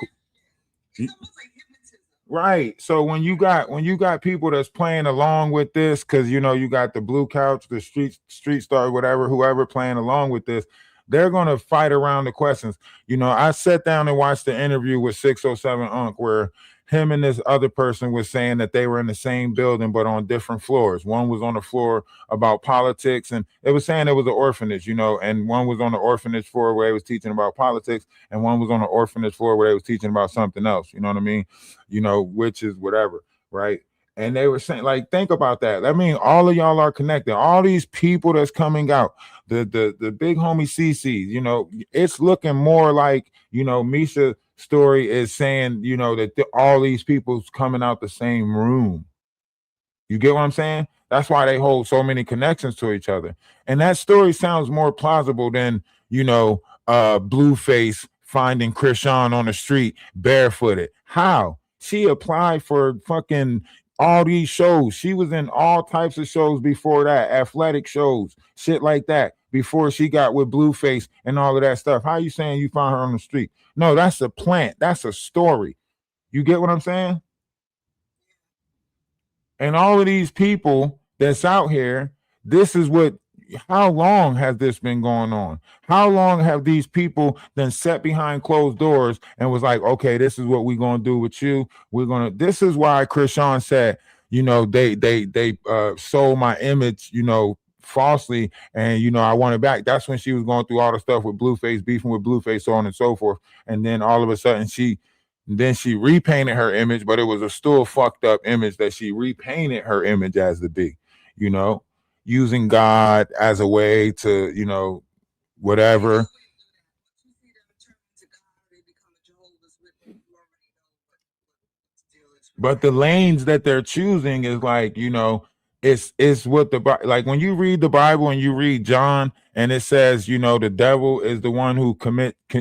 Right. So when you got people that's playing along with this, because you got the Blue Couch, the Street Star, whatever, whoever playing along with this, they're gonna fight around the questions. I sat down and watched the interview with 607 Unc where him and this other person was saying that they were in the same building but on different floors. One was on the floor about politics, and it was saying it was an orphanage, and one was on the orphanage floor where they was teaching about politics, and one was on the orphanage floor where they was teaching about something else. You know what I mean? Which is whatever, right? And they were saying, like, think about that. I mean, all of y'all are connected. All these people that's coming out, the big homie CC, it's looking more like, Misha story is saying, that all these people's coming out the same room. You get what I'm saying? That's why they hold so many connections to each other. And that story sounds more plausible than, Blueface finding Krishan on the street barefooted. How? She applied for fucking all these shows. She was in all types of shows before that, athletic shows, shit like that, before she got with Blueface and all of that stuff. How you saying you found her on the street? No, that's a plant. That's a story. You get what I'm saying? And all of these people that's out here. This is what, how long has this been going on? How long have these people then sat behind closed doors and was like, okay, this is what we're gonna do with you. We're gonna, this is why Krishan said, you know, they sold my image, you know, falsely, and you know, I want it back. That's when she was going through all the stuff with Blueface, beefing with Blueface, so on and so forth. And then all of a sudden she repainted her image, but it was a still fucked up image that she repainted her image as to be, you know, using God as a way to, you know, whatever. But the lanes that they're choosing is like, you know, it's what the, like when you read the Bible and you read John and it says, you know, the devil is the one who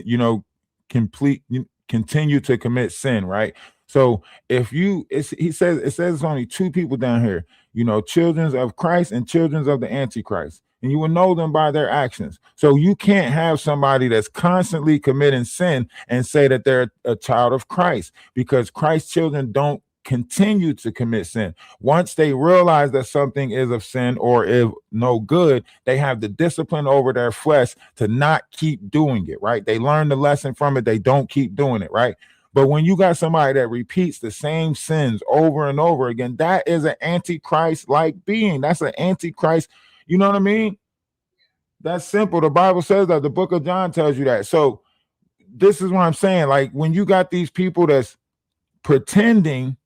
you know, continue to commit sin, right? So if you, he says, it says it's only two people down here, you know, children of Christ and children of the Antichrist, and you will know them by their actions. So you can't have somebody that's constantly committing sin and say that they're a child of Christ, because Christ's children don't continue to commit sin. Once they realize that something is of sin or is no good, they have the discipline over their flesh to not keep doing it, right? They learn the lesson from it, they don't keep doing it, right? But when you got somebody that repeats the same sins over and over again, that is an antichrist like being. That's an antichrist. You know what I mean? That's simple. The Bible says that. The book of John tells you that. So this is what I'm saying. Like when you got these people that's pretending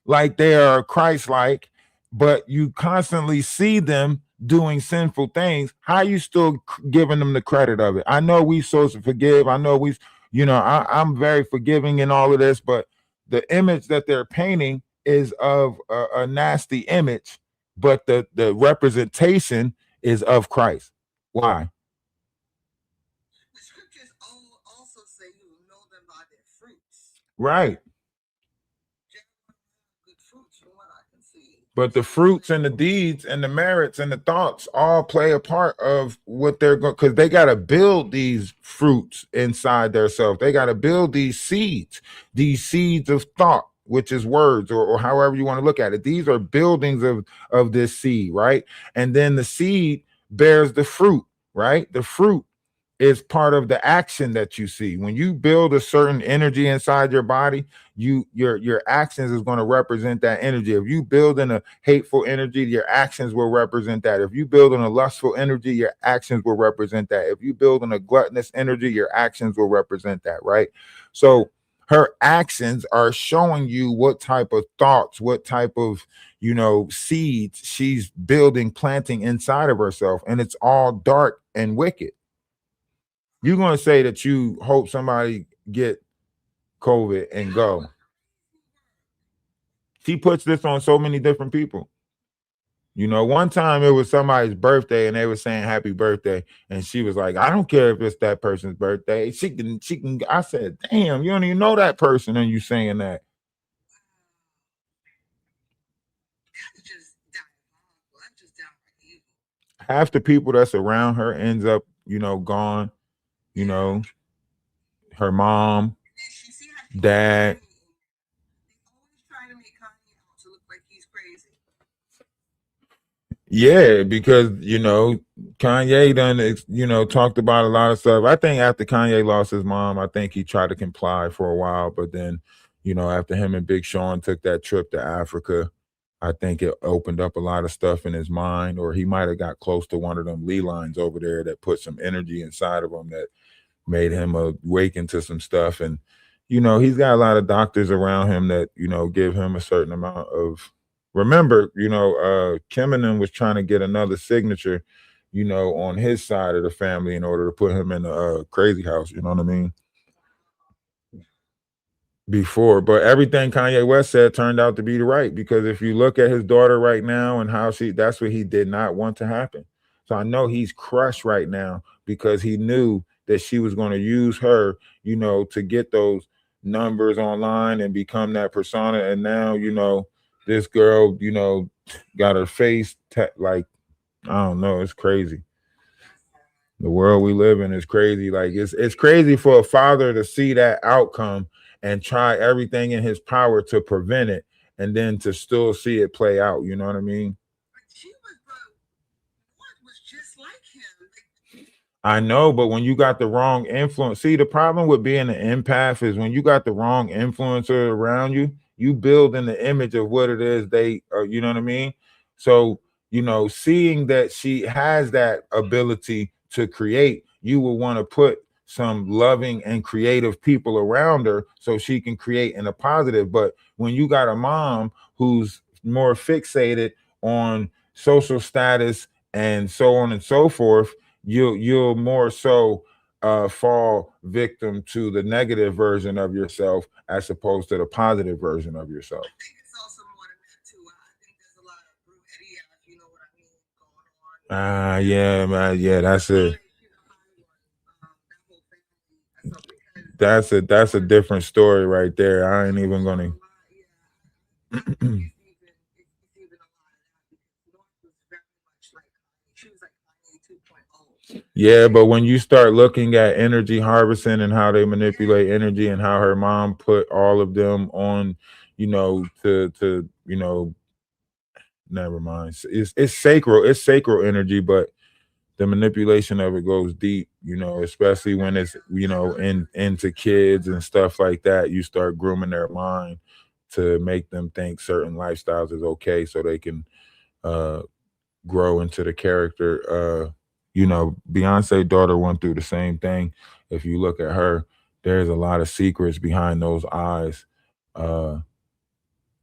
like they are Christ-like, but you constantly see them doing sinful things, how you still giving them the credit of it? I know we supposed to forgive. I know we, you know, I'm very forgiving in all of this, but the image that they're painting is of a nasty image, but the representation is of Christ. Why? The scriptures also say you will know them by their fruits. Right. Good fruits from what I can see. But the fruits and the deeds and the merits and the thoughts all play a part of what they're going, because they got to build these fruits inside themselves. They got to build these seeds of thought, which is words, or however you want to look at it. These are buildings of this seed, right? And then the seed bears the fruit, right? The fruit is part of the action that you see. When you build a certain energy inside your body, your actions is going to represent that energy. If you build in a hateful energy, your actions will represent that. If you build in a lustful energy, your actions will represent that. If you build in a gluttonous energy, your actions will represent that, right? So her actions are showing you what type of thoughts, what type of, you know, seeds she's building, planting inside of herself, and it's all dark and wicked. You're going to say that you hope somebody get COVID and go. She puts this on so many different people. You know, one time it was somebody's birthday and they were saying happy birthday, and she was like, I don't care if it's that person's birthday. She can. I said, damn, you don't even know that person and you saying that. Half the people that's around her ends up, you know, gone. You know, her mom, dad. Yeah, because you know Kanye done, you know, talked about a lot of stuff. I think after Kanye lost his mom, I think he tried to comply for a while, but then, you know, after him and Big Sean took that trip to Africa, I think it opened up a lot of stuff in his mind, or he might have got close to one of them Lee lines over there that put some energy inside of him that made him awaken to some stuff. And you know, he's got a lot of doctors around him that, you know, give him a certain amount of, remember, you know, Kim and them was trying to get another signature, you know, on his side of the family in order to put him in a crazy house, you know what I mean? Before, but everything Kanye West said turned out to be the right, because if you look at his daughter right now and how that's what he did not want to happen. So I know he's crushed right now because he knew that she was going to use her, you know, to get those numbers online and become that persona. And now, you know, this girl, you know, got her face like, I don't know, it's crazy. The world we live in is crazy. Like it's crazy for a father to see that outcome and try everything in his power to prevent it, and then to still see it play out. You know what I mean? She was I know, but when you got the wrong influence, see, the problem with being an empath is when you got the wrong influencer around you, you build in the image of what it is they are, you know what I mean? So, seeing that she has that ability to create, you will want to put some loving and creative people around her so she can create in a positive. But when you got a mom who's more fixated on social status and so on and so forth, you'll more so fall victim to the negative version of yourself as opposed to the positive version of yourself. I think it's also more than that too. I think there's a lot of brujeria, if you know what I mean, going on. Yeah, man, yeah, that's it. Like, that whole family. So because That's a different story right there. I ain't even gonna. yeah, I think it's even a lot of that because North was very much like she was like Kanye 2.0. Yeah, but when you start looking at energy harvesting and how they manipulate energy and how her mom put all of them on, to never mind. It's sacral. It's sacral energy, but the manipulation of it goes deep, especially when it's, into kids and stuff like that. You start grooming their mind to make them think certain lifestyles is okay so they can uh grow into the character. Beyonce daughter went through the same thing. If you look at her, there's a lot of secrets behind those eyes. Uh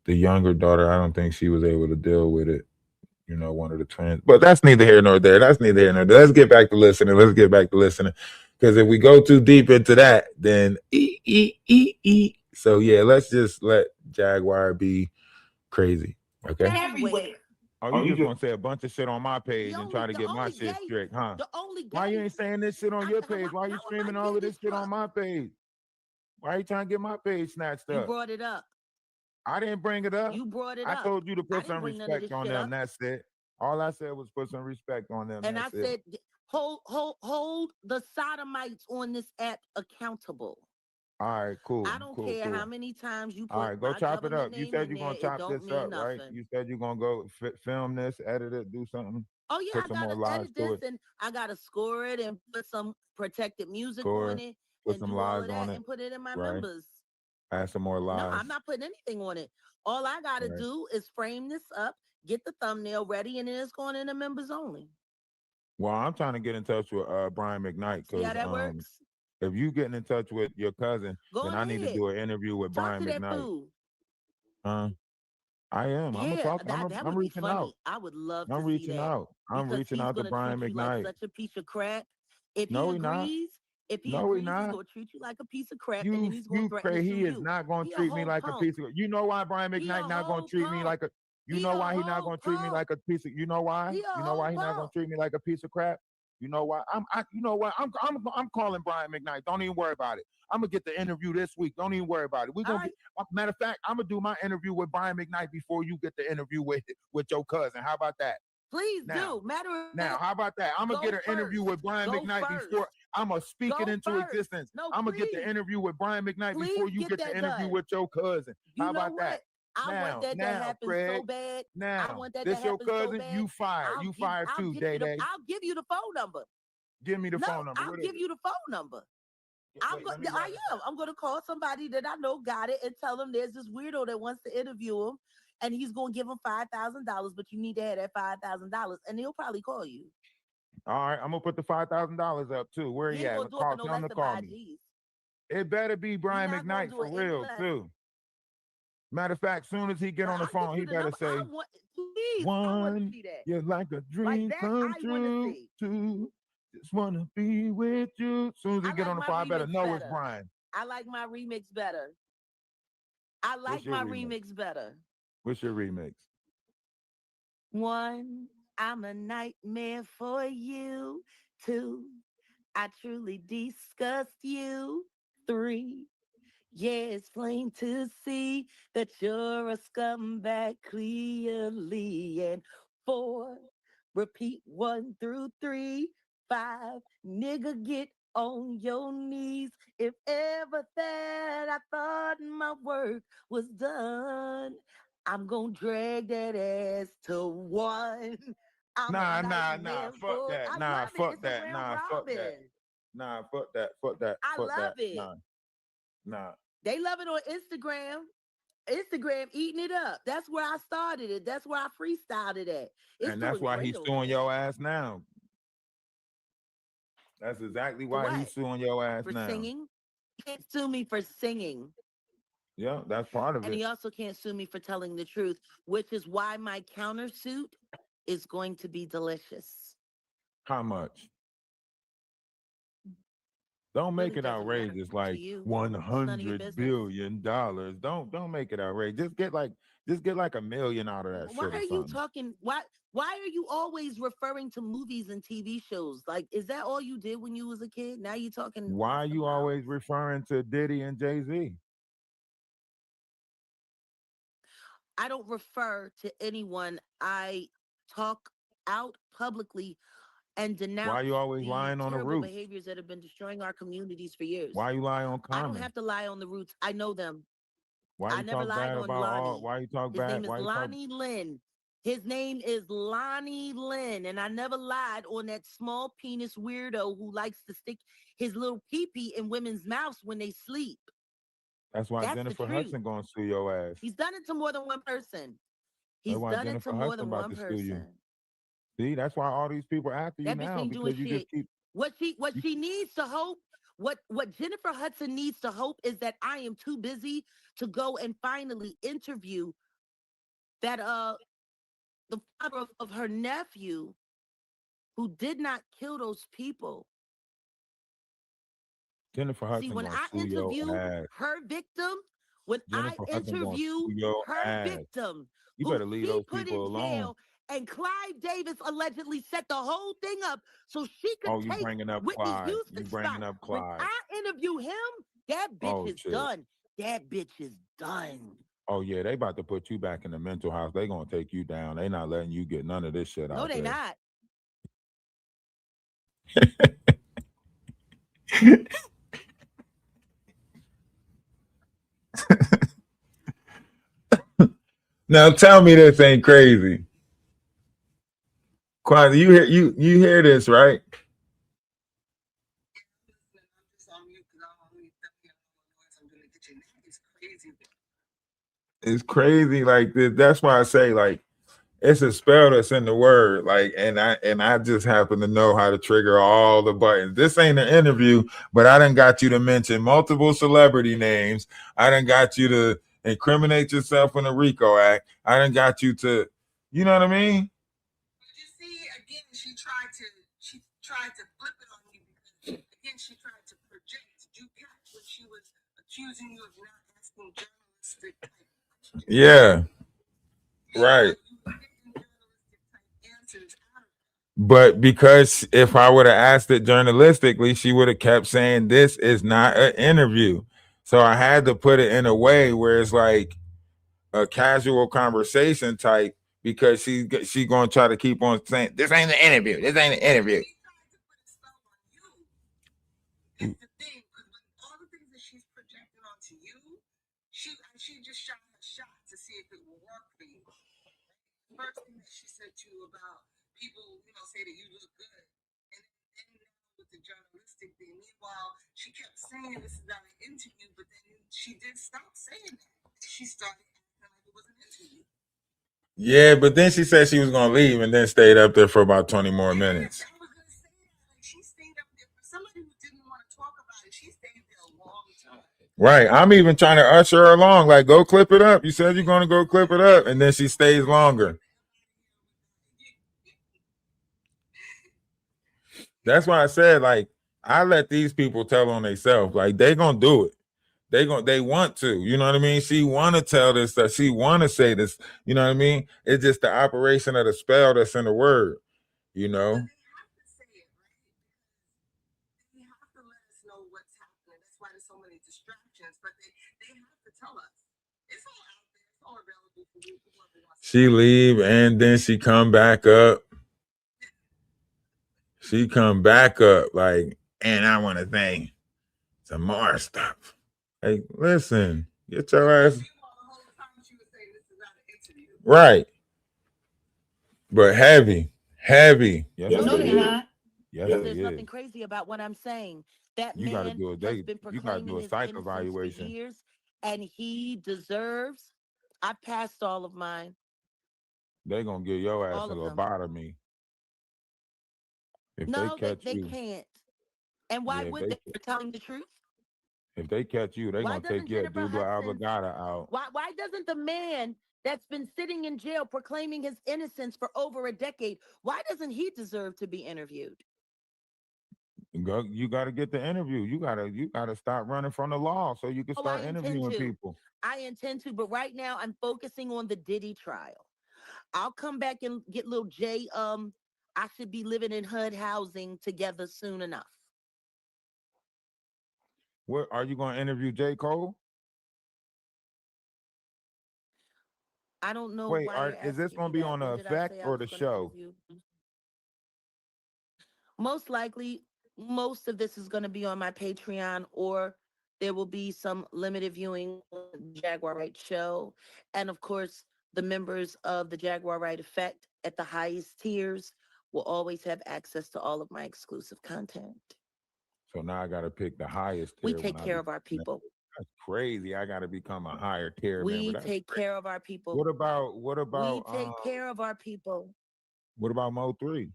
the younger daughter, I don't think she was able to deal with it, one of the twins. But that's neither here nor there. That's neither here nor there. Let's get back to listening. Let's get back to listening. Because if we go too deep into that, then So yeah, let's just let Jaguar be crazy. Okay. Everywhere. Oh, you just gonna say a bunch of shit on my page and try to get my shit straight, huh? The only gay. Why you ain't saying this shit on your page? Why you screaming all of this shit on my page? Why you trying to get my page snatched You up? brought it up. I didn't bring it up. You brought it I up. told you to I put didn't some bring none of respect this on shit them. up. That's it. All I said was put some respect on them. And I That's it. said, hold the sodomites on this app accountable. All right, cool. I don't care cool. how many times you All put right, go my chop it government up. You name said in you're there. gonna It chop don't this mean up, right? nothing. You said you're gonna go film this, edit it, do something, Oh yeah, put I some more gotta lies edit to this it, and I gotta score it and put some protected music on score, it put and some do all lies of on that it, and put it in my right? members. Add some more No, lies, I'm not putting anything on it. All I gotta right? do is frame this up, get the thumbnail ready, and then it's going in the members only. Well, I'm trying to get in touch with Brian McKnight See how because that works? if you getting in touch with your cousin, Go then I need to ahead. do an interview with Talk Brian to that McKnight. fool. Huh? I am. I'm gonna Yeah, talk. that I'm would be reaching out. funny. I would love to I'm see reaching that out. I'm because reaching he's out to gonna Brian treat you like McKnight. such a piece of crap. If he No, he not. agrees, No, he he's not. gonna treat you like a piece of crap, and then You he's gonna you threaten to crazy. sue He is you. not gonna He a treat me whole like a punk. piece of. You know why Brian He a McKnight not gonna whole treat me punk. like a. You He know a why he not whole gonna treat me punk. like a piece of. You know why? He a You know whole why he not gonna punk. treat me like a piece of crap? You know why? You know what? I'm calling Brian McKnight. Don't even worry about it. I'm gonna get the interview this week. Don't even worry about it. We're All gonna right, get. Matter of fact, I'm gonna do my interview with Brian McKnight before you get the interview with your cousin. How about that? please Now, do. Matter of now, fact, how about that? I'm gonna go get an interview first. with Brian Go McKnight first. before I'm gonna speak it Go into first. existence. No, I'm gonna get the please, interview with Brian McKnight before please you get get the that interview done. with your cousin. You How know about that? what? I want that to Now, happen so Craig. bad. I Now, want that to this your happen so cousin. bad. You fired. You fired I'll too, give you Day the Day. I'll give you the phone number. Give me the No, phone number. I'll What is give it? you the phone number. Wait, let me I write it am. I'm gonna call somebody that I know got it and tell them there's this weirdo that wants to interview him, and he's gonna give him $5,000, but you need to have that $5,000, and he'll probably call you. All right, I'm gonna put the $5,000 up too. Where He he ain't at? gonna do it for Call. no Tell him less to than call five me. G's. It better be He Brian not gonna McKnight do for it any real less. too. Matter of fact, soon as he get But on the I'll get phone, you he the better number. say, I want, please. I want to one, see that. you're like a Like dream that, come I want to true. see. Two, just wanna be with you. Soon as he I get like on the my phone, I better remix know it's better. Brian. I like my remix better. I What's like your my remix? remix better. What's your remix? One, I'm a nightmare for you. Two, I truly disgust you. Three, yeah, it's plain to see that you're a scumbag clearly. And four, repeat 1 through 3. 5, nigga, get on your knees. If ever that I thought my work was done, I'm gonna drag that ass to 1. I'm Nah, a nah, nice nah. man Fuck for. that. I Nah, love it. fuck It's that. a real Nah, fuck that. Robin. Nah, fuck that. Fuck that. I Fuck love that. it. Nah, nah. They love it on Instagram. Instagram eating it up. That's where I started it. That's where I freestyled it at. It's And that's doing why great he's over suing there. your ass now. That's exactly For why what? he's suing your ass For now. singing? He can't sue me for singing. Yeah, that's part of And it. he also can't sue me for telling the truth, which is why my countersuit is going to be delicious. How much? Don't make Really it doesn't matter outrageous, to like you. It's none of your $100 business. billion. Don't make it outrageous. Just get like $1 million out of that Why shit or are you something. talking? Why are you always referring to movies and TV shows? Like, is that all you did when you was a kid? Now you talking Why are off the you always mouth? referring to Diddy and Jay-Z? I don't refer to anyone. I talk out publicly and Why denounce you always the lying on the terrible roots? behaviors that have been destroying our communities for years. Why you lie on I don't Common? have to lie on the roots. I know them. Why I you never talk lied bad on about all? Lonnie. Why you talk His bad? name is Why you talk? Lonnie Lynn. His name is Lonnie Lynn. And I never lied on that small penis weirdo who likes to stick his little pee-pee in women's mouths when they sleep. That's why That's the Jennifer truth. Hudson gonna sue your ass. He's done it to more than one person. That's He's why done it Jennifer to more Hudson than about one to sue you. person. See, that's why all these people after you That bitch now, ain't doing because you shit. just keep. What You, she needs to hope, what Jennifer Hudson needs to hope is that I am too busy to go and finally interview that the father of her nephew who did not kill those people. Jennifer See, Hudson when gonna I sue your interview ass. her victim, when I Jennifer Hudson gonna interview sue your her ass. victim, You who better leave she those put people in alone. jail, and Clive Davis allegedly set the whole thing up so she could Oh, you take bringing up Whitney Clyde? You Houston's bringing spot. up When Clyde? I interview him, that bitch Oh is shit. done. That bitch is done. Oh yeah, they about to put you back in the mental house. They gonna take you down. They not letting you get none of this shit No, out they there. not. Now tell me this ain't crazy. Kwanzaa, you hear this, right? Listening, I'm just on mute because I don't really hear no noise. I'm doing the kitchen. That is crazy. It's crazy like this. That's why I say like it's a spell that's in the word. Like, and I just happen to know how to trigger all the buttons. This ain't an interview, but I done got you to mention multiple celebrity names. I done got you to incriminate yourself in the RICO Act. I done got you to, you know what I mean? But you see, again, she tried to flip it on you because again she tried to project. Did you catch when she was accusing you of not asking journalistic type questions? Yeah, right. You were getting journalistic type answers out of her. But because if I would have asked it journalistically, she would have kept saying this is not an interview. So I had to put it in a way where it's like a casual conversation type because she gonna try to keep on saying this ain't an interview. This ain't an interview. She tried to put a spell on you. That's the thing, because with all the things that she's projecting onto you, she just shot her shot to see if it will work for you. First thing that she said to you about people, say that you look good, and then now with the journalistic thing. Meanwhile, she kept saying this is not an interview, but then she did stop saying that. She started acting like it was an interview. Yeah, but then she said she was gonna leave and then stayed up there for about 20 more minutes. I was gonna say that. Like she stayed up there for somebody who didn't want to talk about it. She stayed there a long time. Right. I'm even trying to usher her along. Like, go clip it up. You said you're gonna go clip it up, and then she stays longer. That's why I said, like, I let these people tell on themselves. Like, they gonna do it. They want to, you know what I mean? She want to tell this stuff. She want to say this, you know what I mean? It's just the operation of the spell that's in the word, you know? But they have to say it, right? They have to let us know what's happening. That's why there's so many distractions. But they have to tell us. It's all out there. It's all available for you. She leave and then she come back up. She come back up like, and I want to say some more stuff. Hey, listen, get your ass. She was saying this is not an interview. Right. But heavy Heavy. Yes, No, they they're is. not. Yes, Because they there's nothing is. crazy about what I'm saying. That You got to man do it. has been You got to proclaiming do a his psych innocence for evaluation. years, and he deserves. I passed all of mine, They gonna give your ass all a of them. lobotomy if they No, catch they you. can't. And why Yeah, would they? They're telling the truth. if they catch you, they Why gonna take doesn't your Jennifer dubla Hudson? obligata out. Why doesn't the man that's been sitting in jail proclaiming his innocence for over a decade? Why doesn't he deserve to be interviewed? You got to get the interview. You gotta stop running from the law so you can Oh, I start intend interviewing to. people. I intend to, but right now I'm focusing on the Diddy trial. I'll come back and get little J. I should be living in HUD housing together soon enough. What are you gonna interview J. Cole? I don't know Wait, why you're is this asking gonna me be that. on the When did I effect say I or was the going to show? interview? Most likely, most of this is going to be on my Patreon, or there will be some limited viewing on the Jaguar Right show. And of course, the members of the Jaguar Right Effect at the highest tiers will always have access to all of my exclusive content. So now I gotta pick the highest We tier when take I care be. of our people. That's crazy. I gotta become a higher tier member. We That's take crazy. care of our people. What about We take care of our people. what about Mo 3?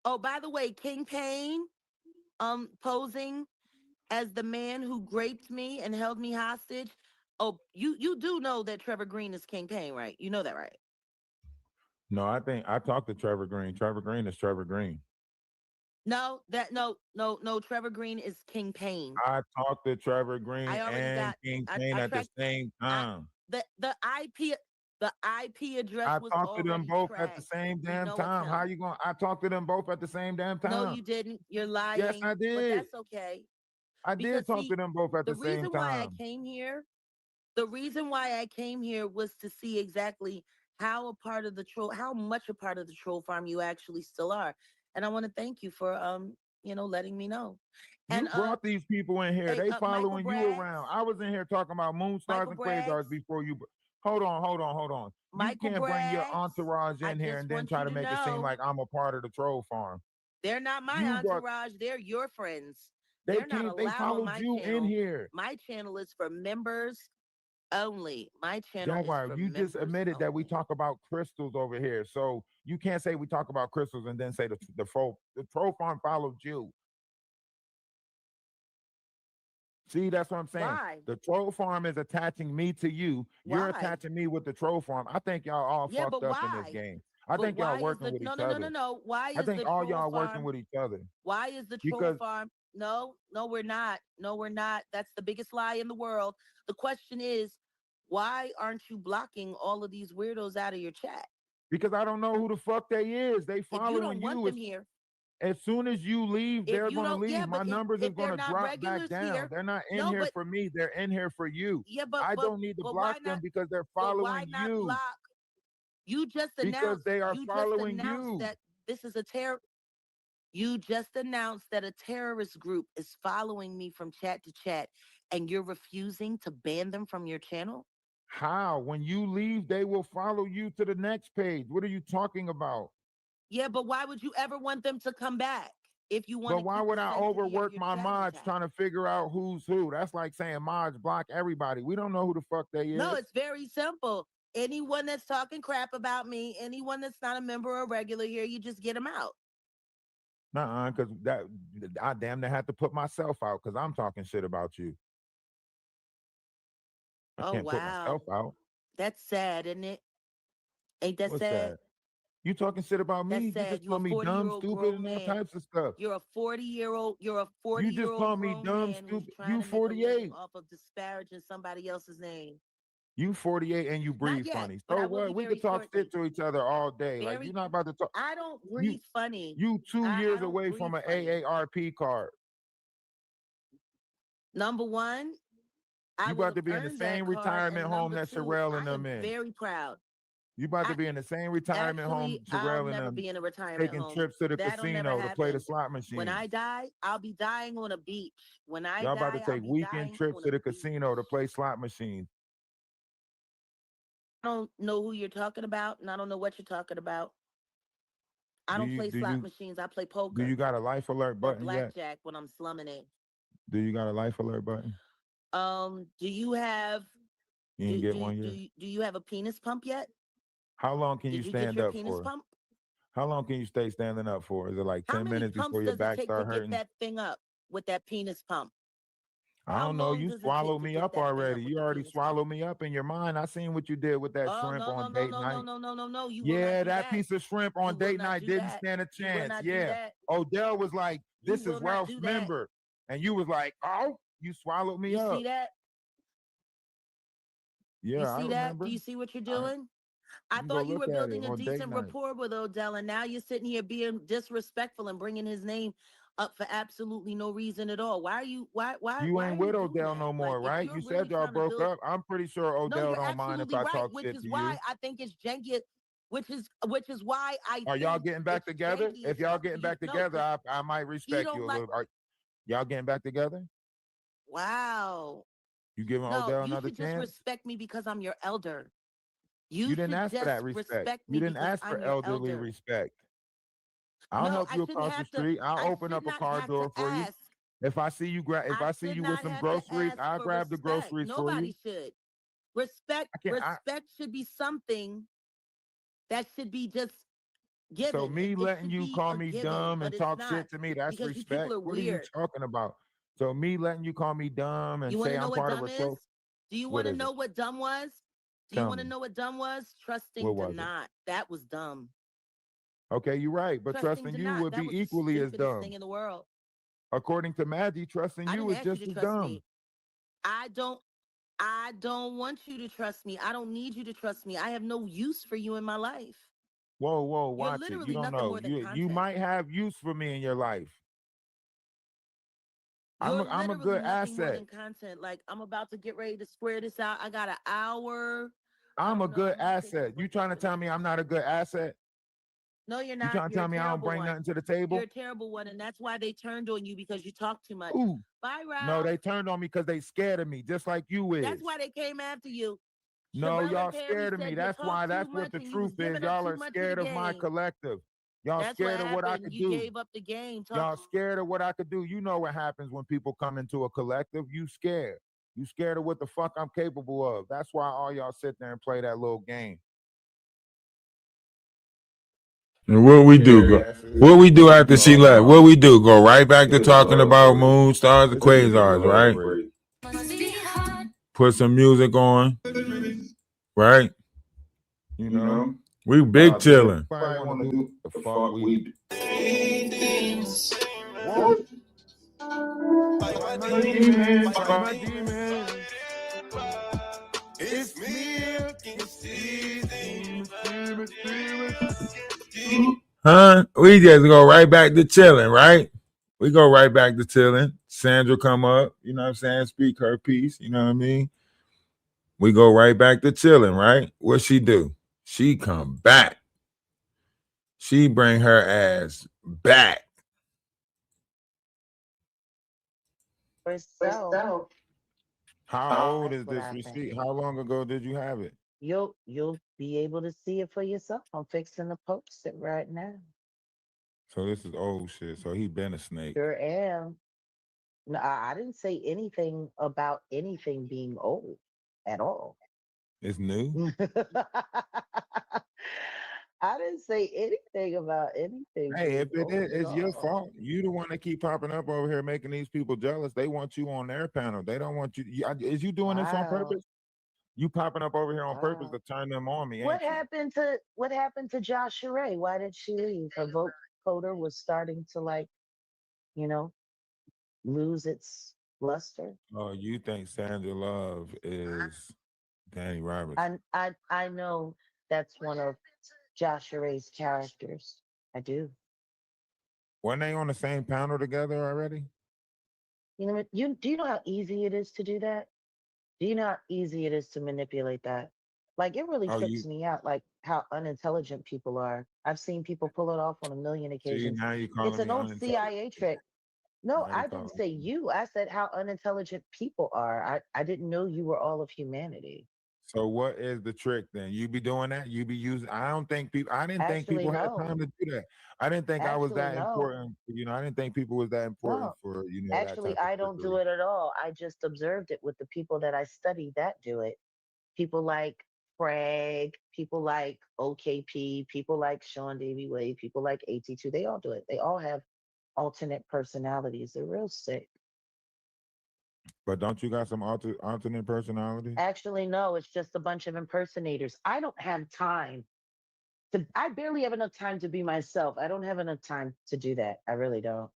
Oh, by the way, King Payne, posing as the man who raped me and held me hostage. Oh, you do know that Trevor Green is King Payne, right? You know that, right? No, I think I talked to Trevor Green. Trevor Green is Trevor Green. No. Trevor Green is King Payne. I talked to Trevor Green I already and got. King I Kane at the tracked. same I time. the IP address I was talked to them already both at the tracked. same We damn know it's time. How him. you going? I talked to them both at the same damn No, time. you didn't. You're Yes, lying. I But did. that's okay. I Because did talk to see, them both at the the same reason why I time. came here the reason why I came here was to see exactly how much a part of the troll farm you actually still are. And I want to thank you for letting me know. And You brought these people in here. hey, They Michael following you Braggs, around. I was in here talking about moon stars Michael and quasars Braggs, before you. Hold on. You Michael can't bring your Braggs, entourage I in here just and then want try you to to make it seem know like I'm a part of the troll farm. they're not my You brought. entourage, they're your friends. They They're not came. They allowed on followed my you in channel. here. My channel is for members only. My channel is Jaguar, for you just members admitted that we only. talk about crystals over here. So you can't say we talk about crystals and then say the troll farm followed you. See, that's what I'm saying. Why? The troll farm is attaching me to you. You're Why? attaching me with the troll farm. I think y'all all Yeah, fucked but up in this why? game. I But think y'all why is working the with no each no no no other. no? Why I is think the all troll y'all working farm? with each other Why is the troll because farm? No, we're not. No, we're not. That's the biggest lie in the world. The question is, why aren't you blocking all of these weirdos out of your chat? I don't know who the fuck they is. They If you following don't want you. them here, As soon as you leave, if they're you gonna don't, leave. yeah, My but numbers is if they're gonna not drop back regulars down. here, They're not in no, here for me. They're in here for you. yeah, I don't need to but block why them not? because they're But why following not you. block? You just Because announced. they are You just following announced you. that this is a terror. You just announced that a terrorist group is following me from chat to chat, and you're refusing to ban them from your channel? How? When you leave, they will follow you to the next page. What are you talking about? Yeah, but why would you ever want them to come back if you want But to why keep would the I sanctity of overwork your my chatty mods chat? trying to figure out who's who? That's like saying mods block everybody. We don't know who the fuck they No, is. it's very simple. Anyone that's talking crap about me, anyone that's not a member or regular here, you just get them out. Nuh-uh, because that I damn near had to put myself out because I'm talking shit about you. I Oh, can't put myself wow. out. That's sad, isn't it? Ain't that What's sad? that? You talking shit about That's me? You sad. just You a call me dumb, 40-year-old stupid, grown and all man. types of stuff. You're a You just 40-year-old call me grown dumb, man who's stupid. trying You to make a living 48. off of disparaging somebody else's name. You 48 and you Not breathe yet, funny. but So I will what? be We could very talk shortly. shit to each other all day. Like you're Very, not about to talk. I don't You breathe funny. you 2 years I don't away breathe from an funny. AARP card. Number one, I You would about have to be in the earned that same card. retirement And home number that two, Sherelle and I them am in. very proud. You about to I be in the same retirement home actually, I'll Sherelle and never them be in a retirement taking home. trips to the That'll never casino to play the happen. slot When machines. I die, I'll be dying on a beach. When I Y'all about to die, I'll take be weekend dying trips on to a the beach. casino to play slot machines. don't know who you're talking about, and I don't know what you're talking about. I don't play slot machines. I play poker. Do you got a life alert button yet? Blackjack when I'm slumming it. Do you got a life alert button? Do you have? You didn't get one yet? Do you have a penis pump yet? How long can you Did you stand get your up penis for? pump? How long can you stay standing up for? Is it like How 10 many minutes pumps before your does it back take start to hurting? get that thing up with that penis pump? I How don't know. long You does it swallowed take to me get up that thing up already. with You the already penis swallowed pump? me up in your mind. I seen what you did with that Oh, shrimp on date night. no. You will not Yeah, do that piece of shrimp on You will date not night do didn't that. stand a You will chance. not do Yeah. that. Odell was like, You this is will not Ralph's do that. member. And you was like, oh, you swallowed me You up. see that? Yeah, You I see that? remember. Do you see what you're doing? I You can go thought you look were at building it a on date decent night. rapport with Odell, and now you're sitting here being disrespectful and bringing his name up for absolutely no reason at all. Why are you? Why You are ain't you with doing Odell that? no more, Like, if right? you're You really said y'all trying to broke build, up. I'm pretty sure no, Odell you're don't mind if absolutely I right. talk Which shit is to why you. I think it's janky. Which is why I Are y'all think getting back it's together? janky If as y'all fuck for getting you. back No, together, 'cause I might he respect don't you a like. little. Y'all getting back together? Wow. You giving No, Odell you another should just chance? respect me because I'm your elder. You You didn't should ask for just that respect. respect You me didn't because ask for I'm your elderly elder. respect. I'll No, help I you shouldn't across the have to. street. I'll I open should up a not car have to door for you. ask. If I see I you should with not some have to groceries, ask I'll for grab the respect. groceries for you. Nobody should. Respect, I can't. respect should be something that should be just So given. me It letting should you be call a me given, dumb but and it's talk not shit to me, that's because you people respect. are What are you weird. talking about? So me letting you call me dumb and You want say to know I'm what part of dumb a is? show. Do you What want to is it? know what dumb was? Do you Tell want me. to know what dumb was? What Trusting was it? Denot. That was dumb. Okay, you're right. But Trusting trusting you Denot. would That be was the equally as stupidest dumb. thing in the world. According to Maggie, trusting I you didn't is ask you just to as trust dumb. me. I don't want you to trust me. I don't need you to trust me. I have no use for you in my life. Whoa, You're watch it. You literally don't nothing know. more than You content. might have use for me in your life. You're I'm a literally good nothing more asset. than content. Like, I'm about to get ready to square this out. I got an hour. I'm a good I might take asset. over You a trying to couple tell me minutes. I'm not a good asset? No, you're You not. trying to You're tell a me I don't terrible bring one. nothing to the You're table? a terrible one, and that's why they turned on you because you talk too much. Ooh. Bye, No, Ralph. they turned on me because they scared of me, just like you is. That's why they came after you. No, Shabella y'all Perry scared of me. said you That's talk why. too That's what much the and you was truth is. giving up Y'all too are much of the scared of my game. collective. Y'all That's scared what of what I happened. could You do. gave up the game. Y'all scared of what I could do. You know what happens when people come into a collective. You scared. You scared of what the fuck I'm capable of. That's why all y'all sit there and play that little game. And what we do? What we do after she left? What we do? Go right back to talking about moon, stars, and quasars, right? Put some music on, right? You know, We big chilling. everybody want to do the fuck we do. Fight my demons, fight my demons. It's me against these demons. Huh? We just go right back to chilling, right? We go right back to chilling. Sandra come up, you know what I'm saying? Speak her piece, you know what I mean? We go right back to chilling, right? What she do? She come back. She bring her ass back. So How old that's is what this happened. receipt? How long ago did you have it? You'll be able to see it for yourself. I'm fixing to post it right now. So this is old shit. So he been a snake. Sure am. No, I didn't say anything about anything being old at all. It's new. I didn't say anything about anything. Hey, if it is, at it's your all. fault. You the one that keep popping up over here making these people jealous. They want you on their panel. They don't want you. Is you doing this on Wow. purpose? You popping up over here on purpose Wow. to turn them on me, What ain't you? happened to Josh Ray? Why did she leave? Her vote coder was starting to, like, you know, lose its luster. Oh, you think Sandra Love is Danny Roberts? I know that's one of Josh Ray's characters. I do. Weren't they on the same panel together already? You know, do you know how easy it is to do that? Do you know how easy it is to manipulate that? Like, it really Oh, trips me out, like how unintelligent people are. I've seen people pull it off on a million see, occasions. now you It's calling an me old unintelligent. CIA trick. No, Now you I didn't calling say you. I said how unintelligent people are. I didn't know you were all of humanity. So what is the trick then? You be doing that? You be using? I don't think people. I didn't think Actually, people had no. time to do that. I didn't think I was Actually, that no. important. I didn't think people was that important No. for that Actually, type of I don't do trickery. it at all. I just observed it with the people that I study that do it. People like Craig, people like OKP, people like Sean Davy Wade, people like AT2. They all do it. They all have alternate personalities. They're real sick. But don't you got some alternate personalities? Actually, no, it's just a bunch of impersonators. I don't have time I barely have enough time to be myself. I don't have enough time to do that. I really don't.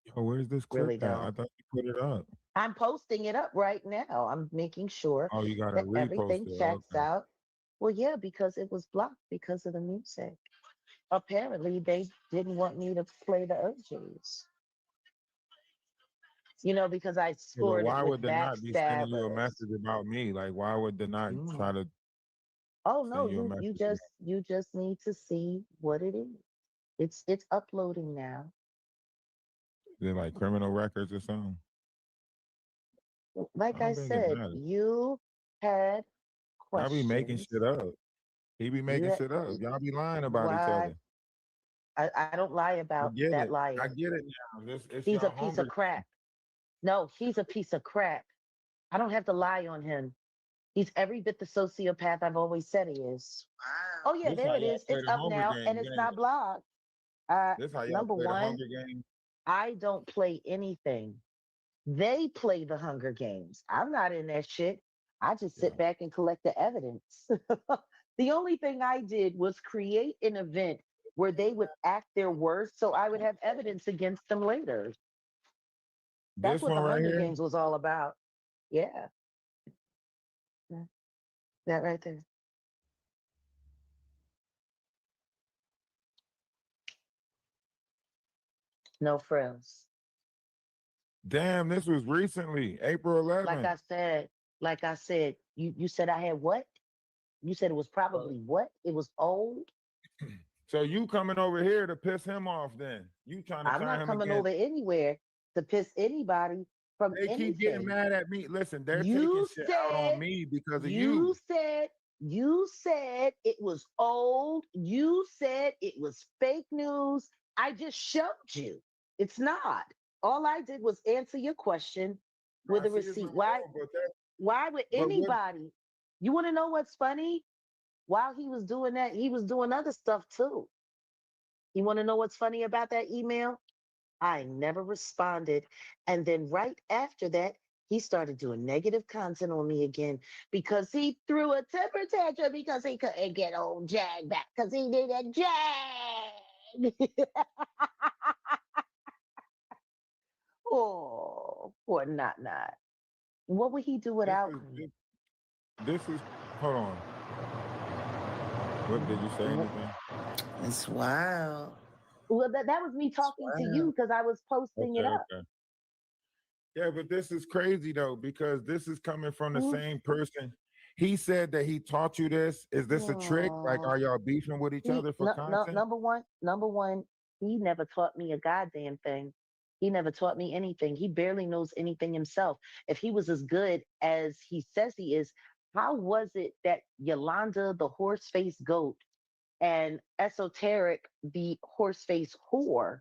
Yo, where's this clip Really at? I don't. thought you put it up. I'm posting it up right now. I'm making sure Oh, you gotta that repost everything it. checks Okay. out. Well, yeah, because it was blocked because of the music. Apparently, they didn't want me to play the urges. Because I Yeah, but scored it why with would they not be sending you a backstabbers. message about me? Like, why would they not try Mm. to Oh no, send you a you message just about? you just need to see what it is. It's uploading now. Is it like criminal records or something? I Like I don't think it said, matters. you had Y'all be making questions. shit up. He be You making had, shit up. Y'all be lying about each why? other. I don't lie I about get that it. I liar. get it now. It's He's a y'all piece hunger. of crap. No, he's a piece of crap. I don't have to lie on him. He's every bit the sociopath I've always said he is. Oh yeah, This there how it y'all is. play It's the up Hunger now and Games, it's ain't not it? blocked. This how y'all Number play the one, Hunger Games. I don't play anything. They play the Hunger Games. I'm not in that shit. I just Yeah. sit back and collect the evidence. The only thing I did was create an event where they would act their worst so I would have evidence against them later. That's This what one the right Hunger here. Games was all about. Yeah, yeah, that right there. No frills. Damn, this was recently, April Like 11th. I said, you said I had what? You said it was probably what? It was old. So you coming over here to piss him off then? You trying to I'm turn not him coming against. over anywhere to piss anybody from They keep getting anything. mad at me. Listen, they're taking You shit out on said, me because of you you. said, you said it was old. You said it was fake news. I just showed you. It's not. All I did was answer your question I with a see it's receipt. not Why? old, but that Why would but what anybody? You want to know what's funny? While he was doing that, he was doing other stuff too. You want to know what's funny about that email? I never responded. And then right after that, he started doing negative content on me again because he threw a temper tantrum because he couldn't get old Jag back because he needed Jag. Oh, poor not not. What would he do this without is me? this is hold on. What did you say W- anything? It's wild. Well, that was me It's talking to you wild. because I was posting Okay, it up. okay. Yeah, but this is crazy though, because this is coming from the Mm. same person. He said that he taught you this. Is this a trick? Like, Oh. are y'all beefing with each He other for no, no, content? number one, he never taught me a goddamn thing. He never taught me anything. He barely knows anything himself. If he was as good as he says he is, how was it that Yolanda, the horse-faced goat, and Esoteric, the horse-faced whore,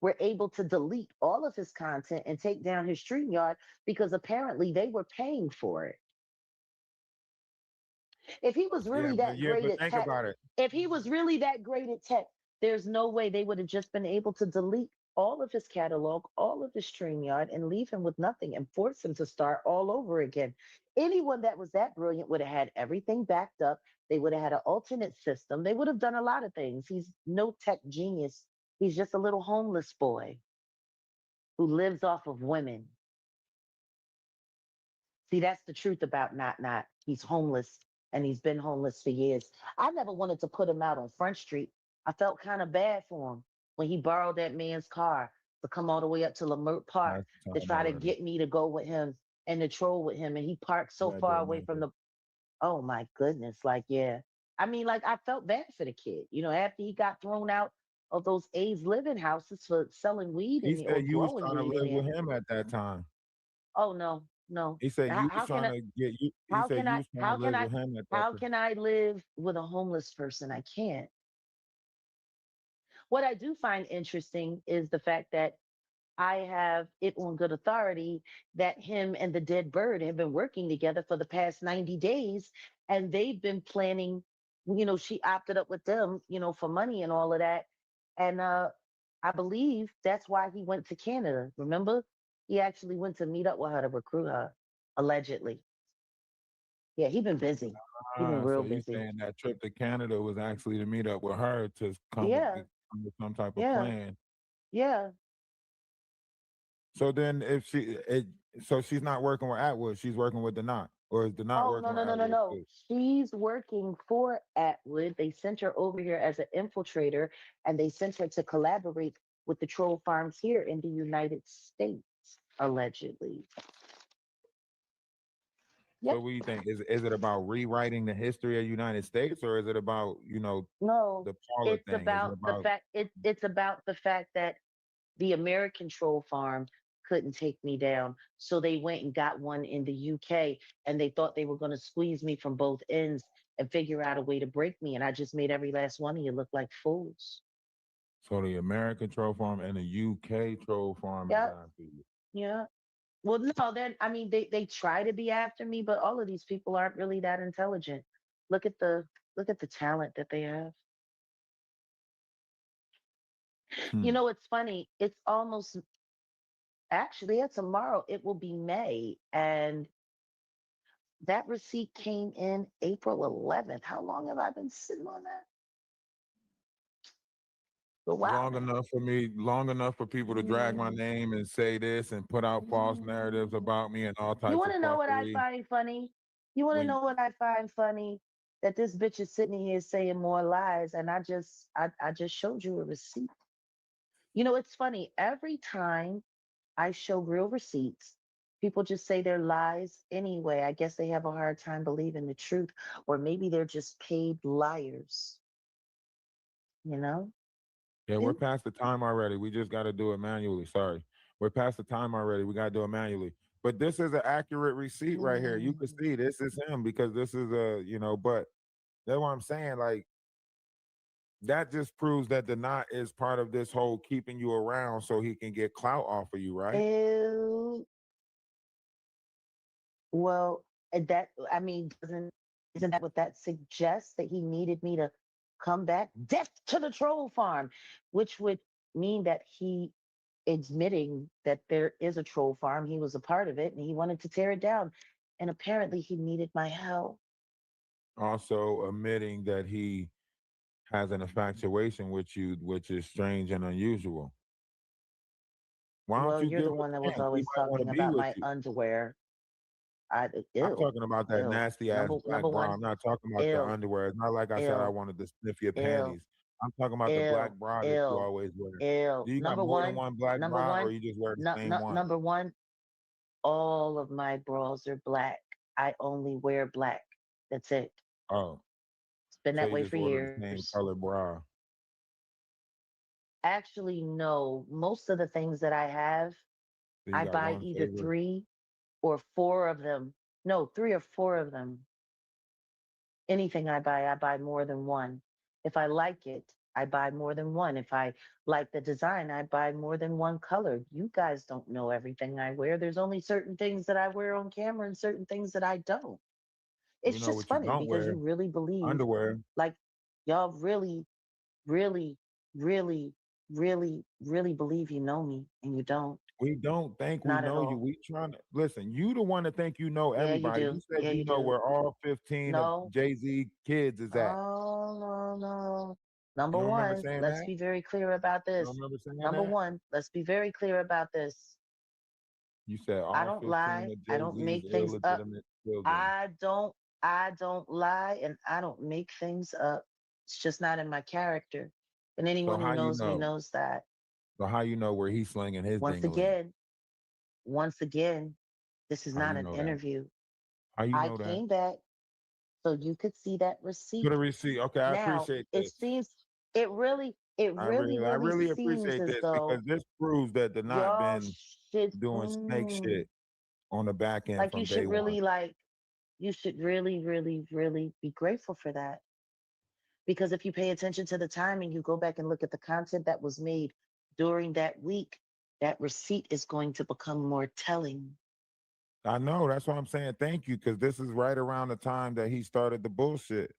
were able to delete all of his content and take down his StreamYard because apparently they were paying for it? If he was really that Yeah, great but at think tech, about it. if he was really that great at tech, there's no way they would have just been able to delete all of his catalog, all of his StreamYard, and leave him with nothing and force him to start all over again. Anyone that was that brilliant would have had everything backed up. They would have had an alternate system. They would have done a lot of things. He's no tech genius. He's just a little homeless boy who lives off of women. See, that's the truth about Not Not. He's homeless and he's been homeless for years. I never wanted to put him out on Front Street. I felt kind of bad for him when he borrowed that man's car to come all the way up to Lamert Park Last to time try to already. get me to go with him and to troll with him. And he parked so Glad they far away from remember. the, oh my goodness. Like, yeah. I mean, like, I felt bad for the kid, after he got thrown out of those AIDS living houses for selling weed He in there or said you was growing trying to weed in live there. with him at that time. Oh no, no. He said you was How can trying I? to get you. He How said can you I? was trying to How can live I? with him at that How time. can I live with a homeless person? I can't. What I do find interesting is the fact that I have it on good authority that him and the dead bird have been working together for the past 90 days, and they've been planning, she opted up with them, for money and all of that. And I believe that's why he went to Canada. Remember? He actually went to meet up with her to recruit her, allegedly. Yeah, he been busy. He been So real you busy. saying that trip to Canada was actually to meet up with her to Yeah, come with some type of yeah, plan. yeah. So then, so she's not working with Atwood, she's working with Denat, or is Denat Oh, no, working with no, no, no, Atwood no. too? She's working for Atwood. They sent her over here as an infiltrator, and they sent her to collaborate with the troll farms here in the United States, allegedly. So Yep. what do you think? Is it about rewriting the history of the United States, or is it about No, the Paula it's thing? Is it about the about fact it's about the fact that the American troll farm couldn't take me down. So they went and got one in the UK, and they thought they were going to squeeze me from both ends and figure out a way to break me. And I just made every last one of you look like fools. so the American troll farm and the UK troll farm is Yeah, after you? yeah. Well, no, then I mean they try to be after me, but all of these people aren't really that intelligent. Look at the look at the talent that they have. Hmm. It's funny. It's almost actually yeah, tomorrow it will be May, and that receipt came in April 11th. How long have I been sitting on that? A while now. Long enough for people to drag my Mm, name and say this and put out false narratives mm. about me and all You types want of to know what I fuckery. find funny? You want to We know what I find funny? That this bitch is sitting here saying more lies, and I just showed you a receipt. It's funny. Every time I show real receipts, people just say they're lies anyway. I guess they have a hard time believing the truth, or maybe they're just paid liars. You know? Yeah, we're See? past the time already. We just got to do it manually. Sorry. We're past the time already. We got to do it manually. But this is an accurate receipt right here. You can Mm. see this is him because this is but that's what I'm saying. Like, that just proves that the knot is part of this whole keeping you around so he can get clout off of you, right? Ew. Well, that I mean, doesn't isn't that what that suggests that he needed me to come back? Death to the troll farm, which would mean that he admitting that there is a troll farm, he was a part of it, and he wanted to tear it down. And apparently, he needed my help. Also admitting that he has an infatuation with you, which is strange and unusual. Why don't Well, you you're give the him one that a was chance? He always might want to talking be about with my you. underwear. I I'm ill, talking about that ill. nasty ass Number black number bra. one, I'm not talking about the ill, underwear. It's not like I said I ill, wanted to sniff your ill, panties. I'm talking about the black ill, bra that you ill. always wear. Ew. Do you got more than one black Number bra or one, you just wear the no, same no, one? number one, all of my bras are black. I only wear black. That's it. Oh, It's been so that you way just for order the same years. color bra. Actually, no. Most of the things that I have, So you I got buy one either favorite. three or four of them. No, three or four of them. Anything I buy more than one. If I like it, I buy more than one. If I like the design, I buy more than one color. You guys don't know everything I wear. There's only certain things that I wear on camera and certain things that I don't. We It's know just what you funny don't because wear. you really believe, Underwear. like, y'all really, really, really, really, really believe you know me, and you don't. We don't think we Not at know you. all. We trying to listen. You the one to think you know Yeah, you everybody. You do. said Yeah, you you know do. where all 15 of No, Jay-Z kids is at. no, no, no. You Number don't remember one, saying let's that? be very clear about You don't this. remember saying Number that? one, let's be very clear about this. You said I all don't 15 lie. of I don't Jay-Z's make things up. illegitimate children. I don't I don't lie and I don't make things up. It's just not in my character. And So anyone who how you knows me know? knows that. So how you know where he's slinging his Once dingling? again, once again, this is How not you an know that? interview. How you I know that? came back so you could see that To receipt. the receipt. Okay, I Now, appreciate it this. seems it I really really seems appreciate as this because though this proves that the not y'all been should doing snake shit. on the back end Like from you day should one. really you should really, really, really be grateful for that. Because if you pay attention to the time and you go back and look at the content that was made during that week, that receipt is going to become more telling. I know. That's why I'm saying thank you, because this is right around the time that he started the bullshit.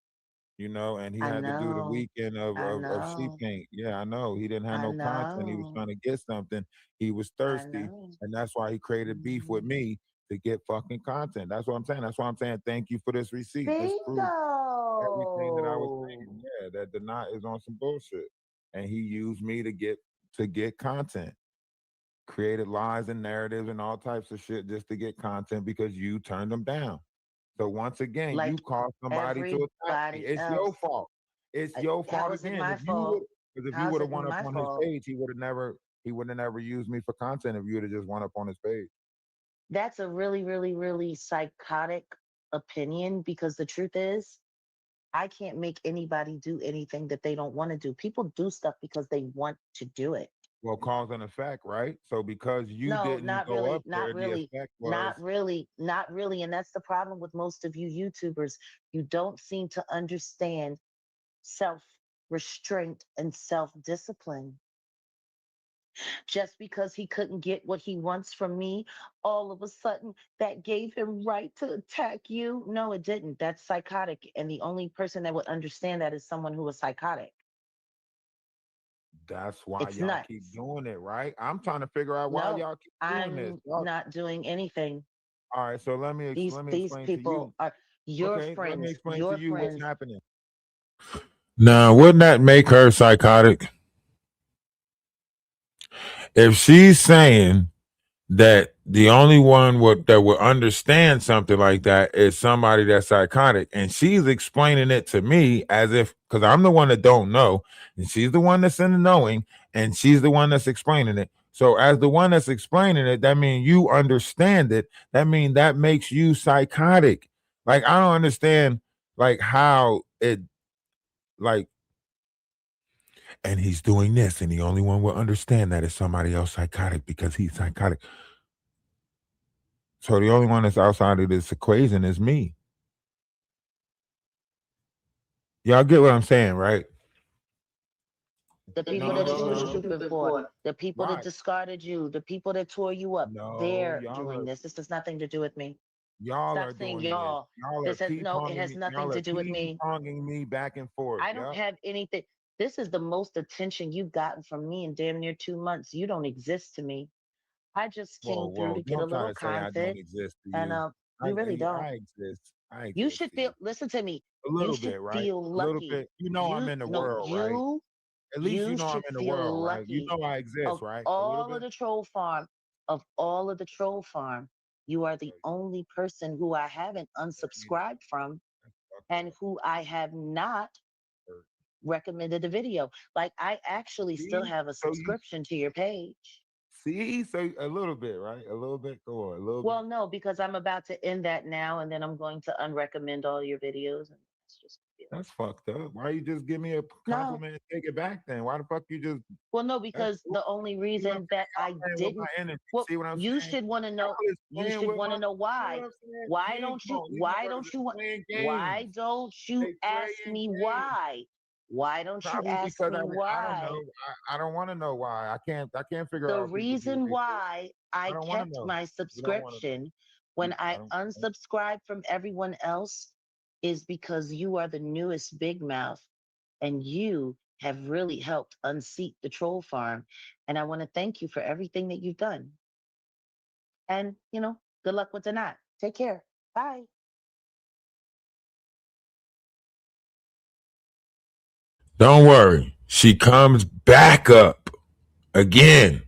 And he I had to do the know. weekend I of sheep know. paint. Yeah, I know. He didn't have I no content. He was know. trying to get something. He was I thirsty, know. and that's why he created beef with Mhm. me to get fucking content. That's what I'm saying. That's why I'm saying thank you for this receipt. This proves everything that I was Bingo. saying. Yeah, that the knot is on some bullshit, and he used me to get content. Created lies and narratives and all types of shit just to get content because you turned them down. So once again, you Like caused somebody to attack me. everybody It's your else. fault. It's your How fault is it again. my If you would, fault? because if you How's would have it went up my on his fault? page, he would have never used me for content if you would have just went up on his page. That's a really, really, really psychotic opinion because the truth is, I can't make anybody do anything that they don't want to do. People do stuff because they want to do it. Well, cause and effect, right? So because you No, didn't not go really, up not there, the really, effect was not really, not really. And that's the problem with most of you YouTubers. You don't seem to understand self restraint and self discipline. Just because he couldn't get what he wants from me, all of a sudden that gave him right to attack you. No, it didn't. That's psychotic. And the only person that would understand that is someone who is psychotic. that's why It's y'all keep nuts. doing it, right? I'm trying to figure out why No, y'all keep doing this. I'm Y'all, not doing anything. all right, so These let me these explain to you. people are your Okay, let me friends, explain to your you what's friends. happening. Now, wouldn't that make her psychotic? If she's saying that the only one that would understand something like that is somebody that's psychotic, and she's explaining it to me as if, because I'm the one that don't know, and she's the one that's in the knowing, and she's the one that's explaining it. So as the one that's explaining it, that means you understand it. That means that makes you psychotic. Like, I don't understand like how it, like, and he's doing this, and the only one will understand that is somebody else psychotic because he's psychotic. So the only one that's outside of this equation is me. Y'all get what I'm saying, right? The people No, that no, you were no. stupid for, the people that Right. discarded you, the people that tore you up, No, they're doing this. This has nothing to do with me. y'all Stop are saying doing this. y'all. Y'all are This has ping no, it ponging has me. nothing Y'all to are do with ping me. ponging me back and forth. I don't Yep. have anything. This is the most attention you've gotten from me in damn near 2 months. You don't exist to me. I just Whoa, came through whoa. to get a Don't try little to say I don't content, exist to and you. you really don't. I exist. I You exist should to feel. you. Listen to me. A You little should bit, right? feel A little lucky. bit. You know I'm in the world, right? At least you You know I'm should in the feel world, right? You lucky. know I exist, Of right? A little all of bit. the troll farm, of all of the troll farm, you are the Okay, only person who I haven't that means unsubscribed from that's fucked and up. who I have not Or- recommended a video. Like I actually still See? have a So you subscription to your page. see? So a little bit, right? A little bit. Go on, a little bit. Well, no, because I'm about to end that now, and then I'm going to unrecommend all your videos, and that's just That's fucked up. Why you just give me a no. compliment and take it back then? Why the fuck you just Well, no, that's because cool. the only See what I'm reason that saying? Y'all I playing with didn't, my energy. well, See what I'm you saying? should want to know. Y'all is You playing should with want my to know see what why. I'm saying? Why Playing, don't come you? on, these Why motherfuckers don't is you? playing Why games. don't you They ask playing me games. why? Why don't you Probably ask because me I don't know. why? I don't want to know why. I can't figure The out if people do what reason they say. why I I don't want to kept know. my You don't want to know. subscription when I I don't. unsubscribed from everyone else is because you are the newest Big Mouth and you have really helped unseat the troll farm. And I want to thank you for everything that you've done. And, good luck with the knot. Take care. Bye. Don't worry. She comes back up again.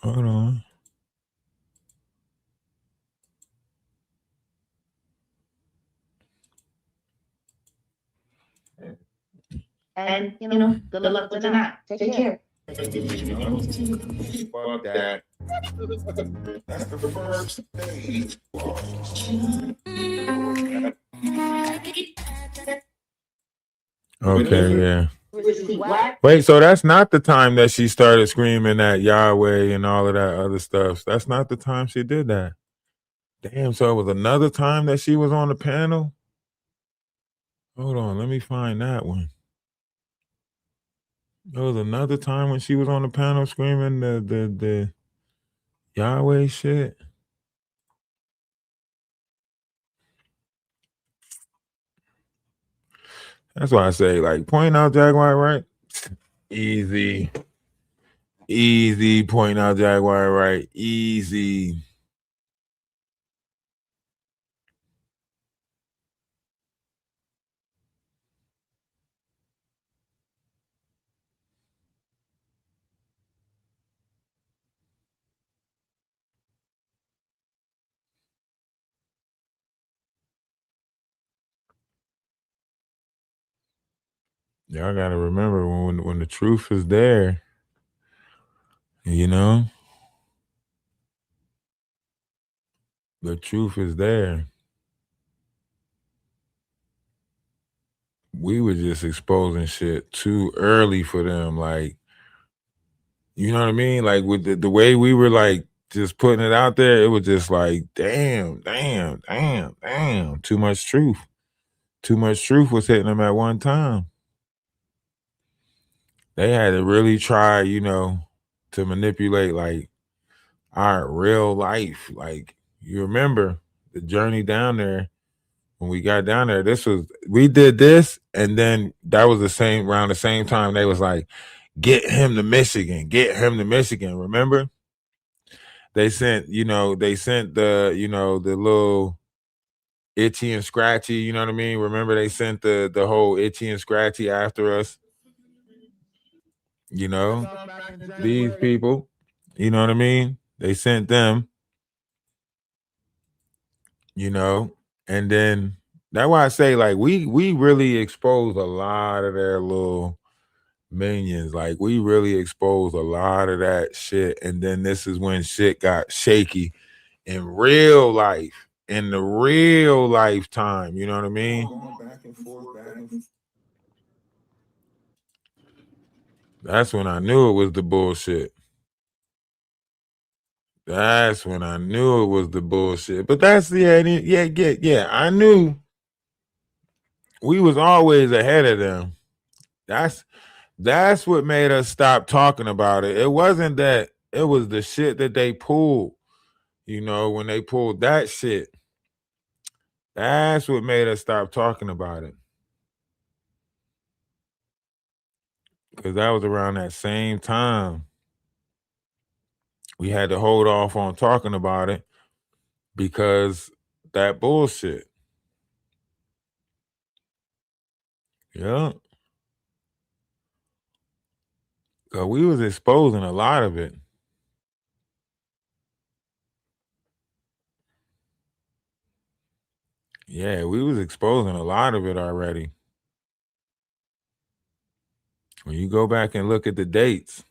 Hold on. And, good Good luck luck with the with the knot. knot. Take Take care. care. No, fuck that. That's the first stage. Okay, yeah. Wait, so that's not the time that she started screaming at Yahweh and all of that other stuff. That's not the time she did that. Damn, so it was another time that she was on the panel? Hold on, let me find that one. There was another time when she was on the panel screaming the Yahweh shit. That's why I say, like, point out Jaguar, right? Easy. Easy. Point out Jaguar, right? Easy. Y'all gotta remember when the truth is there, you know? The truth is there. We were just exposing shit too early for them. Like, you know what I mean? Like with the way we were like just putting it out there, it was just like, damn. Too much truth. Too much truth was hitting them at one time. They had to really try, you know, to manipulate like our real life. Like, you remember the journey down there. When we got down there, we did this, and then that was around the same time they was like, get him to Michigan. Remember? They sent the, the little Itchy and Scratchy, you know what I mean? Remember they sent the whole Itchy and Scratchy after us? You know, these people, you know what I mean? They sent them, you know, and then that's why I say, like, we really exposed a lot of their little minions. Like, we really exposed a lot of that shit. And then this is when shit got shaky in real life, in the real lifetime. You know what I mean? Going back and forth. That's when I knew it was the bullshit. That's when I knew it was the bullshit. But that's yeah. I knew we was always ahead of them. That's what made us stop talking about it. It wasn't that, it was the shit that they pulled. You know, when they pulled that shit, that's what made us stop talking about it. Because that was around that same time. We had to hold off on talking about it because that bullshit. Yeah. Because we was exposing a lot of it. Yeah, we was exposing a lot of it already. When you go back and look at the dates.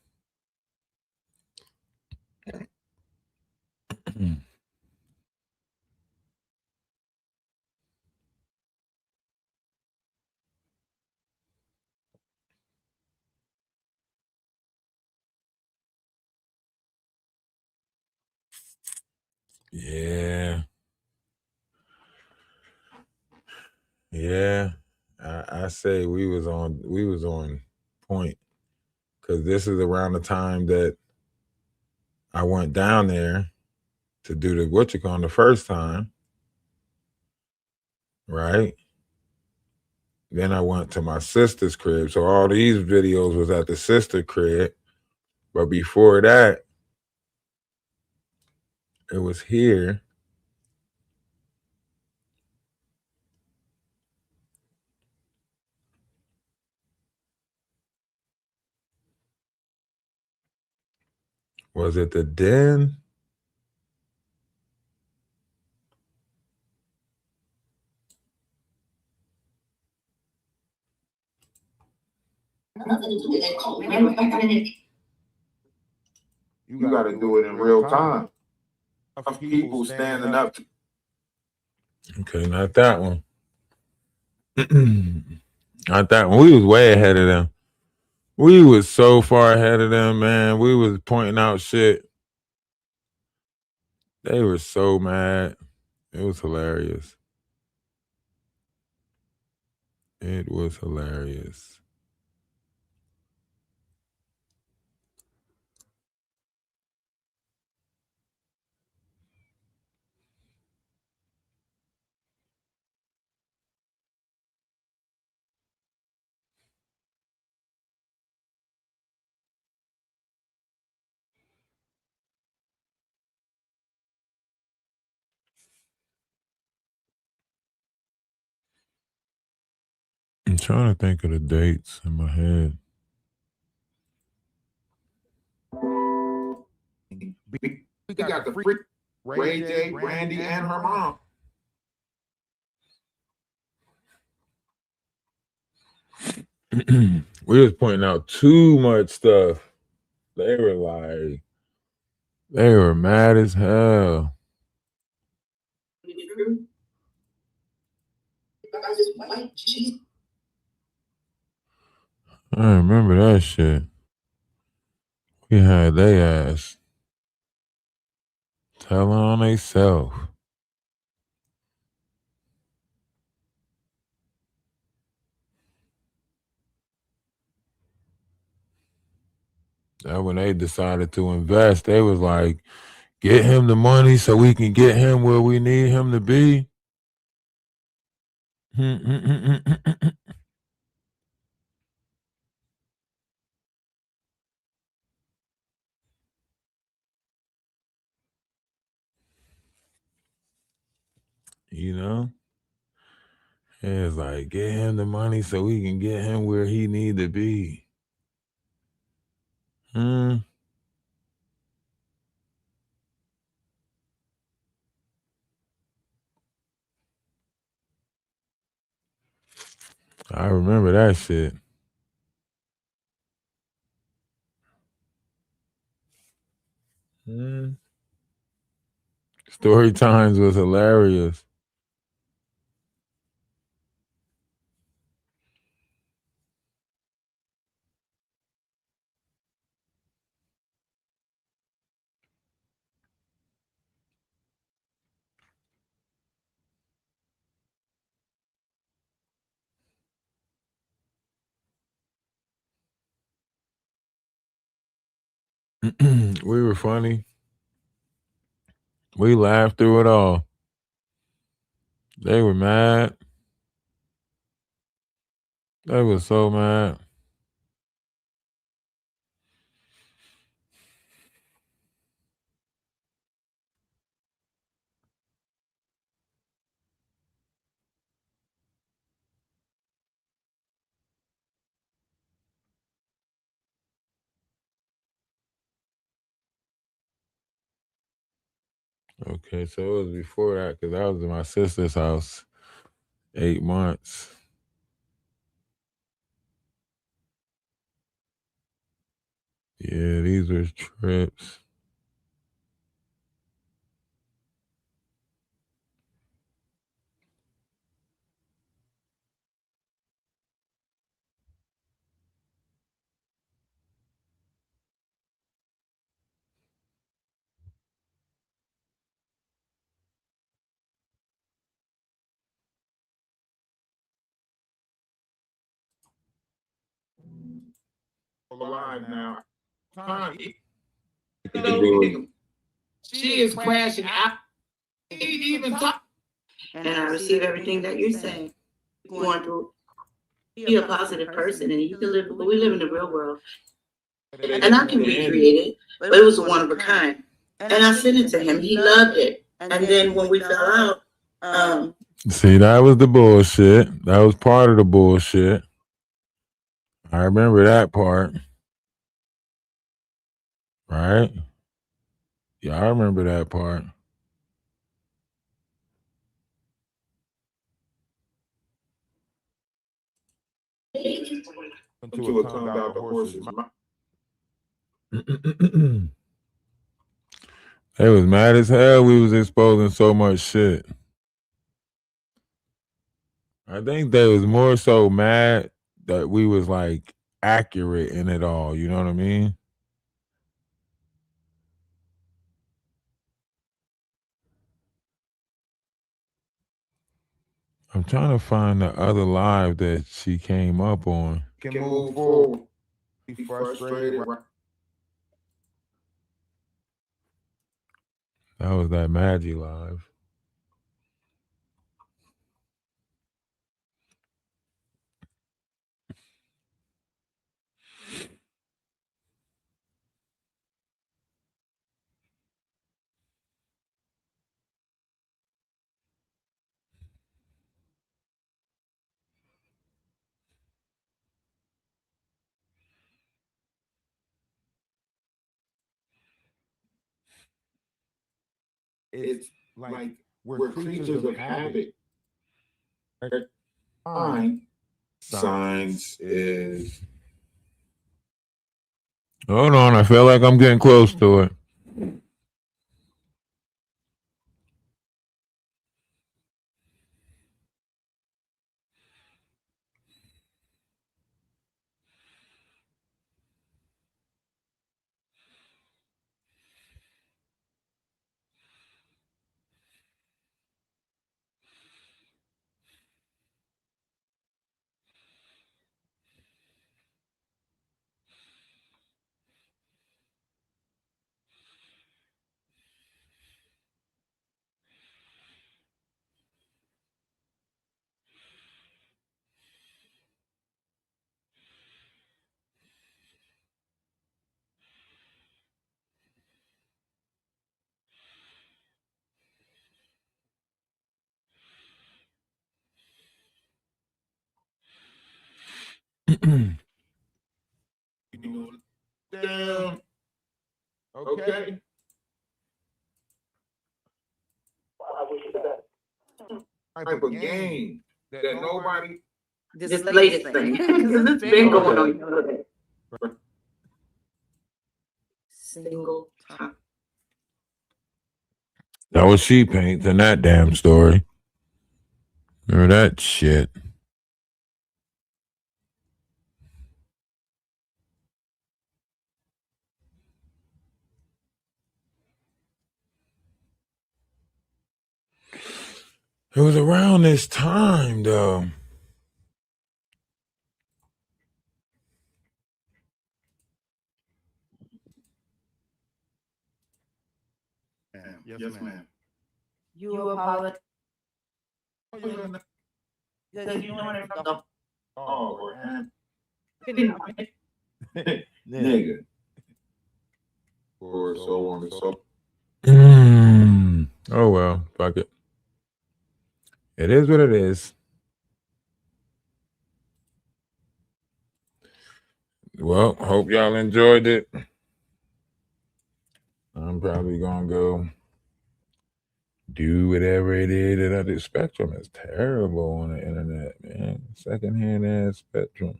Yeah. Yeah. I say we was on point. Because this is around the time that I went down there to do the whatchacon the first time. Right? Then I went to my sister's crib. So all these videos was at the sister crib. But before that, it was here. Was it the den? You got to do it in real time. Of people standing up. Okay, not that one. I thought we was way ahead of them. We was so far ahead of them, man. We was pointing out shit. They were so mad. It was hilarious. It was hilarious. I'm trying to think of the dates in my head. We got the freak Ray J, Brandy, and her mom. We was pointing out too much stuff. They were mad as hell. I remember that shit. We had they ass telling on they self. That when they decided to invest, they was like, get him the money so we can get him where we need him to be. You know? It's like, get him the money so we can get him where he need to be. I remember that shit. Story times was hilarious. We were funny. We laughed through it all. They were mad. They were so mad. Okay, so it was before that because I was in my sister's house 8 months. Yeah, these were trips. Alive now. She is crashing out. Even talk. And I receive everything that you're saying. You want to be a positive person, and you can live. But we live in the real world, and I can recreate it. But it was one of a kind, and I sent it to him. He loved it, and then when we fell out, See, that was the bullshit. That was part of the bullshit. I remember that part. Right? Yeah, I remember that part. Until it comes out the horse's mouth. They was mad as hell we was exposing so much shit. I think they was more so mad that we was like accurate in it all. You know what I mean? I'm trying to find the other live that she came up on. Can move forward. Be frustrated. That was that Maggie live. It's like we're creatures of habit. Fine. Science is. Hold on, I feel like I'm getting close to it. Damn. Okay. Type of game that nobody. This latest thing. It's been going on. Single time. That was she paint in that damn story. Remember that shit? It was around this time, though. Yes, ma'am. You apologize. Because you want to Oh, man. Nigga. Or so on and so. Oh well, fuck it. It is what it is. Well, hope y'all enjoyed it. I'm probably gonna go do whatever it is that I did. Spectrum is terrible on the internet, man. Secondhand ass Spectrum.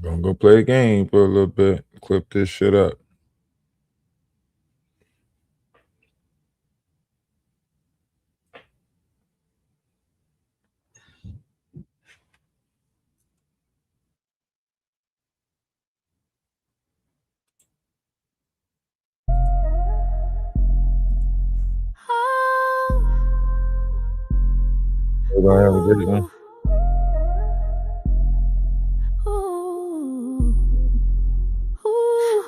Gonna go play a game for a little bit. Clip this shit up. Everybody have a good one.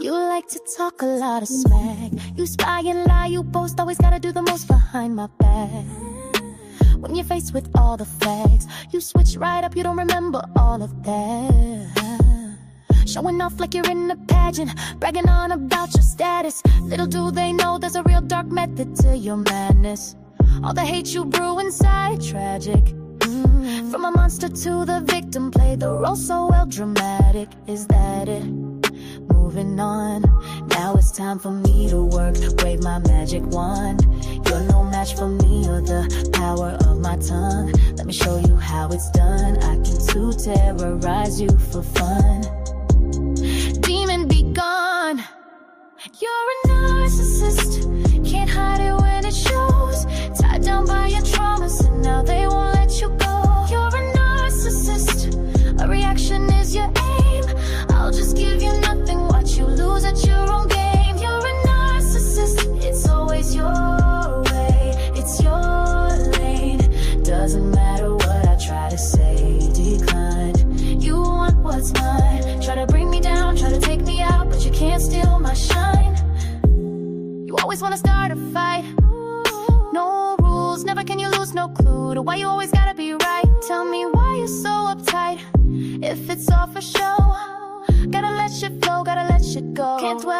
You like to talk a lot of smack. You spy and lie, you boast, always gotta do the most behind my back. When you're faced with all the facts, you switch right up, you don't remember all of that. Showing off like you're in a pageant, bragging on about your status. Little do they know there's a real dark method to your madness. All the hate you brew inside, tragic. From a monster to the victim, play the role so well, dramatic. Is that it? Moving on, now it's time for me to work, wave my magic wand. You're no match for me or the power of my tongue. Let me show you how it's done. I can too terrorize you for fun. Demon be gone, You're a narcissist, can't hide it when it shows. Tied down by your traumas and now they won't let you go. You're a narcissist, a reaction is your aim. I'll just give you nothing, watch you lose at your own game. You're a narcissist, it's always your way, it's your lane. Doesn't matter what I try to say, decline. You want what's mine, try to bring me down, try to take me out, but you can't steal my shine. You always wanna start a fight, no rules, never can you lose, no clue to why you always gotta be right. Tell me why you're so uptight, if it's all for show. Gotta let shit flow, gotta let shit go. Can't dwell